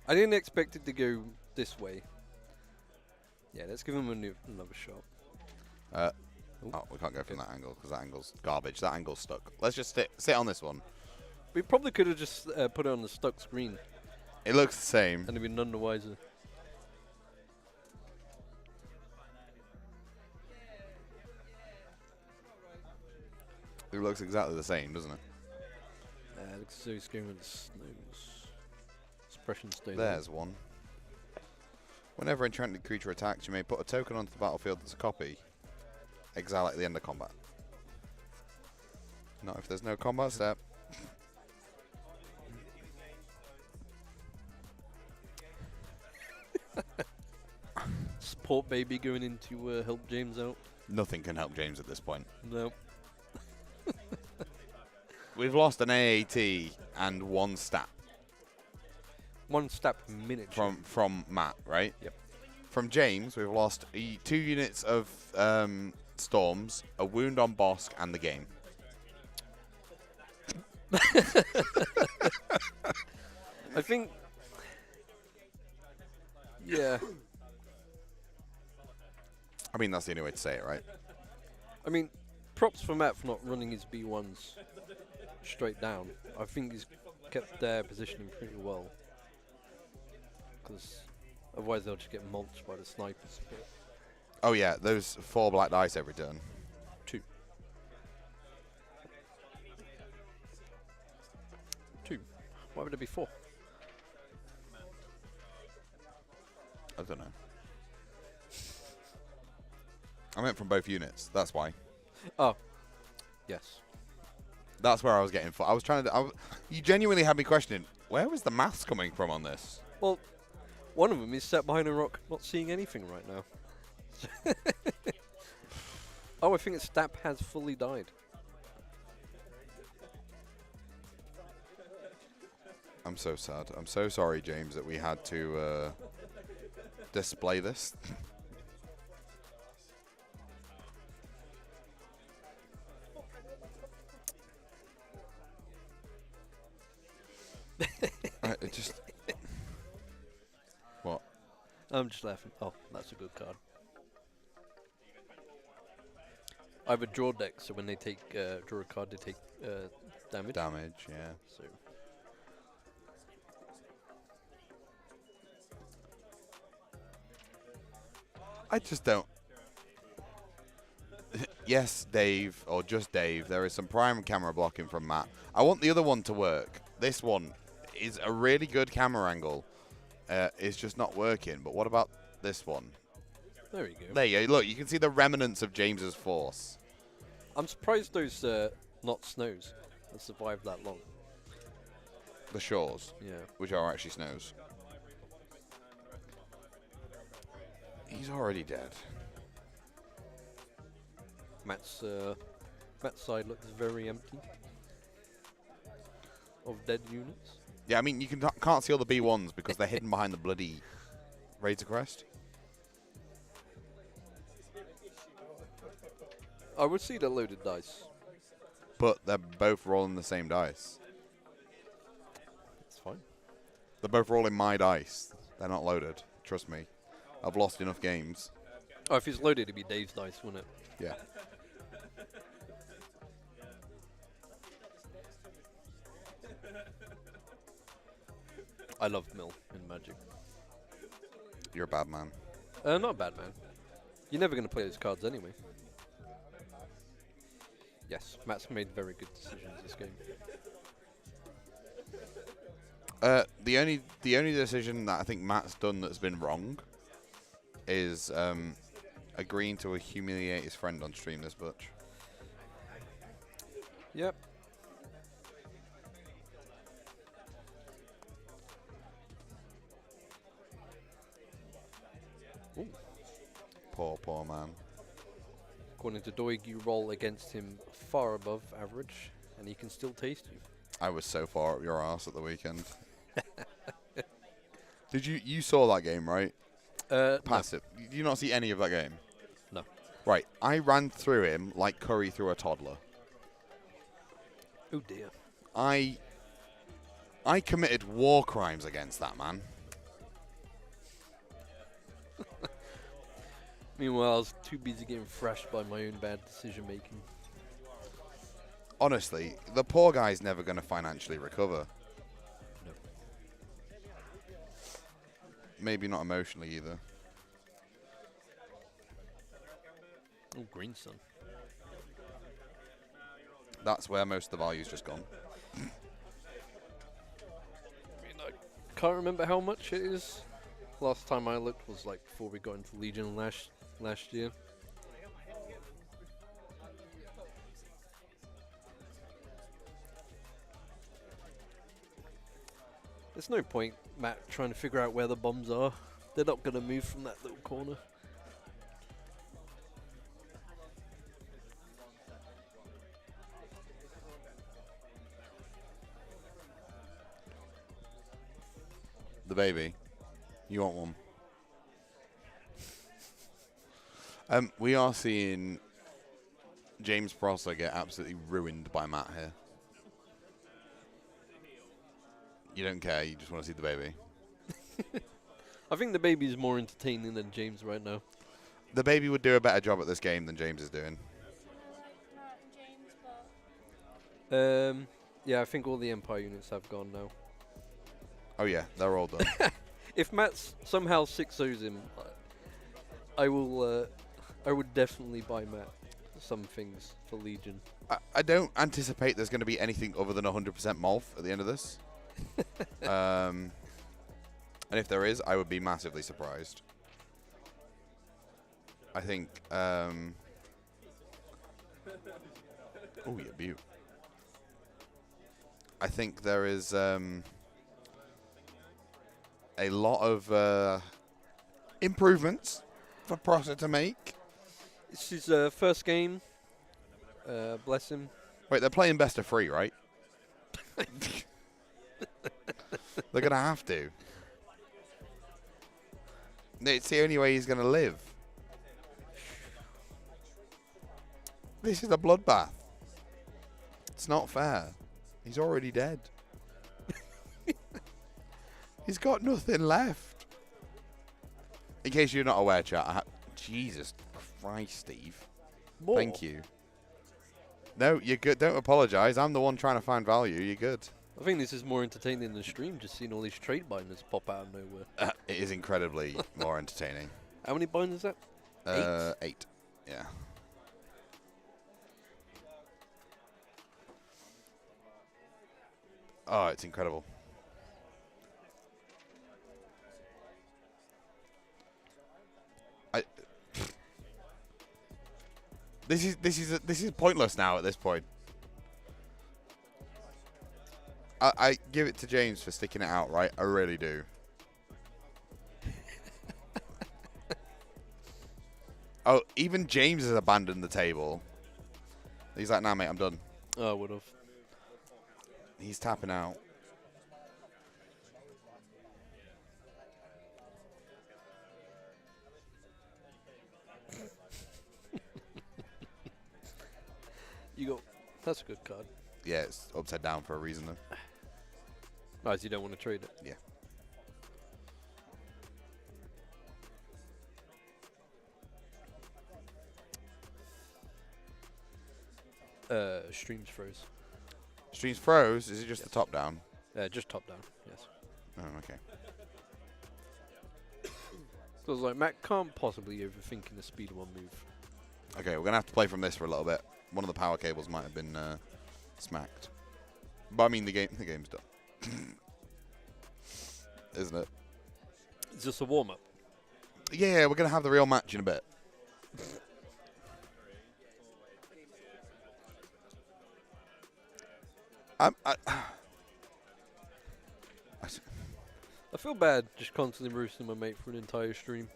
didn't expect it to go this way. Yeah, let's give him another shot. Oh, we can't go from that angle because that angle's garbage. That angle's stuck. Let's just sit on this one. We probably could have just put it on the stuck screen It looks the same. and been none the wiser. It looks exactly the same, doesn't it? It looks as though he's going with the snows. Suppression stay There's one. Whenever enchanted creature attacks, you may put a token onto the battlefield that's a copy. Exile at the end of combat. Not if there's no combat step. Support baby going in to help James out. Nothing can help James at this point. No. We've lost an AAT and one stat One step miniature. from Matt, right? Yep. From James, we've lost 2 units of storms, a wound on Bossk, and the game. I think. Yeah. I mean, that's the only way to say it, right? I mean, props for Matt for not running his B1s straight down. I think he's kept their positioning pretty well. Because otherwise they'll just get mulched by the snipers. Oh yeah, those 4 black dice every turn. 2. 2. Why would there be 4? I don't know. I meant from both units. That's why. Oh. Yes. That's where I was getting. I was trying to. You genuinely had me questioning. Where was the maths coming from on this? Well, one of them is sat behind a rock, not seeing anything right now. Oh, I think its stat has fully died. I'm so sad. I'm so sorry, James, that we had to display this. It just. What? I'm just laughing. Oh, that's a good card. I have a draw deck, so when they take draw a card, they take damage. Damage, yeah. So I just don't. Yes, Dave, or just Dave, there is some prime camera blocking from Matt. I want the other one to work. This one is a really good camera angle. It's just not working. But what about this one? there you go. There you go. Look, you can see the remnants of James's force. I'm surprised those not snows have survived that long. The shores, Yeah. which are actually snows. He's already dead. Matt's side looks very empty of dead units. Yeah, I mean, you can't see all the B1s because they're hidden behind the bloody Razor Crest. I would see the loaded dice. But they're both rolling the same dice. It's fine. They're both rolling my dice. They're not loaded. Trust me. I've lost enough games. Oh, if it's loaded, it'd be Dave's dice, wouldn't it? Yeah. I loved Mill in Magic. You're a bad man. Not a bad man. You're never going to play those cards anyway. Yes, Matt's made very good decisions this game. The only decision that I think Matt's done that's been wrong is agreeing to humiliate his friend on stream this much. Yep. Ooh. Poor man. According to Doig, you roll against him far above average, and he can still taste you. I was so far up your ass at the weekend. Did you saw that game, right? Passive. Did you not see any of that game? No. Right. I ran through him like Curry through a toddler. Oh dear. I committed war crimes against that man. Meanwhile, I was too busy getting thrashed by my own bad decision making. Honestly, the poor guy's never going to financially recover. No. Maybe not emotionally either. Oh, Green Sun. That's where most of the value's just gone. I mean, I can't remember how much it is. Last time I looked was like before we got into Legion last year. There's no point, Matt, trying to figure out where the bombs are. They're not going to move from that little corner. The baby. You want one? We are seeing James Prosser get absolutely ruined by Matt here. You don't care, you just want to see the baby. I think the baby is more entertaining than James right now. The baby would do a better job at this game than James is doing. Yeah, I think all the Empire units have gone now. Oh yeah, they're all done. If Matt's somehow 6-0s him, I will. I would definitely buy Matt some things for Legion. I don't anticipate there's going to be anything other than 100% Molf at the end of this. And if there is, I would be massively surprised. I think. Oh, yeah, beaut. I think there is a lot of improvements for Prosser to make. This is first game. Bless him. Wait, they're playing best of 3, right? They're going to have to. It's the only way he's going to live. This is a bloodbath. It's not fair. He's already dead. He's got nothing left. In case you're not aware, chat. Jesus Christ, Steve. More. Thank you. No, you're good. Don't apologise. I'm the one trying to find value. You're good. I think this is more entertaining than the stream, just seeing all these trade binders pop out of nowhere. It is incredibly more entertaining. How many binders is that? 8. Yeah. Oh, it's incredible. This is pointless now at this point. I give it to James for sticking it out, right? I really do. Oh, even James has abandoned the table. He's like, nah, mate, I'm done. Oh, I would have. He's tapping out. You go. That's a good card. Yeah, it's upside down for a reason, though. Nice, you don't want to trade it. Yeah. Streams froze. Streams froze. Is it just the top down? Just top down, yes. Oh, okay. So I was like, Matt can't possibly overthinking the speed of one move. Okay, we're going to have to play from this for a little bit. One of the power cables might have been smacked. But I mean, the game's done. Isn't it? Is this a warm-up? Yeah, we're going to have the real match in a bit. I feel bad just constantly roasting my mate for an entire stream.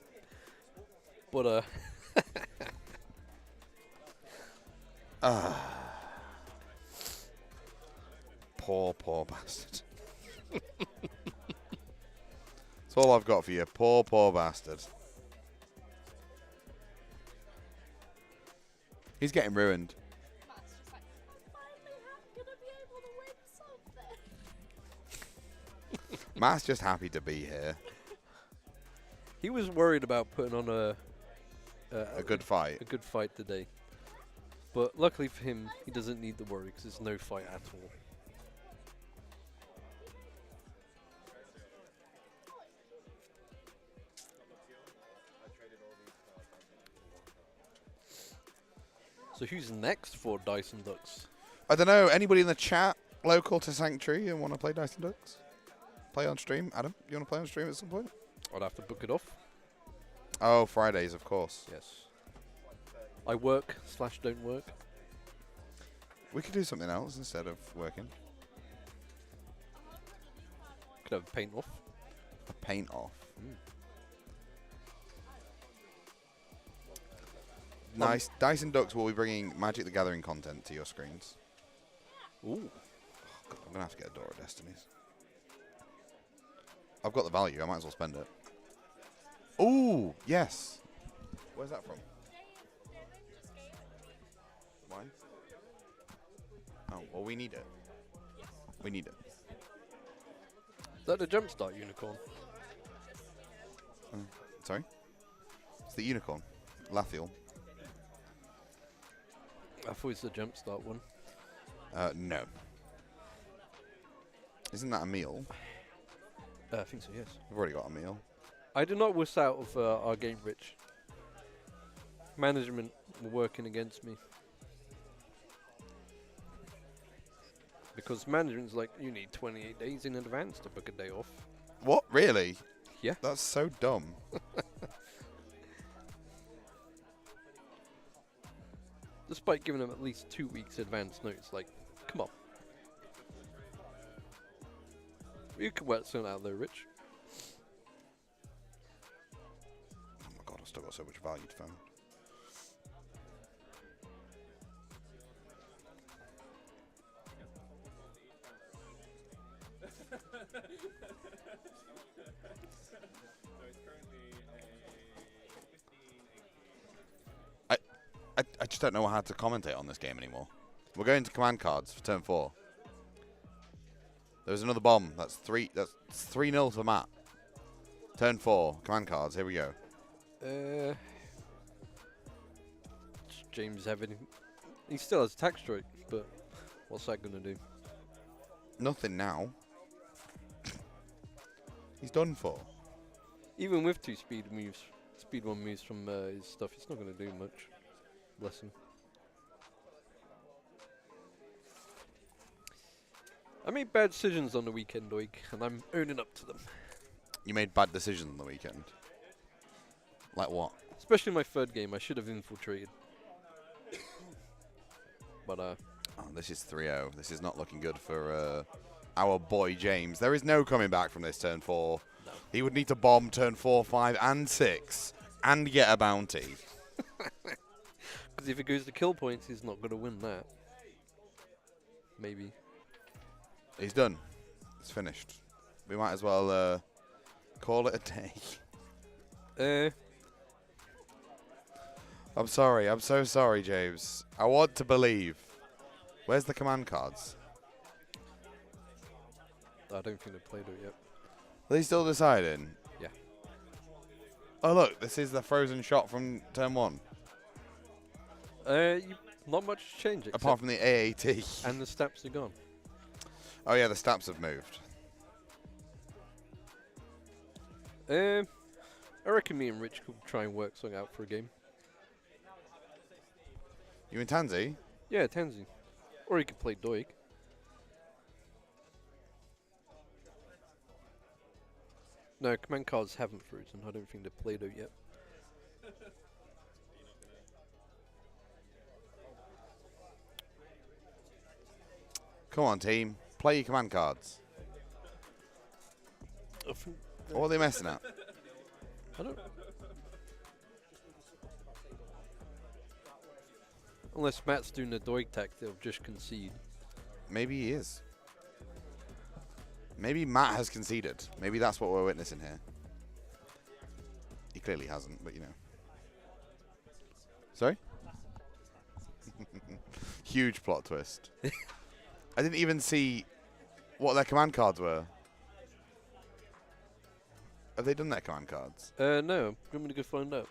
But, Poor bastard. That's all I've got for you. Poor bastard. He's getting ruined. Matt's just like, finally I'm gonna be able to win something. Matt's just happy to be here. he was worried about putting on A good fight. a good fight today. But luckily for him, he doesn't need the worry because there's no fight at all. So who's next for Dyson Ducks? I don't know. Anybody in the chat local to Sanctuary and want to play Dice and Ducks? Play on stream? Adam, you want to play on stream at some point? I'd have to book it off. Oh, Fridays, of course. Yes. I work/don't work. We could do something else instead of working. Could have a paint off. A paint off. Nice. Dice and Ducks will be bringing Magic the Gathering content to your screens. Ooh. God, I'm going to have to get a Door of Destinies. I've got the value. I might as well spend it. Ooh, yes. Where's that from? Why? Oh, well, we need it. We need it. Is that the Jumpstart unicorn? Sorry? It's the unicorn. Lathiel. I thought it was the Jumpstart one. No. Isn't that a meal? I think so, yes. We've already got a meal. I did not wish out of our game, Rich. Management were working against me. Because management's like, you need 28 days in advance to book a day off. What? Really? Yeah. That's so dumb. Despite giving them at least 2 weeks advance notice, like, come on. You can work something out there, Rich. Oh my god, I've still got so much value to found. I just don't know how to commentate on this game anymore. We're going to command cards for turn 4. There's another bomb. That's 3-0 for Matt. Turn 4, command cards. Here we go. James having... He still has attack strike, but what's that going to do? Nothing now. He's done for. Even with 2 speed 1 moves from his stuff, it's not going to do much. Bless him. I made bad decisions on the weekend, Oig, and I'm owning up to them. You made bad decisions on the weekend. Like what? Especially my 3rd game, I should have infiltrated. But Oh, this is 3-0. This is not looking good for our boy James. There is no coming back from this turn 4. No. He would need to bomb turn 4, 5, and 6 and get a bounty. Because if it goes to kill points, he's not going to win that. Maybe. He's done. It's finished. We might as well call it a day. I'm sorry. I'm so sorry, James. I want to believe. Where's the command cards? I don't think they've played it yet. Are they still deciding? Yeah. Oh, look. This is the frozen shot from turn 1. Not much change. Apart from the AAT. And the steps are gone. Oh, yeah. The stats have moved. I reckon me and Rich could try and work something out for a game. You and Tansy? Yeah, Tansy. Or he could play Doig. No, command cards haven't frozen. I don't think they've played out yet. Come on, team. Play your command cards. What are they messing at? I don't... Unless Matt's doing the Doig tactic, they'll just concede. Maybe he is. Maybe Matt has conceded. Maybe that's what we're witnessing here. He clearly hasn't, but you know. Sorry? Huge plot twist. I didn't even see what their command cards were. Have they done their command cards? No. I'm going to go find out.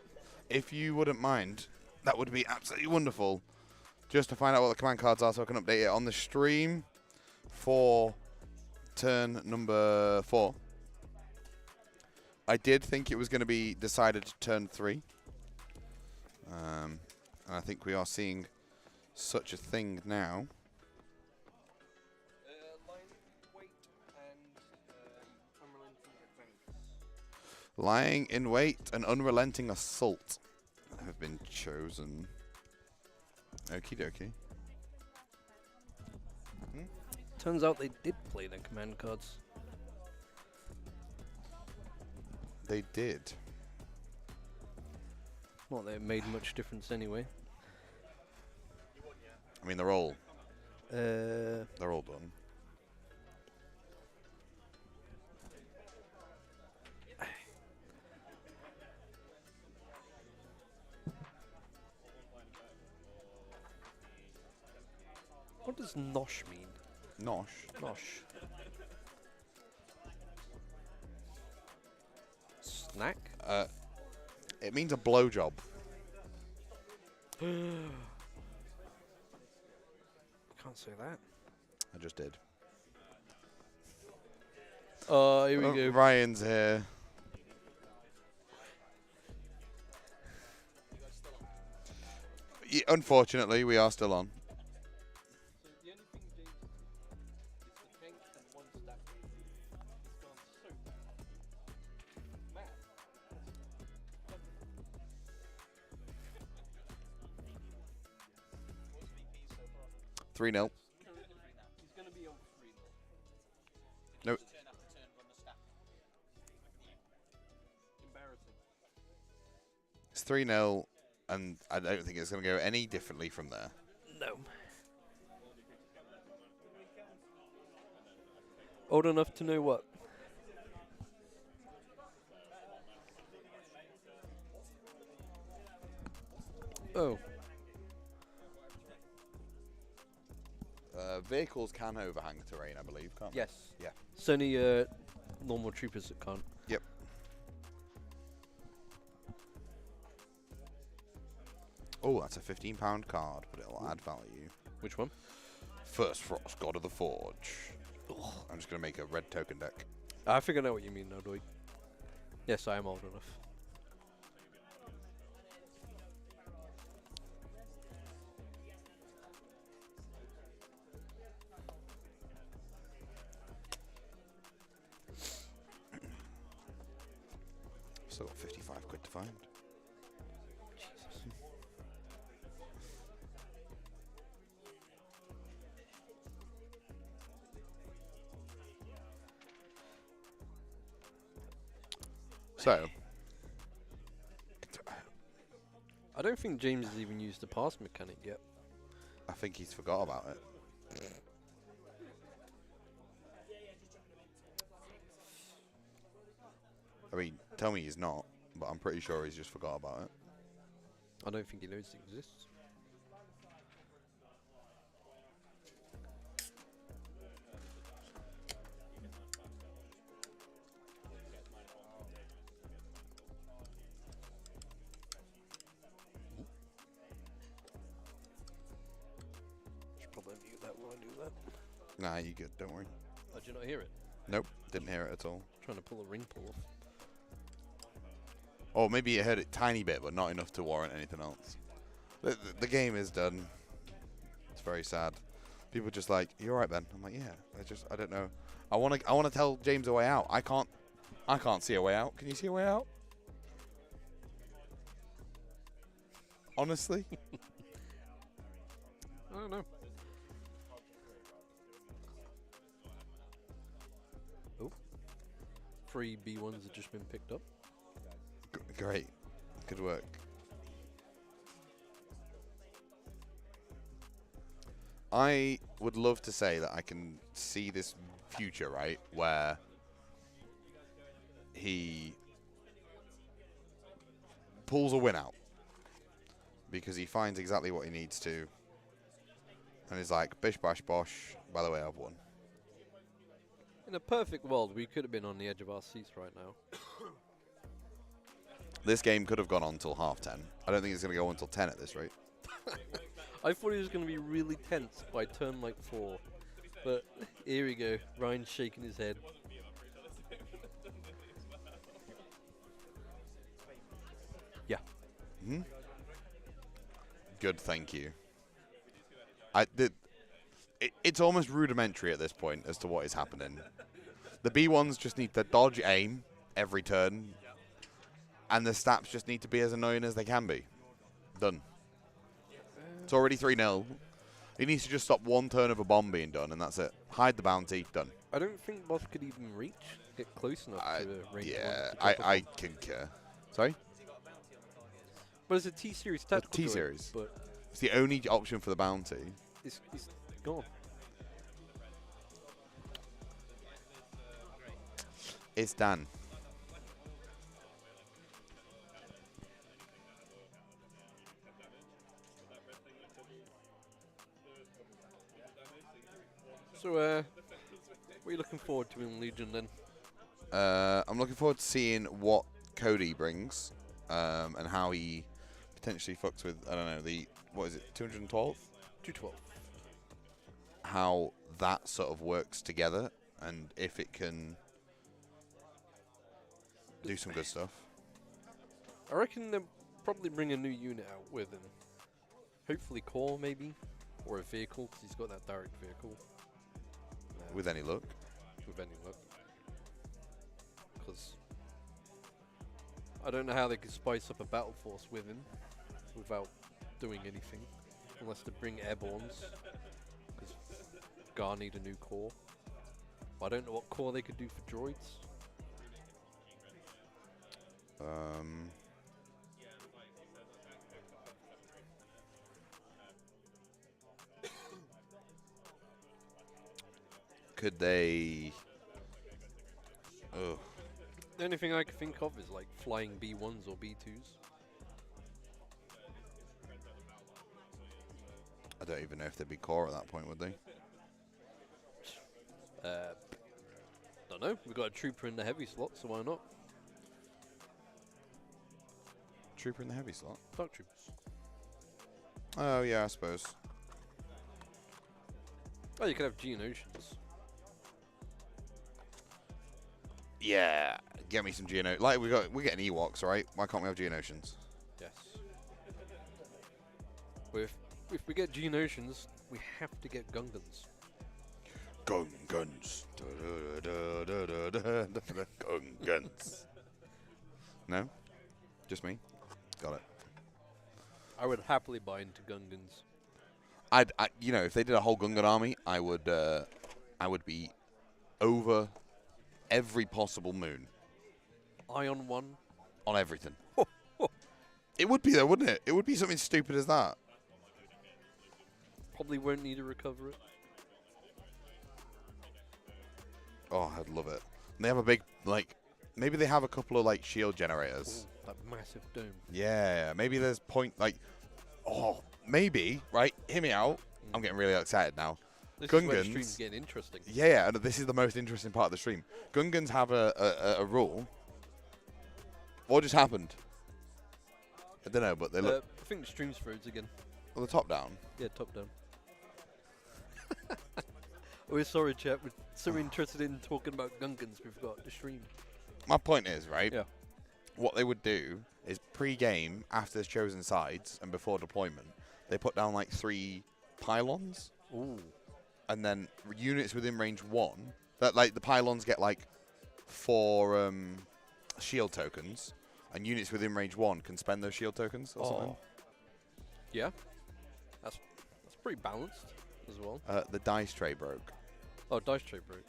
If you wouldn't mind, that would be absolutely wonderful. Just to find out what the command cards are so I can update it on the stream for turn number 4. I did think it was going to be decided turn 3. And I think we are seeing such a thing now. Lying in wait and unrelenting assault have been chosen. Okie dokie. Turns out they did play their command cards. They did. Not that it made much difference anyway. I mean, they're all Uh, done. what does nosh mean? Nosh. Nosh. Snack? It means a blowjob. Can't say that. I just did. Oh, here we go. Ryan's here. Yeah, unfortunately, we are still on. The only thing James is the tank and one stack. It's gone so mad. 3-0. He's going to be on 3 No. Embarrassing. It's 3-0, and I don't think it's going to go any differently from there. No. Old enough to know what? Oh. Vehicles can overhang terrain, I believe, can't Yes. they? Yeah. It's only normal troopers that can't. Yep. Oh, that's a £15 card, but it'll add value. Which one? First Frost, God of the Forge. Ugh. I'm just going to make a red token deck. I think I know what you mean now, Doig. Yes, I am old enough. Still got 55 quid to find. So, I don't think James has even used the pass mechanic yet. I think he's forgot about it. I mean, tell me he's not, but I'm pretty sure he's just forgot about it. I don't think he knows it exists. Should probably mute that while I do that. Nah, you good, don't worry. Oh, did you not hear it? Nope, didn't hear it at all. Trying to pull a ring pull off. Or maybe you heard it tiny bit, but not enough to warrant anything else. The game is done. It's very sad. People are just like, "You alright, Ben?" I'm like, "Yeah." I don't know. I wanna tell James a way out. I can't see a way out. Can you see a way out? Honestly, I don't know. Oh. 3 B1s have just been picked up. great, good work. I would love to say that I can see this future, right, where he pulls a win out because he finds exactly what he needs to, and he's like, bish bash bosh, by the way, I've won. In a perfect world, we could have been on the edge of our seats right now. This game could have gone on till 10:30. I don't think it's going to go on until 10 at this rate. I thought it was going to be really tense by turn like 4. But here we go. Ryan's shaking his head. Yeah. Hmm? Good, thank you. It's almost rudimentary at this point as to what is happening. The B1s just need to dodge aim every turn, and the stats just need to be as annoying as they can be. Done. It's already 3-0. He needs to just stop one turn of a bomb being done, and that's it. Hide the bounty, done. I don't think Bossk could even get close enough to range yeah, 1 to I concur. Sorry? But it's a T-Series tactical droid, T-Series. but It's the only option for the bounty. it's gone. It's done. So, what are you looking forward to in Legion then? I'm looking forward to seeing what Cody brings, and how he potentially fucks with, I don't know, what is it, 212th? 212. How that sort of works together, and if it can do some good stuff. I reckon they'll probably bring a new unit out with him. Hopefully core, maybe. Or a vehicle, because he's got that direct vehicle. With any luck. With any luck. Because I don't know how they could spice up a battle force with him without doing anything. Unless they bring airborns. Because Gar need a new core. But I don't know what core they could do for droids. Could they... Oh. The only thing I can think of is like flying B1s or B2s. I don't even know if they'd be core at that point, would they? Don't know. We've got a trooper in the heavy slot, so why not? Trooper in the heavy slot? Dark troopers. Oh, yeah, I suppose. Oh, you could have Geonosians. Yeah, get me some Geonosians. Like, we're getting Ewoks, right? Why can't we have Geonosians? Yes. But if we get Geonosians, we have to get Gungans. Gungans. Gungans. No? Just me? Got it. I would happily buy into Gungans. You know, if they did a whole Gungan army, I would be over every possible moon Ion 1. on everything. It would be though, wouldn't it? It would be something stupid as that. Probably won't need to recover it. Oh, I'd love it. And they have a big, like, maybe they have a couple of, like, shield generators. Ooh, that massive dome. Yeah, maybe there's maybe, right? Hear me out. I'm getting really excited now. This is where the Gungans. stream's getting interesting. Yeah, and this is the most interesting part of the stream. Gungans have a rule. What just happened? I don't know, but they look... I think the stream's froze again. Well, the top down. Yeah, top down. We're sorry, chat. We're so interested in talking about Gungans, we've got the stream. My point is, right? Yeah. What they would do is pre-game, after there's chosen sides, and before deployment, they put down, like, 3 pylons. Ooh. And then units within range 1, that, like, the pylons get, like, 4 shield tokens, and units within range 1 can spend those shield tokens or something. Yeah. That's pretty balanced as well. The dice tray broke. Oh, dice tray broke.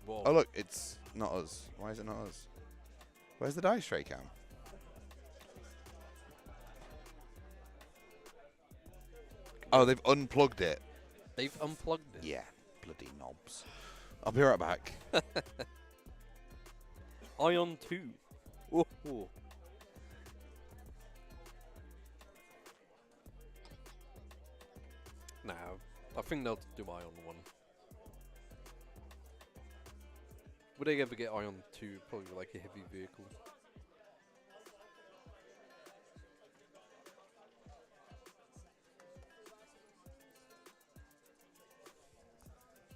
Whoa. Oh, look, it's not us. Why is it not us? Where's the dice tray cam? Oh, they've unplugged it. They've unplugged it. Yeah, bloody knobs. I'll be right back. Ion 2. Oh. Nah, I think they'll do Ion 1. Would they ever get Ion 2? Probably like a heavy vehicle.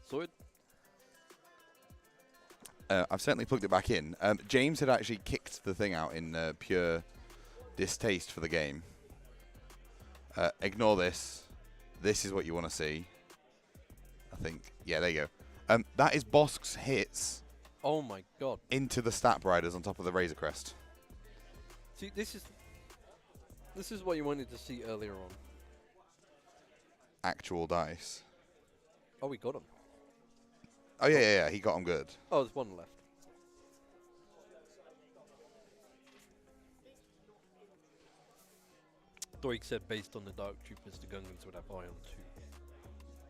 Sorted? I've certainly plugged it back in. James had actually kicked the thing out in pure distaste for the game. Ignore this. This is what you want to see. I think. Yeah, there you go. That is Bossk's hits Oh my god. into the stat riders on top of the Razor Crest. See, this is what you wanted to see earlier on. Actual dice. Oh, we got him. Oh, yeah. He got them good. Oh, there's one left. Doig said based on the Dark Troopers, the Gungans would have Ion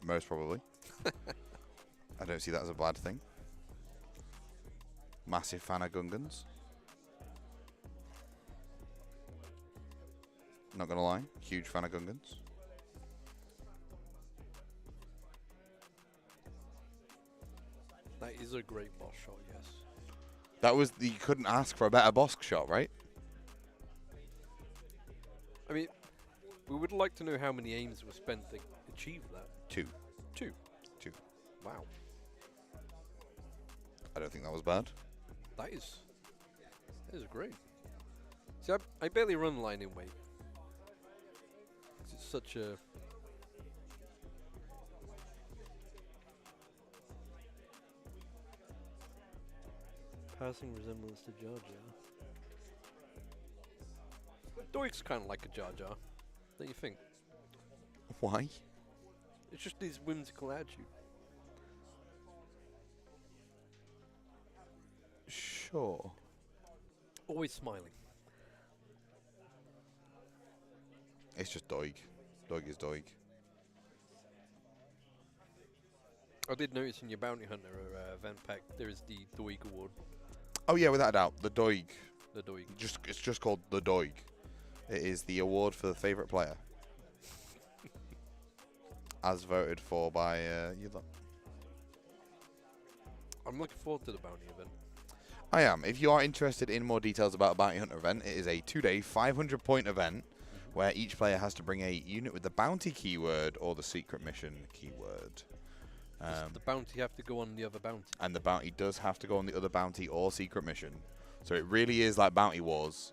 2. Most probably. I don't see that as a bad thing. Massive fan of Gungans. Not going to lie. Huge fan of Gungans. That is a great boss shot, yes. That was... You couldn't ask for a better Bossk shot, right? I mean, we would like to know how many aims were spent to achieve that. 2. 2. 2. Wow. I don't think that was bad. That is great. See, I barely run line in weight. It's such a... Passing resemblance to Jar Jar. Doik's kind of like a Jar Jar, don't you think? Why? It's just his whimsical attitude. Sure. Always smiling. It's just Doig. Doig is Doig. I did notice in your Bounty Hunter event pack there is the Doig award. Oh yeah, without a doubt, the Doig. The Doig. It's just called the Doig. It is the award for the favourite player. As voted for by you lot. I'm looking forward to the Bounty event. I am. If you are interested in more details about a Bounty Hunter event, it is a 2-day 500-point event where each player has to bring a unit with the bounty keyword or the secret mission keyword. Does the bounty have to go on the other bounty? And the bounty does have to go on the other bounty or secret mission. So it really is like Bounty Wars.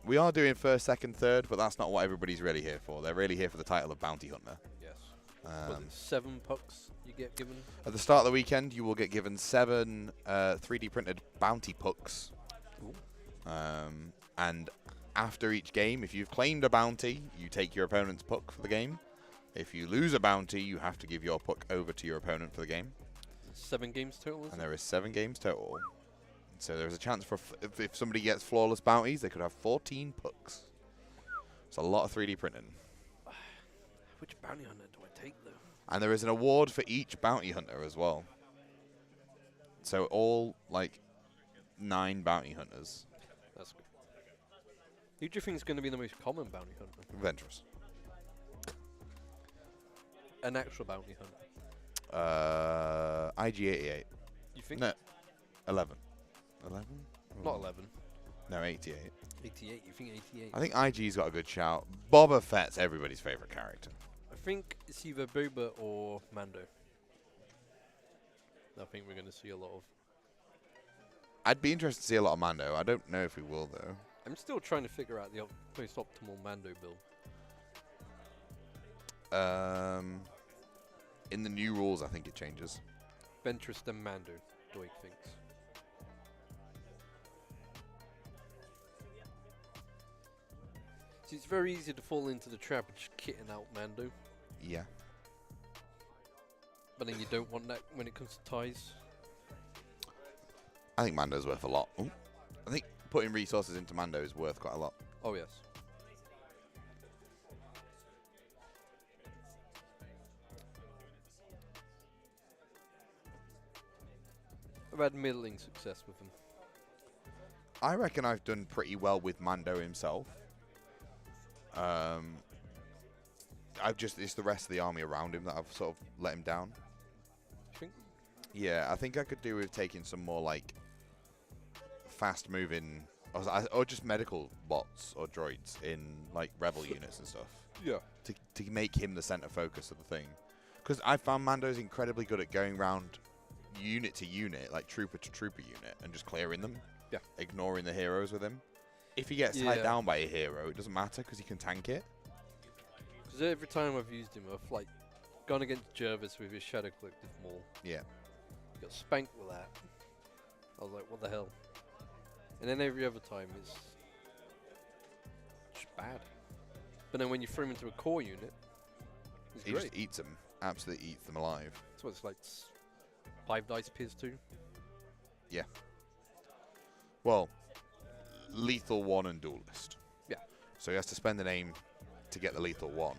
We are doing first, second, third, but that's not what everybody's really here for. They're really here for the title of Bounty Hunter. Yes. Was it 7 pucks you get given? At the start of the weekend, you will get given 7 3D printed bounty pucks. And after each game, if you've claimed a bounty, you take your opponent's puck for the game. If you lose a bounty, you have to give your puck over to your opponent for the game. 7 games total, is And it? there is 7 games total. So there's a chance for if somebody gets flawless bounties, they could have 14 pucks. It's a lot of 3D printing. Which bounty hunter do I take though? And there is an award for each bounty hunter as well. So all like 9 bounty hunters. That's good. Who do you think is going to be the most common bounty hunter? Ventress. An actual bounty hunter. IG88. You think? No, 11. 11? Not 11. No, 88. 88. You think 88? I think IG's got a good shout. Boba Fett's everybody's favourite character. I think it's either Boba or Mando. I think we're going to see a lot of. I'd be interested to see a lot of Mando. I don't know if we will, though. I'm still trying to figure out the most optimal Mando build. In the new rules, I think it changes. Ventress then Mando, Doig thinks. See, it's very easy to fall into the trap of just kitting out Mando, Yeah. but then you don't want that when it comes to ties. I think Mando's worth a lot. Ooh. I think putting resources into Mando is worth quite a lot. Oh yes. I've had middling success with him. I reckon I've done pretty well with Mando himself. It's the rest of the army around him that I've sort of let him down. You think? Yeah, I think I could do with taking some more like fast moving or just medical bots or droids in like rebel units and stuff. Yeah. To make him the center focus of the thing. Because I found Mando's incredibly good at going around unit to unit, like trooper to trooper unit, and just clearing them. Yeah. Ignoring the heroes with him. If he gets tied down by a hero, it doesn't matter because he can tank it. Because every time I've used him, I've like gone against Jervis with his Shadow Collective Maul. Yeah. Got spanked with that. I was like, what the hell? And then every other time it's just bad. But then when you throw him into a core unit, it's He great. just eats them. Absolutely eats them alive. That's what it's like. 5 dice Piers 2. Yeah. Well, lethal 1 and duelist. Yeah. So he has to spend an aim to get the lethal 1,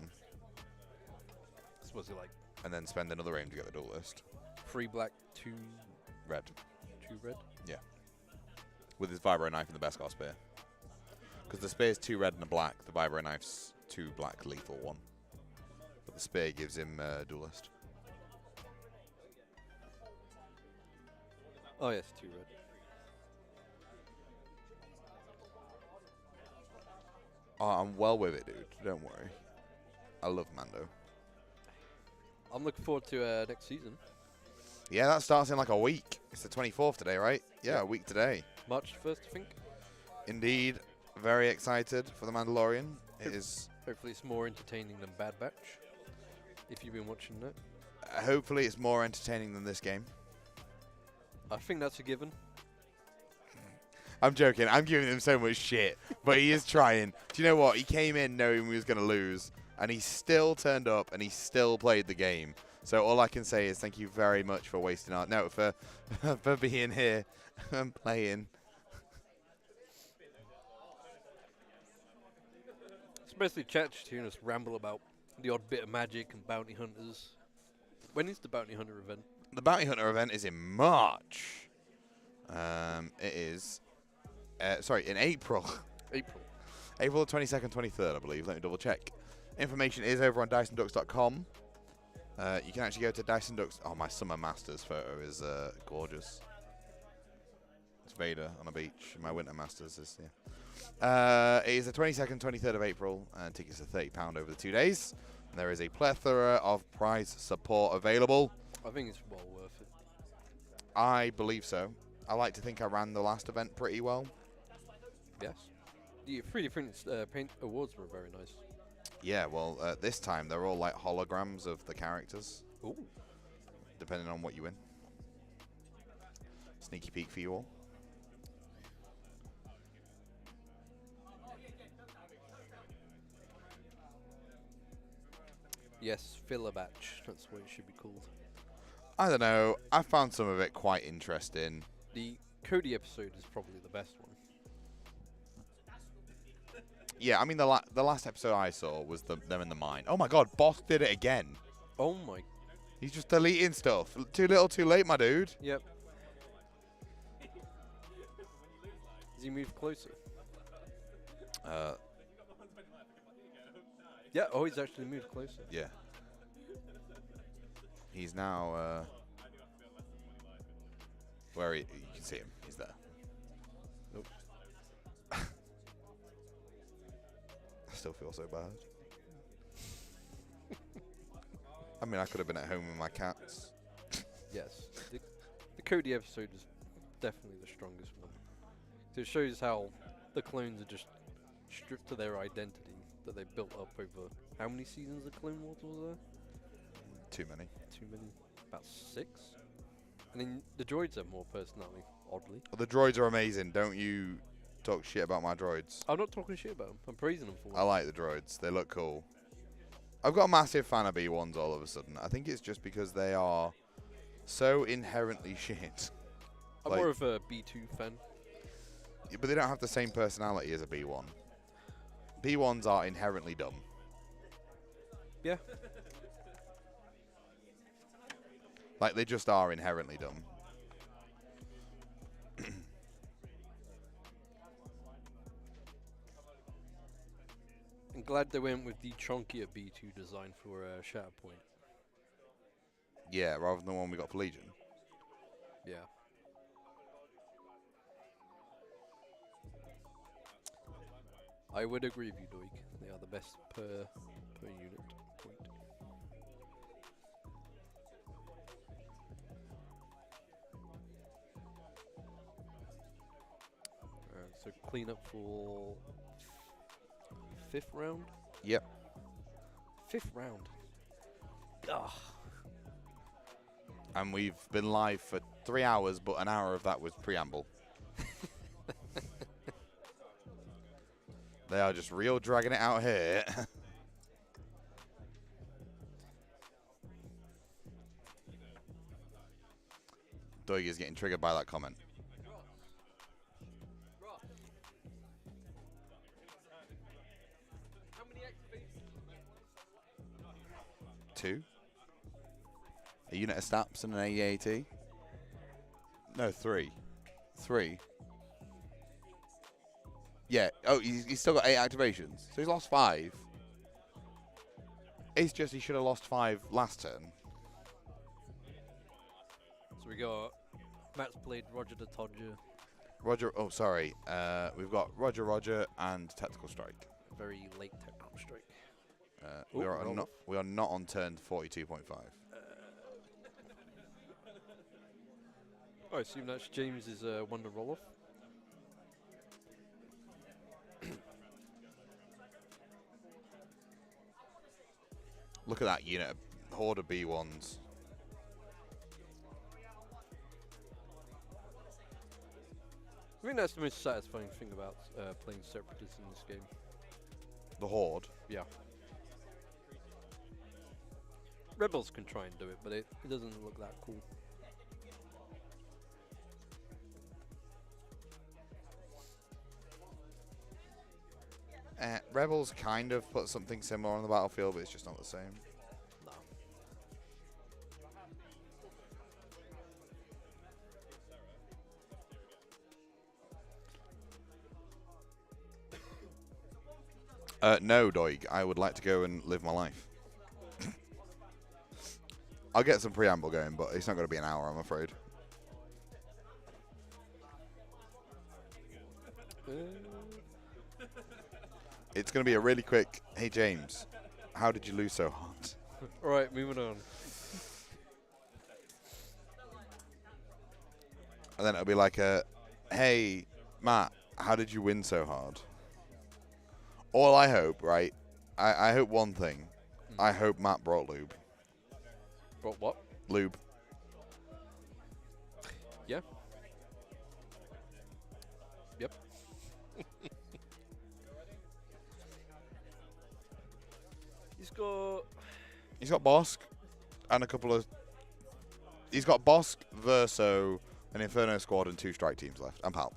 That's what's it like. and then spend another aim to get the duelist. 3 black, 2 Red. 2 red. With his vibro knife and the Beskar spear. Because the spear's 2 red and a black, the vibro knife's 2 black, lethal 1. But the spear gives him duelist. Oh yes, 2 red. Oh, I'm well with it, dude. Don't worry. I love Mando. I'm looking forward to next season. Yeah, that starts in like a week. It's the 24th today, right? Yeah, Yep. a week today. March 1st, I think. Indeed, very excited for The Mandalorian. It Yep. is. Hopefully it's more entertaining than Bad Batch. If you've been watching that. Hopefully, it's more entertaining than this game. I think that's a given. I'm joking. I'm giving him so much shit, but he is trying. Do you know what? He came in knowing we was going to lose, and he still turned up, and he still played the game. So all I can say is thank you very much for wasting our for for being here and playing. It's basically chat to hear us ramble about the odd bit of magic and bounty hunters. When is the bounty hunter event? The Bounty Hunter event is in March. It is, sorry, in April. April. April 22nd, 23rd, I believe. Let me double check. Information is over on DysonDucks.com. You can actually go to Dyson Ducks. Oh, my Summer Masters photo is gorgeous. It's Vader on a beach. My Winter Masters is, yeah. It is the 22nd, 23rd of April, and tickets are £30 over the 2 days. And there is a plethora of prize support available. I think it's well worth it. I believe so. I like to think I ran the last event pretty well. Yes. The 3D printed paint awards were very nice. Yeah, well, this time they're all like holograms of the characters. Ooh. Depending on what you win. Sneaky peek for you all. Yes, filler batch. That's what it should be called. I don't know. I found some of it quite interesting. The Cody episode is probably the best one. Yeah, I mean, the last episode I saw was them in the mine. Oh my god, Bossk did it again. Oh my. He's just deleting stuff. Too little, too late, my dude. Yep. Has he moved closer? Yeah, oh, he's actually moved closer. Yeah. He's now, where you can see him. He's there. Nope. I still feel so bad. I mean, I could have been at home with my cats. Yes. The Cody episode is definitely the strongest one. So it shows how the clones are just stripped to their identity that they built up over how many seasons of Clone Wars was there? Too many. Too many. About 6. And then the droids have more personality, oddly. Well, the droids are amazing. Don't you talk shit about my droids. I'm not talking shit about them. I'm praising them for I it. like the droids. They look cool. I've got a massive fan of B1s all of a sudden. I think it's just because they are so inherently shit. I'm like- more of a B2 fan. Yeah, but they don't have the same personality as a B1. B1s are inherently dumb. Yeah. Like, they just are inherently dumb. I'm glad they went with the chunkier B2 design for Shatterpoint. Yeah, rather than the one we got for Legion. Yeah. I would agree with you, Doig. They are the best per unit point. So clean up for 5th round? Yep. 5th round. Ugh. And we've been live for 3 hours, but an hour of that was preamble. They are just real dragging it out here. Doig is getting triggered by that comment. Two. A unit of Staps and an AEAT. No, 3. 3. Yeah. Oh, he's still got 8 activations. So he's lost 5. It's just he should have lost 5 last turn. So we got Matt's played Roger the Todger. Roger. Oh, sorry. We've got Roger and Tactical Strike. Very late technical strike. We Ooh, are roll not. off. We are not on turn 42.5. I assume that's James's one to roll off. Look at that unit, horde of B1s. I think that's the most satisfying thing about playing Separatists in this game. The horde. Yeah. Rebels can try and do it, but it doesn't look that cool. Rebels kind of put something similar on the battlefield, but it's just not the same. No, Doig. I would like to go and live my life. I'll get some preamble going, but it's not going to be an hour, I'm afraid. It's going to be a really quick, hey, James, how did you lose so hard? Alright, moving on. And then it'll be like a, hey, Matt, how did you win so hard? All I hope, right, I hope one thing. I hope Matt brought lube. Brought what? Lube. Yeah. Yep. He's got Bossk and a couple of... He's got Bossk, Verso, an Inferno squad and 2 strike teams left. And Palp.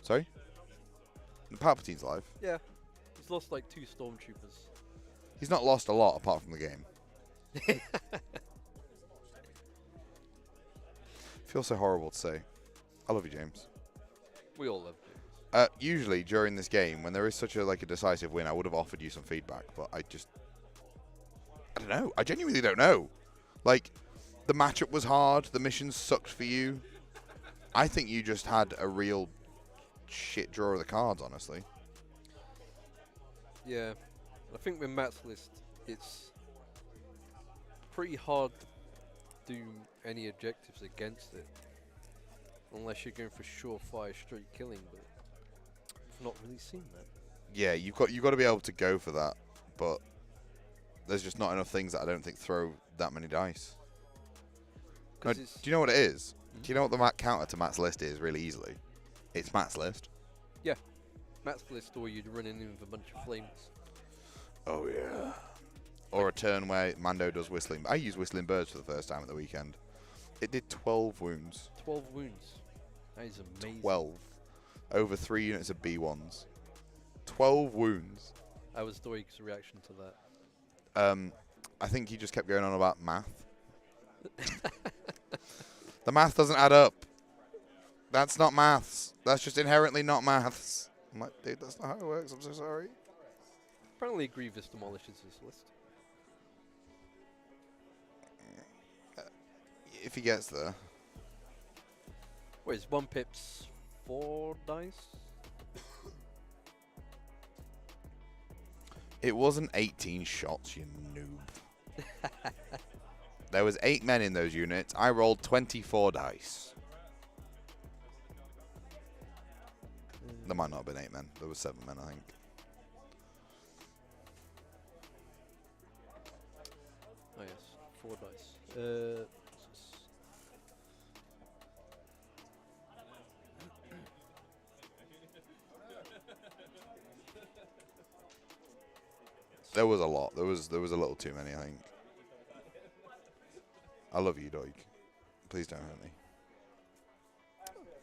Sorry? The Palpatine's alive. Yeah. He's lost like 2 stormtroopers. He's not lost a lot apart from the game. Feels so horrible to say. I love you, James. We all love James. Usually during this game, when there is such a decisive win, I would have offered you some feedback, but I don't know. I genuinely don't know. Like, the matchup was hard. The missions sucked for you. I think you just had a real shit draw of the cards, honestly. Yeah. I think with Matt's list, it's pretty hard to do any objectives against it. Unless you're going for surefire straight killing, but I've not really seen that. Yeah, you've got to be able to go for that, but there's just not enough things that I don't think throw that many dice. No, do you know what it is? Do you know what the counter to Matt's list is really easily? It's Matt's list. Yeah. Matt's list, or you'd run in with a bunch of flames. Oh, yeah. Or a turn where Mando does whistling. I used whistling birds for the first time at the weekend. It did 12 wounds. 12 wounds. That is amazing. 12. Over 3 units of B1s. 12 wounds. How was Doig's reaction to that? I think he just kept going on about math. The math doesn't add up. That's not maths. That's just inherently not maths. I'm like, dude, that's not how it works. I'm so sorry. Apparently Grievous demolishes his list. If he gets there. Wait, is 1 pips 4 dice? It wasn't 18 shots, you noob. There was 8 men in those units. I rolled 24 dice. There might not have been 8 men. There was 7 men, I think. Oh yes, 4 dice. There was a lot. There was a little too many, I think. I love you, Doig. Please don't hurt me.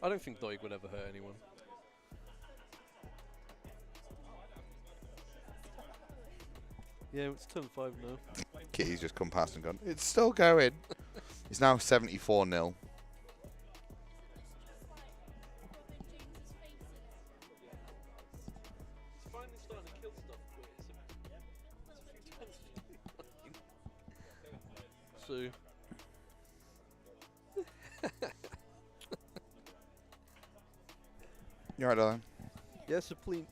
I don't think Doig would ever hurt anyone. Yeah, it's turn 5 now. Kitty's just come past and gone, it's still going. It's now 74-0. So You alright, darling? yeah, Sublime.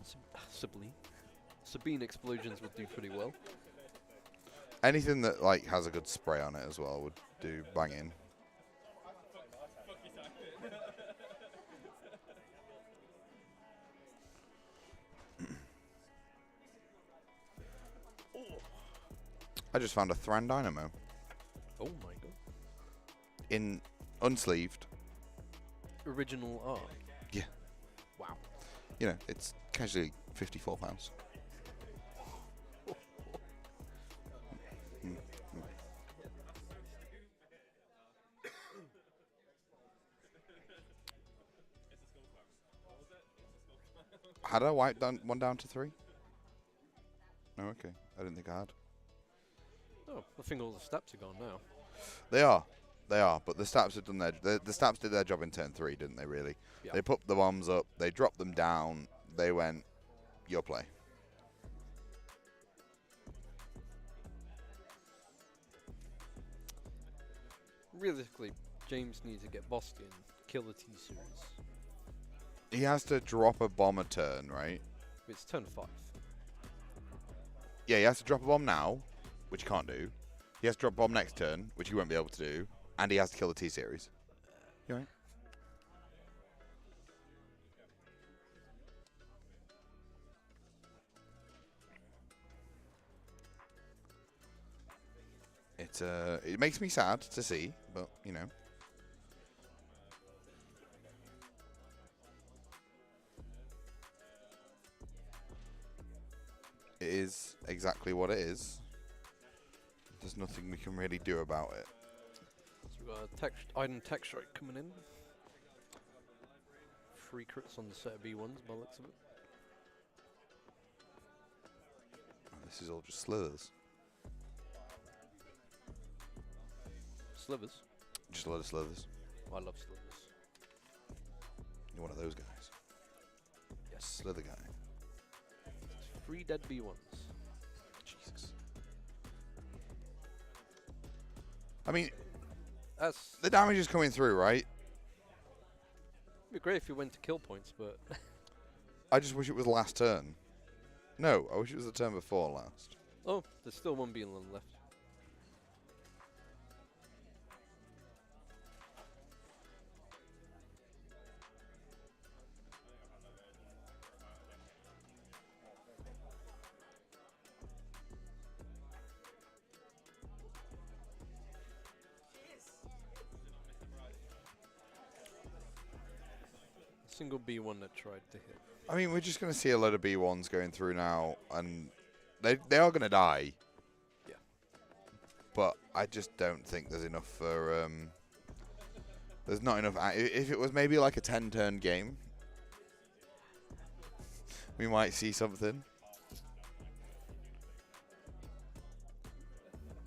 Sabine explosions would do pretty well. Anything that like has a good spray on it as well would do banging. I just found a Thran Dynamo Oh my god. in unsleeved. Original art. Yeah. Wow. You know, it's casually £54. Had I wiped one down to 3? No, okay. I didn't think I had. Oh, I think all the steps are gone now. They are. They are. But the Staps have done their... The Staps did their job in turn 3, didn't they, really? Yeah. They put the bombs up. They dropped them down. They went, your play. Realistically, James needs to get Bossk in, kill the T-Series. He has to drop a bomb a turn, right? It's turn 5. Yeah, he has to drop a bomb now, which he can't do. He has to drop a bomb next turn, which he won't be able to do. And he has to kill the T-Series. You all right? It makes me sad to see, but, you know. It is exactly what it is. There's nothing we can really do about it. So we've got a Iden Tech Strike coming in. 3 crits on the set of B1s by the looks of it. Oh, this is all just slithers. Slivers. Just a lot of slithers. I love slivers. You're one of those guys. Yes, slither guy. 3 dead B1s. Jesus. I mean, That's the damage is coming through, right? it'd be great if you went to kill points, but I just wish it was last turn. No, I wish it was the turn before last. oh, there's still one B1 left. Single B1 that tried to hit. I mean, we're just going to see a load of B1s going through now, and they are going to die. Yeah. But I just don't think there's enough for... there's not enough... If it was maybe like a 10-turn game, we might see something.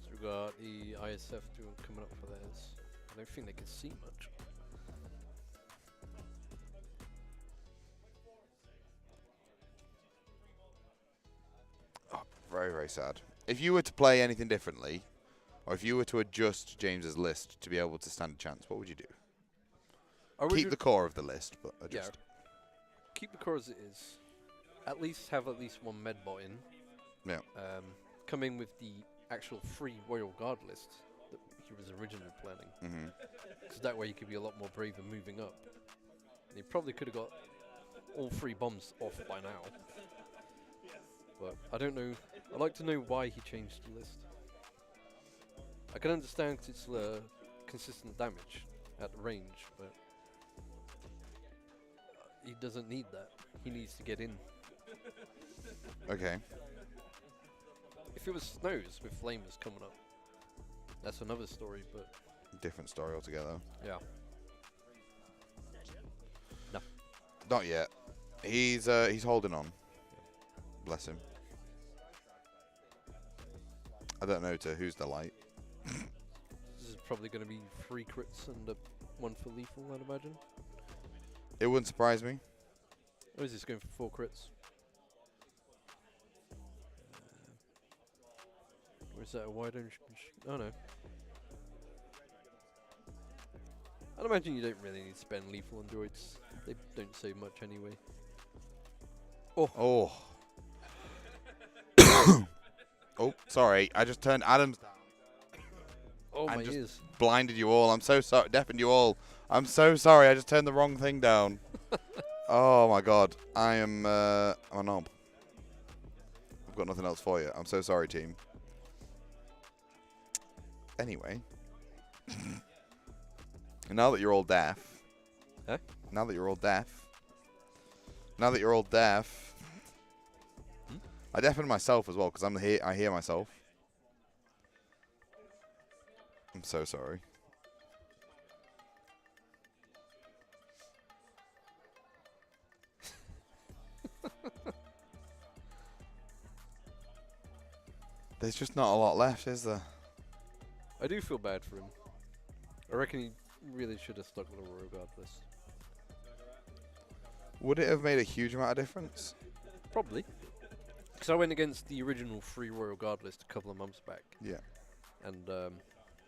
So we've got the ISF doing coming up for theirs. I don't think they can see much. Very, very sad. If you were to play anything differently, or if you were to adjust James's list to be able to stand a chance, what would you do? Keep the core of the list, but adjust. Yeah. Keep the core as it is. At least have at least one medbot in. Yeah. Come in with the actual free Royal Guard list that he was originally planning. Because that way he could be a lot more brave in moving up. And he probably could have got all 3 bombs off by now. But I don't know. I'd like to know why he changed the list. I can understand 'cause it's consistent damage at the range, but he doesn't need that. He needs to get in. Okay. If it was snows with flamers coming up, that's another story, but... Different story altogether. Yeah. No. Not yet. He's holding on. Bless him. I don't know to whose delight. This is probably going to be 3 crits and 1 for lethal, I'd imagine. It wouldn't surprise me. Or is this going for 4 crits? Or is that a wide range? Oh no. I'd imagine you don't really need to spend lethal on droids. They don't say much anyway. Oh. Oh, sorry. I just turned Adam's down. Oh, And my just- ears. Blinded you all. I'm so sorry. Deafened you all. I'm so sorry. I just turned the wrong thing down. Oh, my God. I'm a knob. I've got nothing else for you. I'm so sorry, team. Anyway. Now that you're all deaf. Huh? Now that you're all deaf. Now that you're all deaf. I deafened myself as well because I hear myself. I'm so sorry. There's just not a lot left, is there? I do feel bad for him. I reckon he really should have stuck with a Royal Guard list. Would it have made a huge amount of difference? Probably. Because I went against the original 3 Royal Guard list a couple of months back. Yeah. And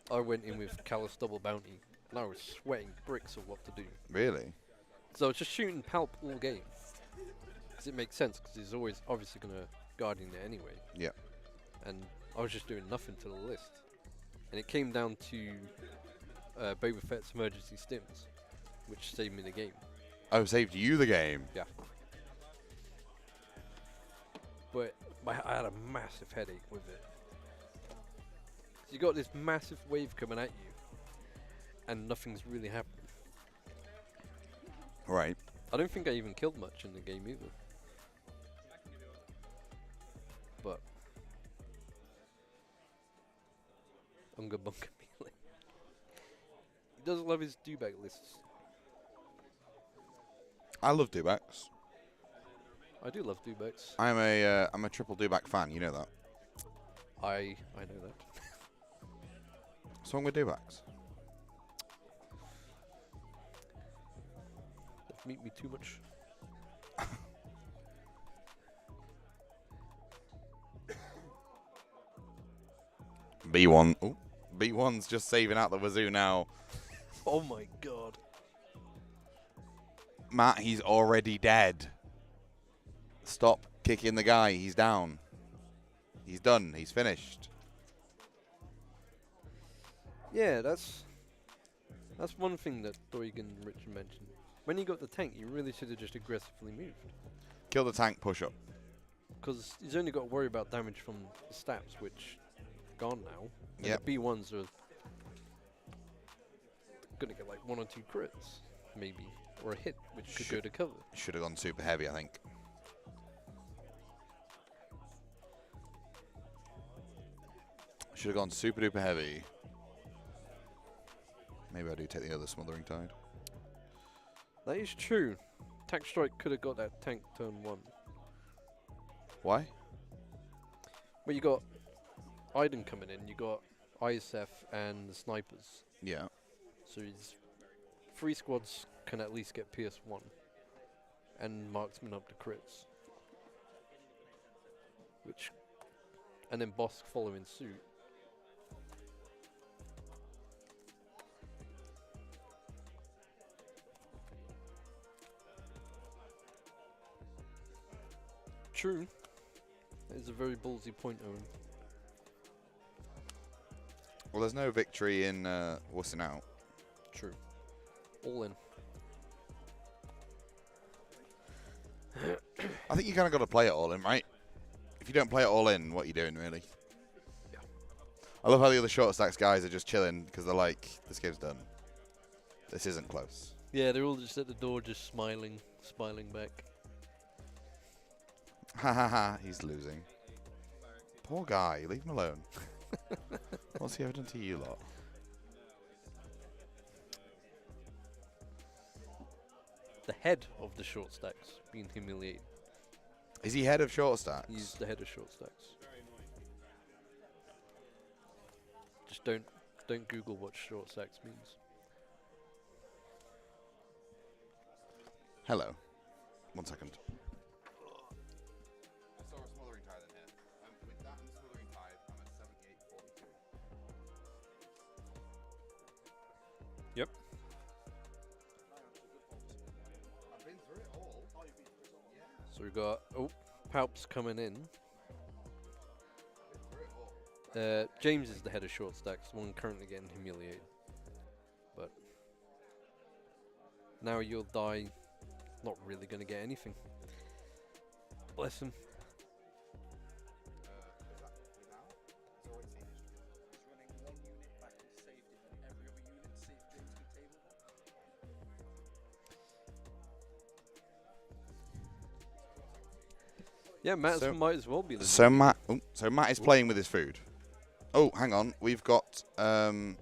I went in with Callous Double Bounty. And I was sweating bricks of what to do. Really? So I was just shooting Palp all game. Because it makes sense, because he's always obviously going to Guardian it anyway. Yeah. And I was just doing nothing to the list. And it came down to Boba Fett's emergency stims, which saved me the game. Oh, saved you the game. Yeah. But I had a massive headache with it. So you got this massive wave coming at you, and nothing's really happening. Right. I don't think I even killed much in the game either. But Unga Bunga Melee. He does love his dewback lists. I love dewbacks. I do love dewbacks. I'm a triple dewback fan. You know that. I know that. What's wrong with dewbacks? Don't meet me too much. B1. Oh, B1's just saving out the wazoo now. Oh my god. Matt, he's already dead. Stop kicking the guy. He's down. He's done. He's finished. Yeah, that's one thing that Doigan and Richard mentioned. When you got the tank, you really should have just aggressively moved. Kill the tank, push up. Because he's only got to worry about damage from the stats, which gone now. And Yep. the B1s are going to get like 1 or 2 crits, maybe. Or a hit, which could go to cover. Should have gone super heavy, I think. Should have gone super duper heavy. Maybe I do take the other Smothering Tide. That is true. Tac Strike could have got that tank turn 1. Why? Well, you got Iden coming in, you got ISF and the snipers. Yeah. So his 3 squads can at least get PS1 and marksman up to crits. And then Bossk following suit. True. That is a very ballsy point, Owen. Well, there's no victory in wussing out. True. All in. I think you kind of got to play it all in, right? If you don't play it all in, what are you doing, really? Yeah. I love how the other short stacks guys are just chilling because they're like, this game's done. This isn't close. Yeah, they're all just at the door, just smiling back. Ha ha ha, he's losing. Poor guy, leave him alone. What's he ever done to you lot? The head of the short stacks being humiliated. Is he head of short stacks? He's the head of short stacks. Just don't Google what short stacks means. Hello. 1 second. I saw a Smothering Tide in here. With that and Smothering Tide, I'm at 78.42. Yep. I've been through it all. So we got Palps coming in. James is the head of short stacks, the one currently getting humiliated. But now you'll die, not really going to get anything. Bless him. Yeah, Matt might as well be the So Matt is playing with his food. Oh, hang on. We've got some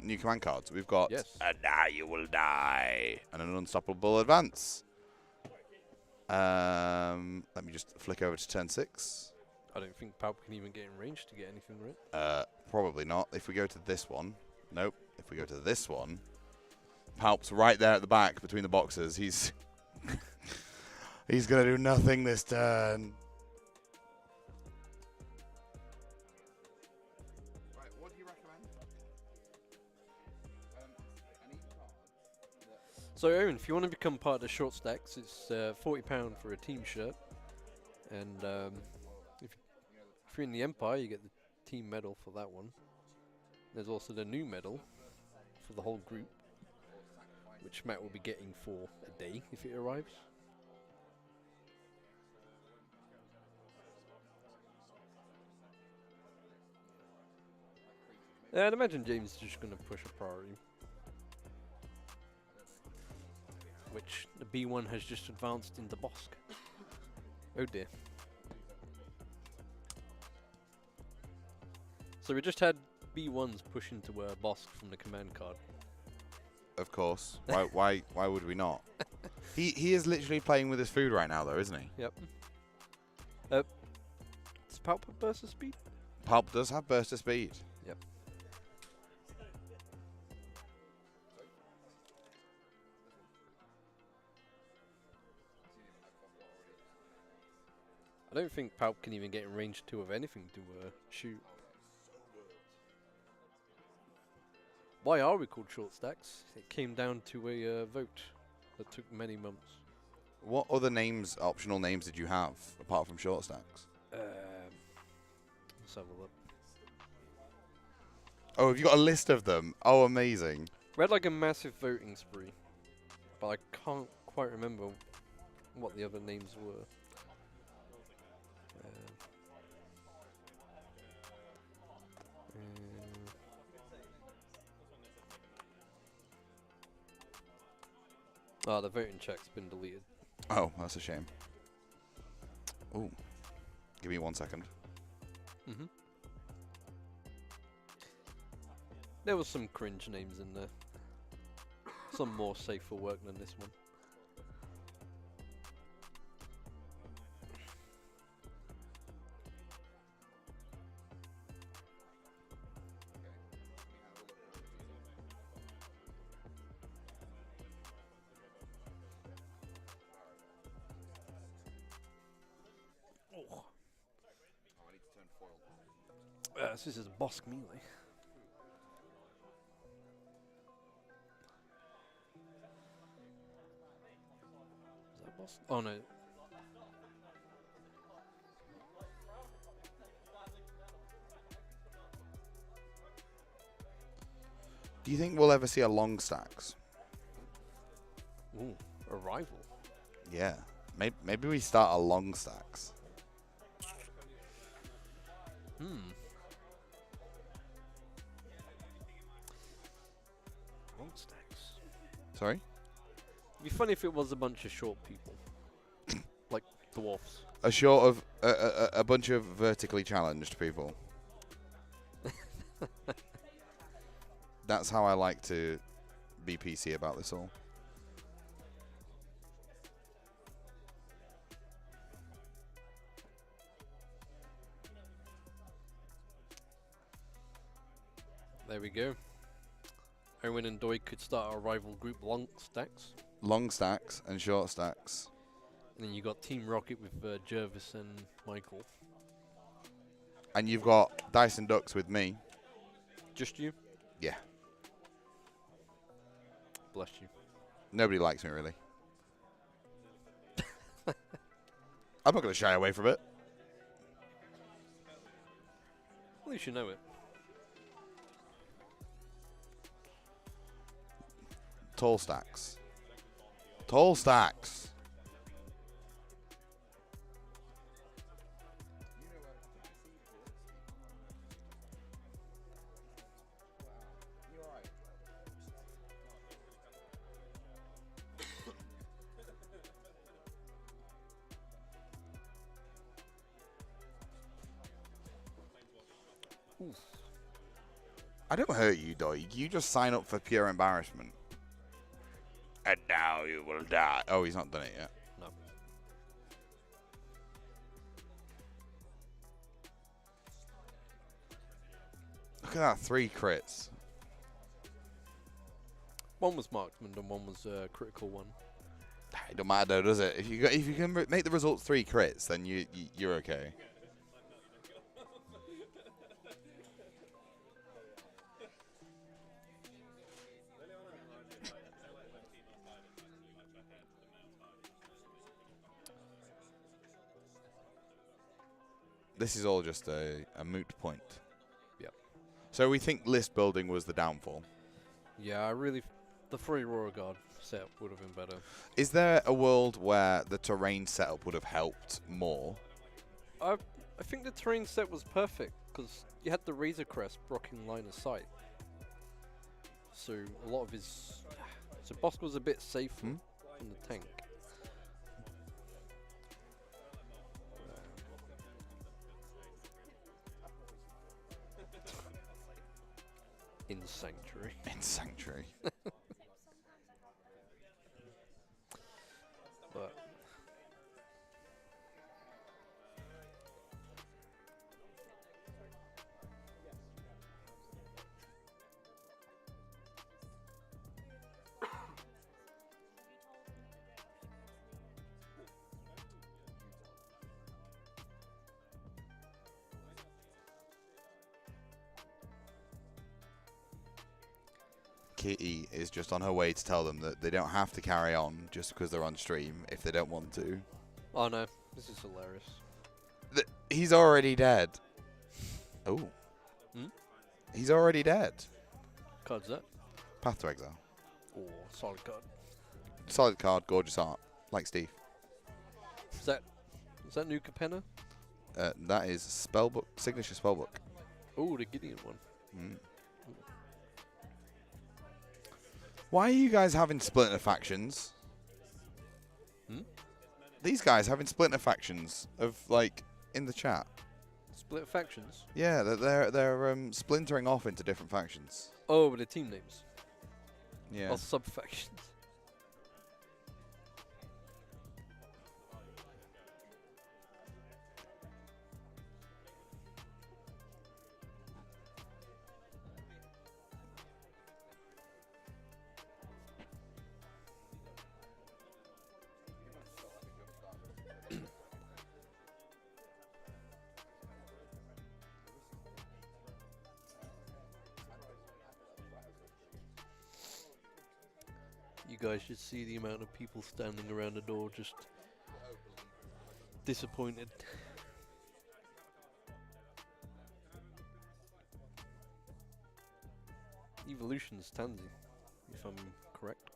new command cards. We've got and now you will die and an unstoppable advance. Let me just flick over to turn 6. I don't think Palp can even get in range to get anything right. Probably not. If we go to this one, nope. If we go to this one, Palp's right there at the back between the boxes. He's he's gonna do nothing this turn. Right, what do you recommend? So Aaron, if you want to become part of the short stacks, it's £40 for a team shirt, and if you're in the Empire, you get the team medal for that one. There's also the new medal for the whole group, which Matt will be getting for a day if it arrives. I'd imagine James is just going to push a priority, which the B1 has just advanced into Bossk. Oh dear. So we just had B1s push into Bossk from the command card. Of course. Why would we not? He is literally playing with his food right now, though, isn't he? Yep. Does Palp have burst of speed? Palp does have burst of speed. Yep. I don't think Palp can even get in range 2 of anything to shoot. Why are we called short stacks? It came down to a vote that took many months. What other names, optional names, did you have apart from short stacks? Let's have a look. Oh, have you got a list of them? Oh, amazing. We had like a massive voting spree, but I can't quite remember what the other names were. The voting check's been deleted. Oh, that's a shame. Oh, give me 1 second. Mm-hmm. There was some cringe names in there. Some more safe for work than this one. So this is Bossk melee. Is that Bossk? Oh no. Do you think we'll ever see a long stacks? Ooh, a rival. Yeah. Maybe we start a long stacks. Long stacks. Sorry? It'd be funny if it was a bunch of short people. Like dwarfs. A short of a bunch of vertically challenged people. That's how I like to be PC about this all. There we go. Owen and Doi could start a rival group, long stacks. Long stacks and short stacks. And then you got Team Rocket with Jervis and Michael. And you've got Dyson Ducks with me. Just you? Yeah. Bless you. Nobody likes me, really. I'm not going to shy away from it. least you know it. Tall stacks. Tall stacks. I don't hurt you, Doig. You just sign up for pure embarrassment. And now you will die. Oh, he's not done it yet. No. Look at that, 3 crits. One was marksman and one was a critical one. It don't matter though, does it? If you can make the results 3 crits, then you're okay. This is all just a moot point. Yep. So we think list building was the downfall. Yeah, the free Royal Guard setup would have been better. Is there a world where the terrain setup would have helped more? I think the terrain set was perfect because you had the Razor Crest blocking line of sight. So a lot of his... So Bossk was a bit safer from the tank. In Sanctuary. In Sanctuary. But Kitty is just on her way to tell them that they don't have to carry on just because they're on stream if they don't want to. oh no, this is hilarious. He's already dead. Oh. Hmm? He's already dead. Card's that? Path to Exile. Or solid card. Solid card, gorgeous art. Like Steve. Is that new Capenna? That is spellbook, signature spellbook. Oh, the Gideon one. Mm. Why are you guys having splinter factions? Hmm? These guys having splinter factions of like in the chat. Split factions? Yeah, they're splintering off into different factions. Oh, but the team names. Yeah. Or sub factions. You guys should see the amount of people standing around the door just disappointed. Evolution's Tansy, if I'm correct.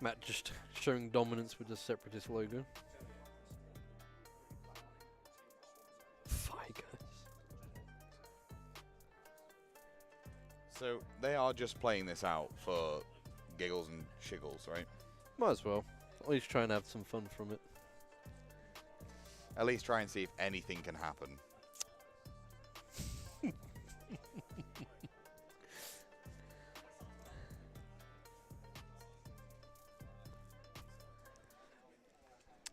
Matt just showing dominance with the Separatist logo. Fine, guys. So they are just playing this out for giggles and shiggles, right? Might as well. At least try and have some fun from it. At least try and see if anything can happen.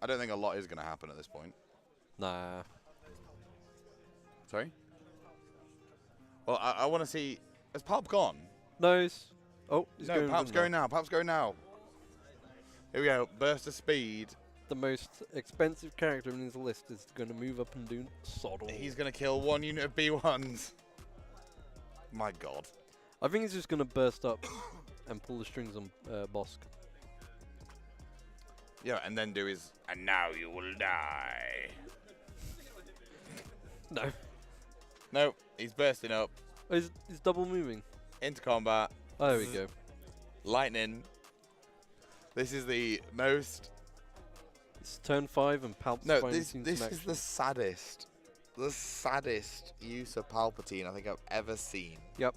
I don't think a lot is going to happen at this point. Nah. Sorry? Well, I want to see. Has Palp gone? No, he's No, going Palp's good going now. now. Palp's going now. Here we go. Burst of speed. The most expensive character in his list is going to move up and do sod all. He's going to kill 1 unit of B1s. My God. I think he's just going to burst up and pull the strings on Bossk. Yeah, and then do his. And now you will die. No. No, he's bursting up Oh, he's double moving. into combat. Oh, there we go. Lightning. This is the most. It's turn 5 and Palp's No, finally this seen this some is action. the saddest use of Palpatine I think I've ever seen. Yep.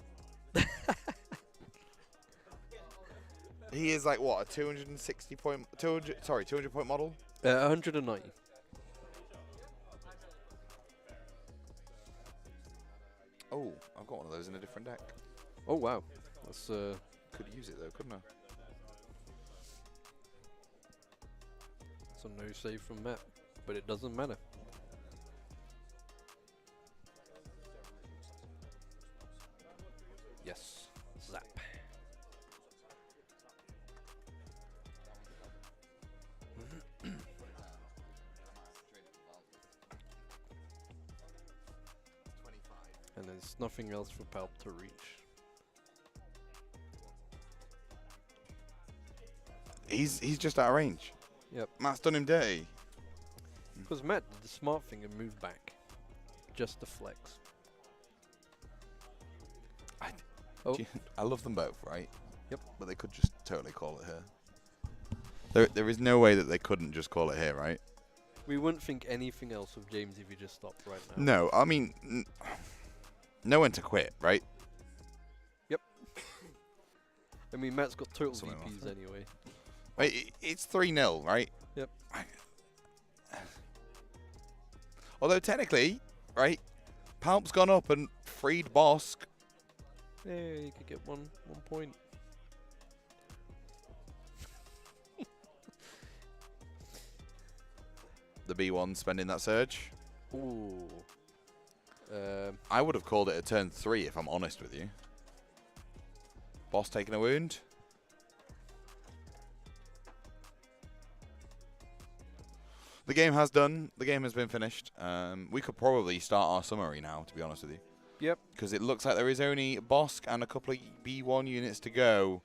He is like what, a 260 point, 200 point model. 190. Oh, I've got one of those in a different deck. Oh wow, that's Could use it though, couldn't I? a no save from Matt, but it doesn't matter. Yes, zap. And there's nothing else for Palp to reach. He's just out of range. Yep. Matt's done him dirty. Because Matt did the smart thing and moved back. Just to flex. Oh. I love them both, right? Yep. But they could just totally call it her. There is no way that they couldn't just call it here, right? We wouldn't think anything else of James if he just stopped right now. No, I mean, no one to quit, right? I mean, Matt's got total Something like VPs that. anyway. It's 3-0, right? Yep. Although technically, right, Palp's gone up and freed Bossk. Yeah, you could get one point. The B1 spending that surge. Ooh. I would have called it a turn 3 if I'm honest with you. Boss taking a wound. The game has done. The game has been finished. We could probably start our summary now, to be honest with you. Yep. Because it looks like there is only Bossk and a couple of B1 units to go.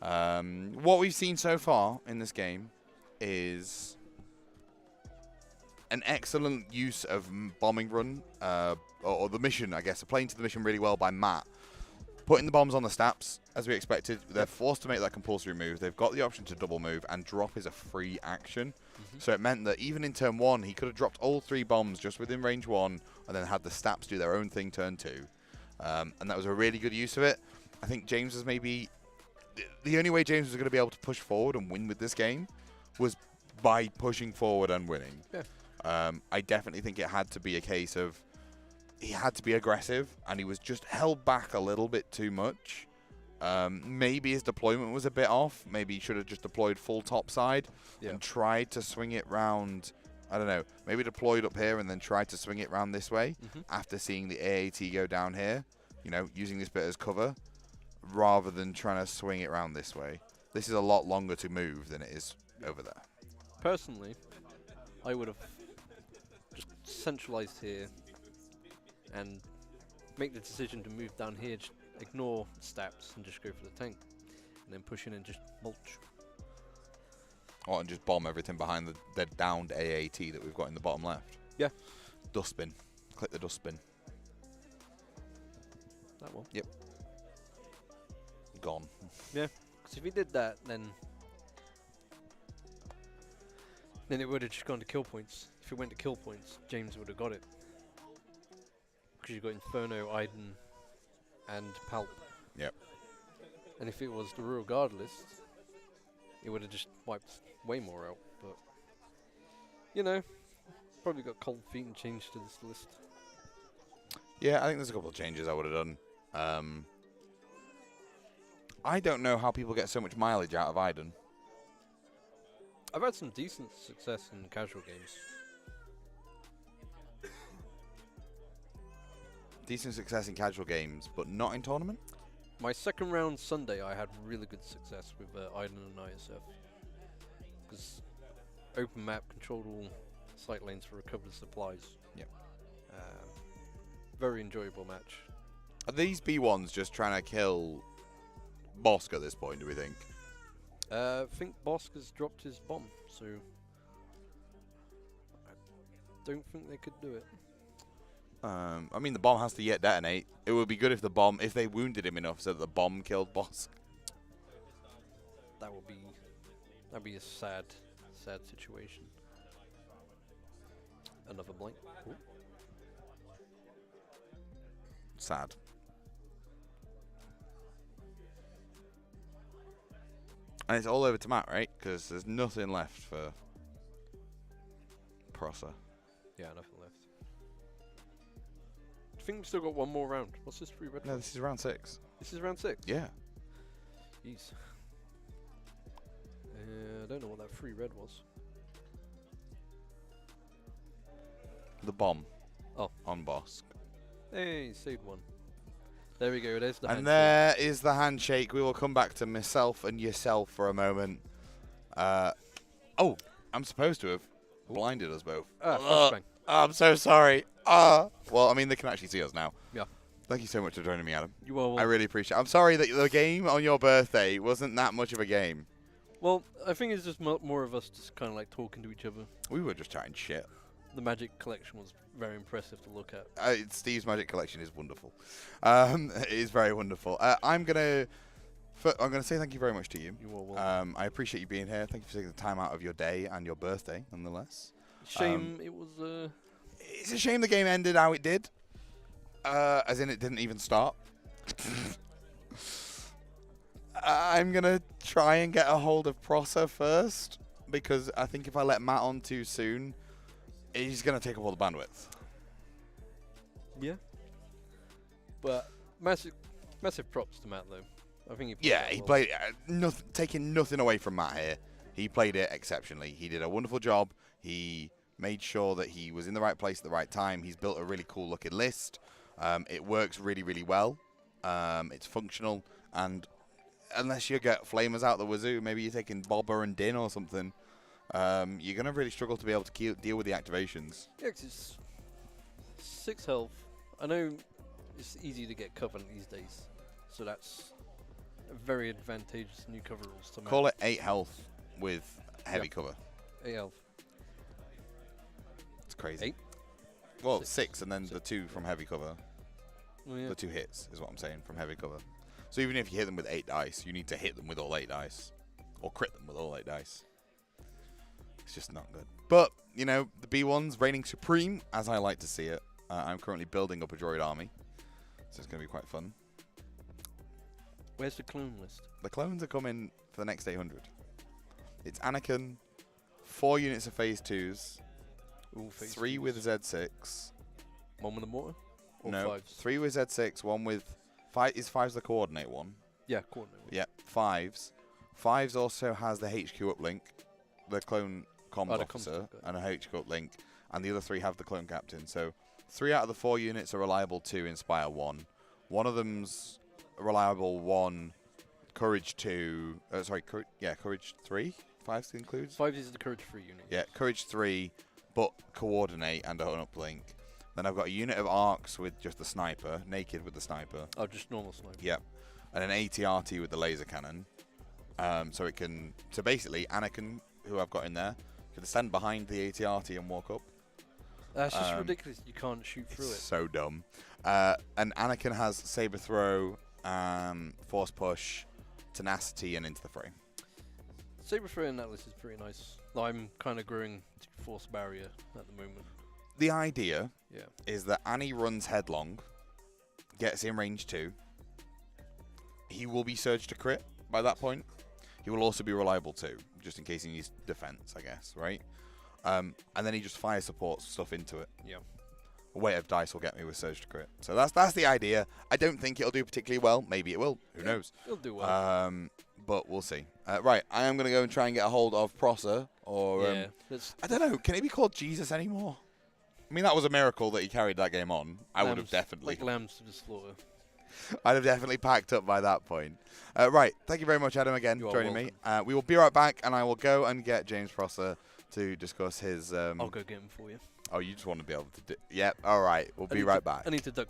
What we've seen so far in this game is an excellent use of bombing run, or the mission, I guess. Playing to the mission really well by Matt. Putting the bombs on the staps, as we expected. They're forced to make that compulsory move. They've got the option to double move, and drop is a free action. So it meant that even in turn 1, he could have dropped all 3 bombs just within range 1, and then had the staps do their own thing turn 2. And that was a really good use of it. I think James was maybe... The only way James was going to be able to push forward and win with this game was by pushing forward and winning. Yeah. I definitely think it had to be a case of he had to be aggressive, and he was just held back a little bit too much. Maybe his deployment was a bit off. Maybe he should have just deployed full topside and tried to swing it round. I don't know. Maybe deployed up here and then tried to swing it round this way after seeing the AAT go down here. You know, using this bit as cover rather than trying to swing it round this way. This is a lot longer to move than it is over there. Personally, I would have just centralized here and make the decision to move down here, just ignore staps and just go for the tank, and then push in and just mulch. Oh, and just bomb everything behind the downed AAT that we've got in the bottom left. Yeah. Dustbin. Click the dustbin. That one. Yep. Gone. Yeah, because if he did that, then it would have just gone to kill points. If it went to kill points, James would have got it. Because you've got Inferno, Iden, and Palp. Yep. And if it was the Royal Guard list, it would have just wiped way more out. But, you know, probably got cold feet and changed to this list. Yeah, I think there's a couple of changes I would have done. I don't know how people get so much mileage out of Iden. I've had some decent success in casual games. decent success in casual games, but not in tournament. My second round Sunday, I had really good success with Island and ISF. Because open map controlled all site lanes for recovered supplies. Yep. Very enjoyable match. Are these B1s just trying to kill Bossk at this point, do we think? I think Bossk has dropped his bomb, so I don't think they could do it. I mean, the bomb has to yet detonate. It would be good if if they wounded him enough so that the bomb killed Bossk. That'd be a sad situation. Another blank. Ooh. Sad. And it's all over to Matt, right? Because there's nothing left for Prosser. Yeah, nothing left. I think we've still got one more round. What's this free red? No, this is round 6. This is round 6? Yeah. Jeez. I don't know what that free red was. The bomb. Oh. On Bossk. Hey, saved one. There we go, there's the And handshake. there is the handshake. We will come back to myself and yourself for a moment. Oh, I'm supposed to have blinded us both. Flashbang. I'm so sorry. Well, I mean, they can actually see us now. Yeah. Thank you so much for joining me, Adam. You are welcome. I really appreciate it. I'm sorry that the game on your birthday wasn't that much of a game. Well, I think it's just more of us just kind of like talking to each other. We were just chatting shit. The Magic collection was very impressive to look at. Steve's Magic collection is wonderful. It is very wonderful. I'm gonna say thank you very much to you. You are welcome. I appreciate you being here. Thank you for taking the time out of your day and your birthday, nonetheless. Shame it was. It's a shame the game ended how it did. As in, it didn't even start. I'm gonna try and get a hold of Prosser first, because I think if I let Matt on too soon, he's gonna take up all the bandwidth. Yeah. But massive props to Matt though. I think he played Yeah, that he well. played taking nothing away from Matt here. He played it exceptionally. He did a wonderful job. He made sure that he was in the right place at the right time. He's built a really cool looking list. It works really, really well. It's functional, and unless you get flamers out the wazoo, maybe you're taking Bobber and Din or something, you're going to really struggle to be able to deal with the activations. Yeah, 'cause it's 6 health. I know it's easy to get Covenant these days, so that's a very advantageous new cover rules to Call it 8 health with heavy cover. 8 health. It's crazy. 8? Well, 6. 6 and then the 2 from heavy cover. Oh, yeah. The 2 hits is what I'm saying from heavy cover. So even if you hit them with 8 dice, you need to hit them with all 8 dice. Or crit them with all 8 dice. It's just not good. But, you know, the B1's reigning supreme, as I like to see it. I'm currently building up a droid army. So it's going to be quite fun. Where's the clone list? The clones are coming for the next 800. It's Anakin, 4 units of phase 2s, All phase 3 twos. with Z6. One with the mortar? Or No, 5s? 3 with Z6, 1 with... 5 is 5's the coordinate one. Yeah, coordinate. Yeah, 5s. 5s also has the HQ uplink, the clone comms the officer, comms, and a HQ uplink, and the other 3 have the clone captain. So 3 out of the 4 units are reliable 2, Inspire 1. One of them's reliable 1, Courage 2. Courage 3. 5 includes. 5 is the Courage 3 unit. Yeah, Courage 3, but coordinate and an uplink. Then I've got a unit of arcs with just the sniper, naked with the sniper. Oh, just normal sniper. Yep. And an ATRT with the laser cannon. So basically, Anakin, who I've got in there, can stand behind the ATRT and walk up. That's just ridiculous. You can't shoot through it. So dumb. And Anakin has saber throw, force push, tenacity, and into the fray. Saber throw in that list is pretty nice. I'm kind of growing to force barrier at the moment. The idea Yeah. is that Annie runs headlong, gets in range 2. He will be surge to crit by that point. He will also be reliable 2, just in case he needs defense, I guess, right? And then he just fire support stuff into it. Yeah. A weight of dice will get me with surge to crit. So that's the idea. I don't think it'll do particularly well. Maybe it will. Who knows? It'll do well. But we'll see. Right, I am going to go and try and get a hold of Prosser. Or yeah. I don't know. Can it be called Jesus anymore? I mean, that was a miracle that he carried that game on. I would have definitely. Like lambs to the slaughter. I'd have definitely packed up by that point. Right. Thank you very much, Adam, again, for joining me. We will be right back, and I will go and get James Prosser to discuss his... I'll go get him for you. Oh, you just want to be able to do... Yep. All right. We'll be right back. I need to duck.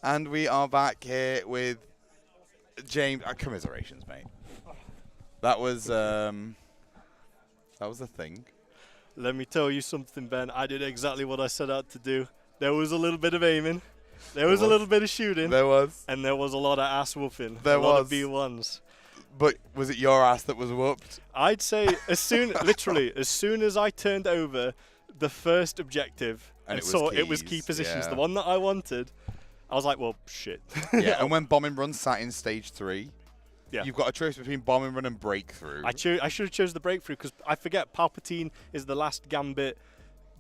And we are back here with James. Commiserations, mate. That was the thing. Let me tell you something, Ben. I did exactly what I set out to do. There was a little bit of aiming. There was a little bit of shooting. There was. And there was a lot of ass whooping. There a lot was. of B1s. But was it your ass that was whooped? I'd say as soon as I turned over the first objective and saw it was key positions, the one that I wanted, I was like, well, shit. Yeah, and when bombing run sat in stage 3, yeah. You've got a choice between bombing run and breakthrough. I should have chose the breakthrough because I forget Palpatine is the last Gambit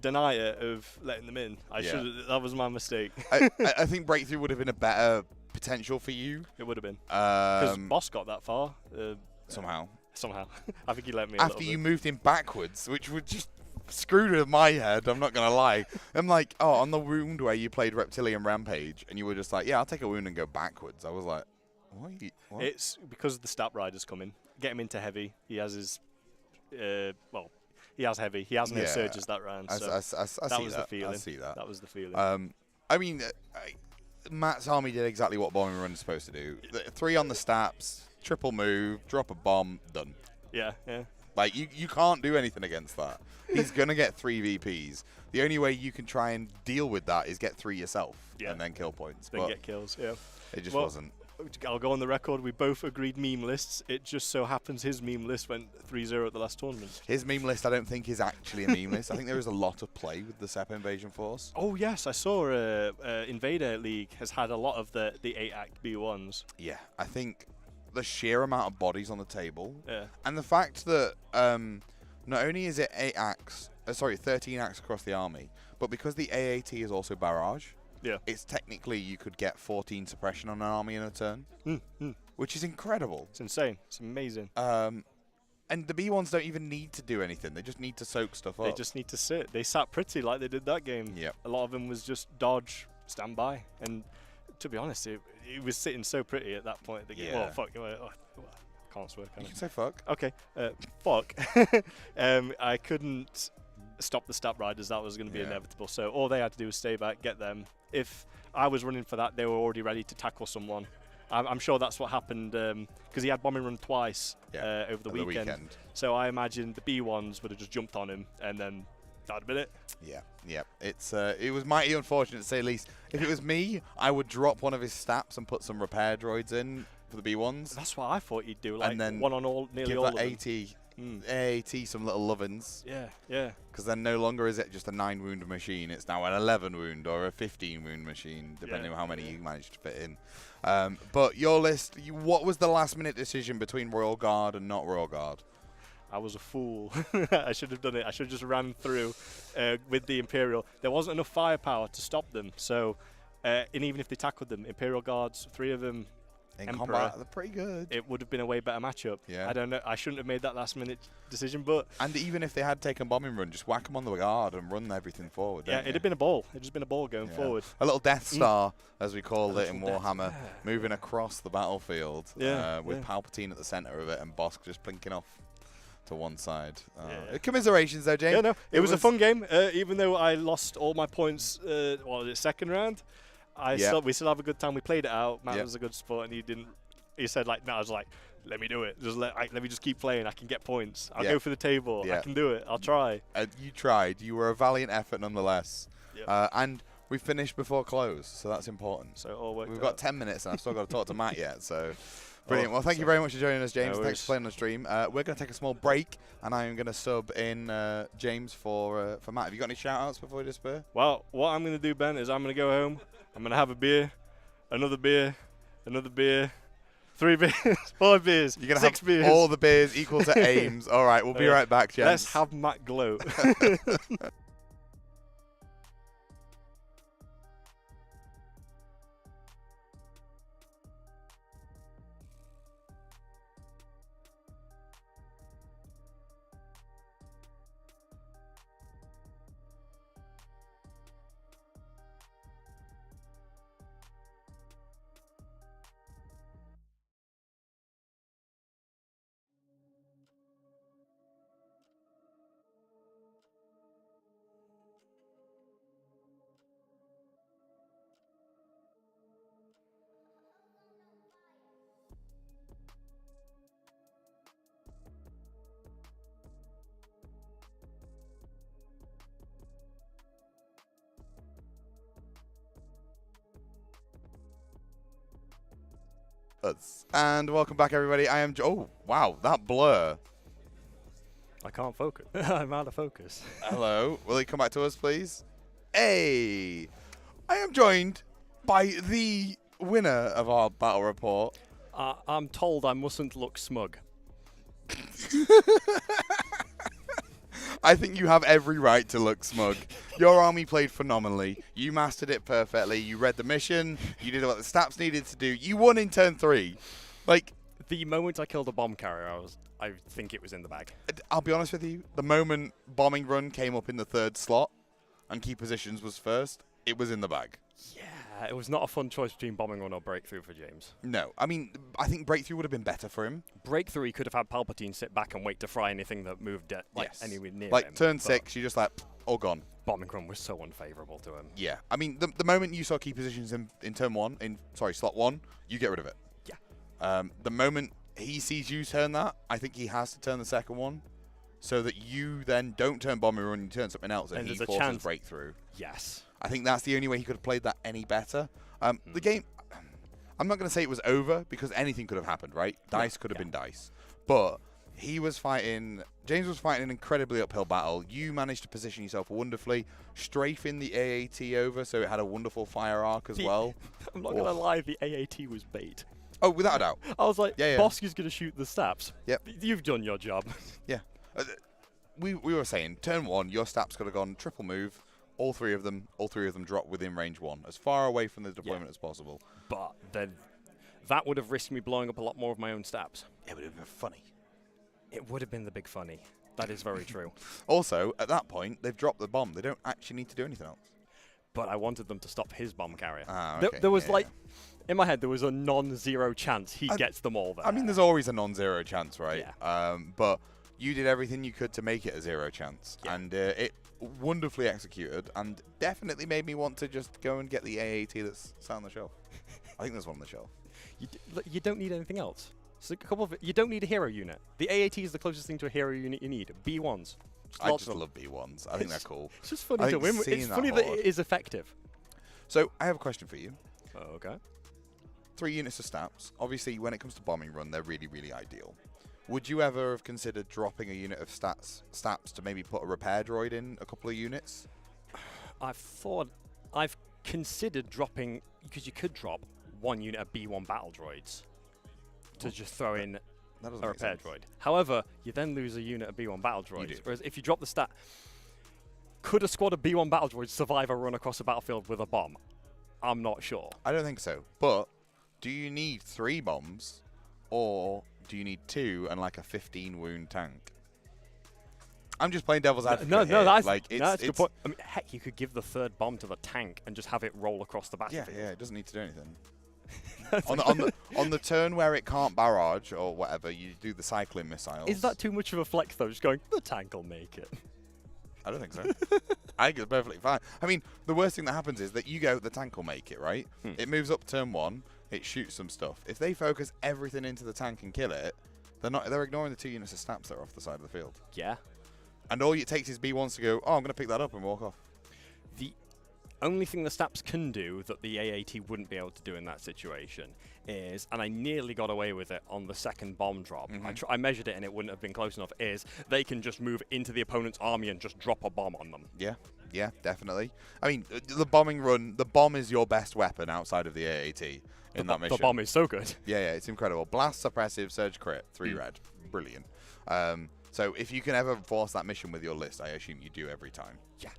denier of letting them in. That was my mistake. I think breakthrough would have been a better potential for you. It would have been. Because Bossk got that far. Somehow. I think he let me After you moved him backwards, which would just screwed with my head, I'm not going to lie. I'm like, oh, on the wound where you played Reptilian Rampage, and you were just like, yeah, I'll take a wound and go backwards. I was like, what? It's because the stat rider's coming. Get him into heavy. He has his, he has heavy. He has no surges that round. So that was the feeling. I see that. That was the feeling. I mean, Matt's army did exactly what bombing run is supposed to do. 3 on the stats, triple move, drop a bomb, done. Yeah. Like, you can't do anything against that. He's going to get 3 VPs. The only way you can try and deal with that is get 3 yourself and then kill points. Then get kills, yeah. It just wasn't. I'll go on the record. We both agreed meme lists. It just so happens his meme list went 3-0 at the last tournament. His meme list, I don't think, is actually a meme list. I think there is a lot of play with the SEP Invasion Force. Oh, yes. I saw Invader League has had a lot of the 8-act B1s. Yeah, I think the sheer amount of bodies on the table and the fact that not only is it 13 acts across the army, but because the AAT is also barrage, it's technically you could get 14 suppression on an army in a turn, which is incredible. It's insane. It's amazing. And the B1s don't even need to do anything. They just need to soak stuff up. They just need to sit. They sat pretty like they did that game. Yep. A lot of them was just dodge, stand by. And to be honest, it was sitting so pretty at that point. Well, fuck. Can't swear, can I? You can say fuck. Okay. Fuck. I couldn't stop the stat riders. That was going to be inevitable. So all they had to do was stay back, get them. If I was running for that, they were already ready to tackle someone. I'm sure that's what happened because he had bombing run twice over the weekend. So I imagine the B1s would have just jumped on him and then that'd have been it. Yeah. It was mighty unfortunate to say the least. If it was me, I would drop one of his stats and put some repair droids in for the B1s. That's what I thought you'd do, like and then one on nearly all of them. Give that AT some little lovin's. Yeah. Because then no longer is it just a 9 wound machine, it's now an 11 wound or a 15 wound machine, depending on how many you managed to fit in. But your list, what was the last minute decision between Royal Guard and not Royal Guard? I was a fool. I should have done it. I should have just ran through with the Imperial. There wasn't enough firepower to stop them. So, and even if they tackled them, Imperial Guards, 3 of them, in Emperor, combat, they're pretty good. It would have been a way better matchup. Yeah. I don't know. I shouldn't have made that last minute decision, but and even if they had taken bombing run, just whack them on the guard and run everything forward. Yeah, it'd have been a ball. It'd just been a ball going forward. A little Death Star, as we call it in Warhammer, moving across the battlefield. With Palpatine at the center of it and Bossk just plinking off to one side. Commiserations though, James. Yeah, no, it was a fun game. Even though I lost all my points, second round, we still have a good time. We played it out. Matt was a good sport, and he said like, no, I was like, let me do it. Just let me just keep playing. I can get points. I'll go for the table. I can do it. I'll try. You tried. You were a valiant effort nonetheless. Yep. And we finished before close, so that's important. So it all worked We've out. got 10 minutes, and I've still got to talk to Matt yet. So, Brilliant. Well, thank you very much for joining us, James. No Thanks for playing on the stream. We're going to take a small break, and I am going to sub in James for Matt. Have you got any shout-outs before we disperse? Well, what I'm going to do, Ben, is I'm going to go home. I'm going to have a beer, another beer, 3 beers, 4 beers, You're going to 6 have beers. all the beers equal to Ames. All right, we'll be right back, gents. Let's have Matt gloat. And welcome back, everybody. I am. Oh, wow, that blur. I can't focus. I'm out of focus. Hello. Will he come back to us, please? Hey, I am joined by the winner of our battle report. I'm told I mustn't look smug. I think you have every right to look smug. Your army played phenomenally. You mastered it perfectly. You read the mission. You did what the stats needed to do. You won in turn 3. Like, The moment I killed a bomb carrier, I think it was in the bag. I'll be honest with you. The moment bombing run came up in the 3rd slot and key positions was first, it was in the bag. Yeah, it was not a fun choice between bombing run or breakthrough for James. No, I mean, I think breakthrough would have been better for him. Breakthrough, he could have had Palpatine sit back and wait to fry anything that moved Yes. anywhere near him. Like turn but 6, you're just like, all gone. bombing run was so unfavourable to him. Yeah, I mean, the moment you saw key positions in turn 1, slot 1, you get rid of it. Yeah. The moment he sees you turn that, I think he has to turn the second one, so that you then don't turn bombing run, you turn something else, and he there's a forces chance. breakthrough. Yes. I think that's the only way he could have played that any better. The game, I'm not going to say it was over, because anything could have happened, right? Dice could have been dice. But he was fighting, James was fighting an incredibly uphill battle. You managed to position yourself wonderfully, strafing the AAT over, so it had a wonderful fire arc as well. I'm not going to lie, the AAT was bait. Oh, without a doubt. I was like, Yeah. Bossk is going to shoot the stabs. Yep. You've done your job. Yeah. We were saying, turn 1, your stats could have gone triple move. All three of them drop within range 1, as far away from the deployment as possible. But then that would have risked me blowing up a lot more of my own stabs. It would have been funny. It would have been the big funny. That is very true. Also, at that point, they've dropped the bomb. They don't actually need to do anything else. But I wanted them to stop his bomb carrier. Ah, There, okay. there was Yeah, like, in my head, there was a non-zero chance he gets them all there. I mean, there's always a non-zero chance, right? Yeah. But you did everything you could to make it a 0 chance. Yeah. And it wonderfully executed, and definitely made me want to just go and get the AAT that's sat on the shelf. I think there's one on the shelf. You don't need anything else. So a couple of you don't need a hero unit. The AAT is the closest thing to a hero unit you need. B1s. I lots just of them. love B1s. I think they're cool. It's just funny I to think win. seeing It's that funny that horde- it is effective. So, I have a question for you. Okay. 3 units of stats. Obviously, when it comes to bombing run, they're really, really ideal. Would you ever have considered dropping a unit of stats to maybe put a repair droid in a couple of units? I've considered dropping, because you could drop 1 unit of B1 battle droids to just throw in That doesn't a make repair sense. droid. However, you then lose a unit of B1 battle droids. do. Whereas if you drop the stat, could a squad of B1 battle droids survive a run across a battlefield with a bomb? I'm not sure. I don't think so. But do you need 3 bombs, or do you need 2 and like a 15 wound tank? I'm just playing devil's advocate. No, here. that's like no, that's a good point. I mean, heck, you could give the 3rd bomb to the tank and just have it roll across the Yeah, battlefield. yeah, it doesn't need to do anything. on the turn where it can't barrage or whatever, you do the cycling missiles. Is that too much of a flex though? Just going, the tank will make it. I don't think so. I think it's perfectly fine. I mean, the worst thing that happens is that you go, the tank will make it, right? It moves up turn 1, it shoots some stuff. If they focus everything into the tank and kill it, they're ignoring the 2 units of snaps that are off the side of the field. Yeah. And all it takes is B1s to go, oh, I'm going to pick that up and walk off. only thing the Staps can do that the AAT wouldn't be able to do in that situation is, and I nearly got away with it on the second bomb drop. I measured it and it wouldn't have been close enough. Is they can just move into the opponent's army and just drop a bomb on them. Yeah, definitely. I mean, the bombing run, the bomb is your best weapon outside of the AAT in that mission. The bomb is so good. Yeah, it's incredible. Blast, suppressive, surge, crit, 3 red. Brilliant. So if you can ever force that mission with your list, I assume you do every time. Yeah.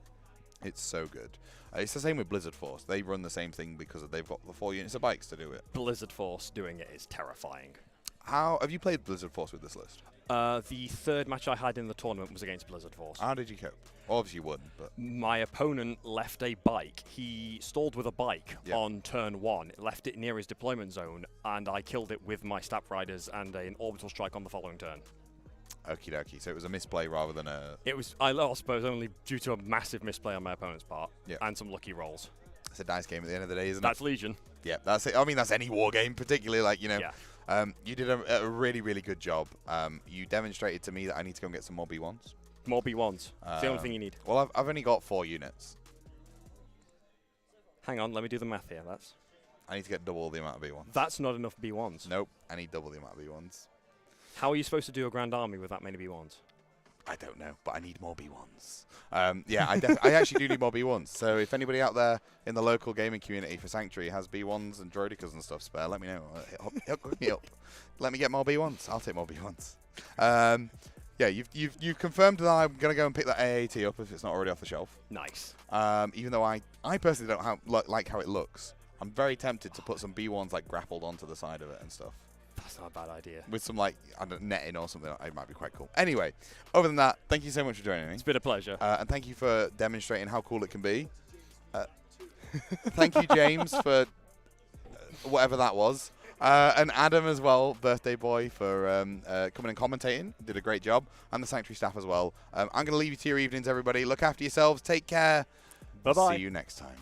It's so good. It's the same with Blizzard Force. They run the same thing because they've got the 4 units of bikes to do it. Blizzard Force doing it is terrifying. How have you played Blizzard Force with this list? The third match I had in the tournament was against Blizzard Force. How did you cope? Obviously you wouldn't, but... My opponent left a bike. He stalled with a bike on turn 1, left it near his deployment zone, and I killed it with my Stab Riders and an orbital strike on the following turn. Okie dokie. So it was a misplay rather than a... It was, I suppose, only due to a massive misplay on my opponent's part and some lucky rolls. It's a dice game at the end of the day, isn't it? That's Legion. Yeah, that's it. I mean, that's any war game, particularly, like, you know... Yeah. You did a really, really good job. You demonstrated to me that I need to go and get some more B1s. More B1s. It's the only thing you need. Well, I've only got 4 units. Hang on, let me do the math here. I need to get double the amount of B1s. That's not enough B1s. Nope, I need double the amount of B1s. How are you supposed to do a Grand Army with that many B1s? I don't know, but I need more B1s. Yeah, I actually do need more B1s. So if anybody out there in the local gaming community for Sanctuary has B1s and droidicas and stuff spare, let me know. Hook me up. Let me get more B1s. I'll take more B1s. Yeah, you've confirmed that I'm going to go and pick that AAT up if it's not already off the shelf. Nice. Even though I personally don't like how it looks. I'm very tempted to put some B1s like grappled onto the side of it and stuff. That's not a bad idea. With some like netting or something, it might be quite cool. Anyway, other than that, thank you so much for joining me. It's been a pleasure. And thank you for demonstrating how cool it can be. Thank you, James, for whatever that was. And Adam as well, birthday boy, for coming and commentating. Did a great job. And the Sanctuary staff as well. I'm going to leave you to your evenings, everybody. Look after yourselves. Take care. Bye-bye. See you next time.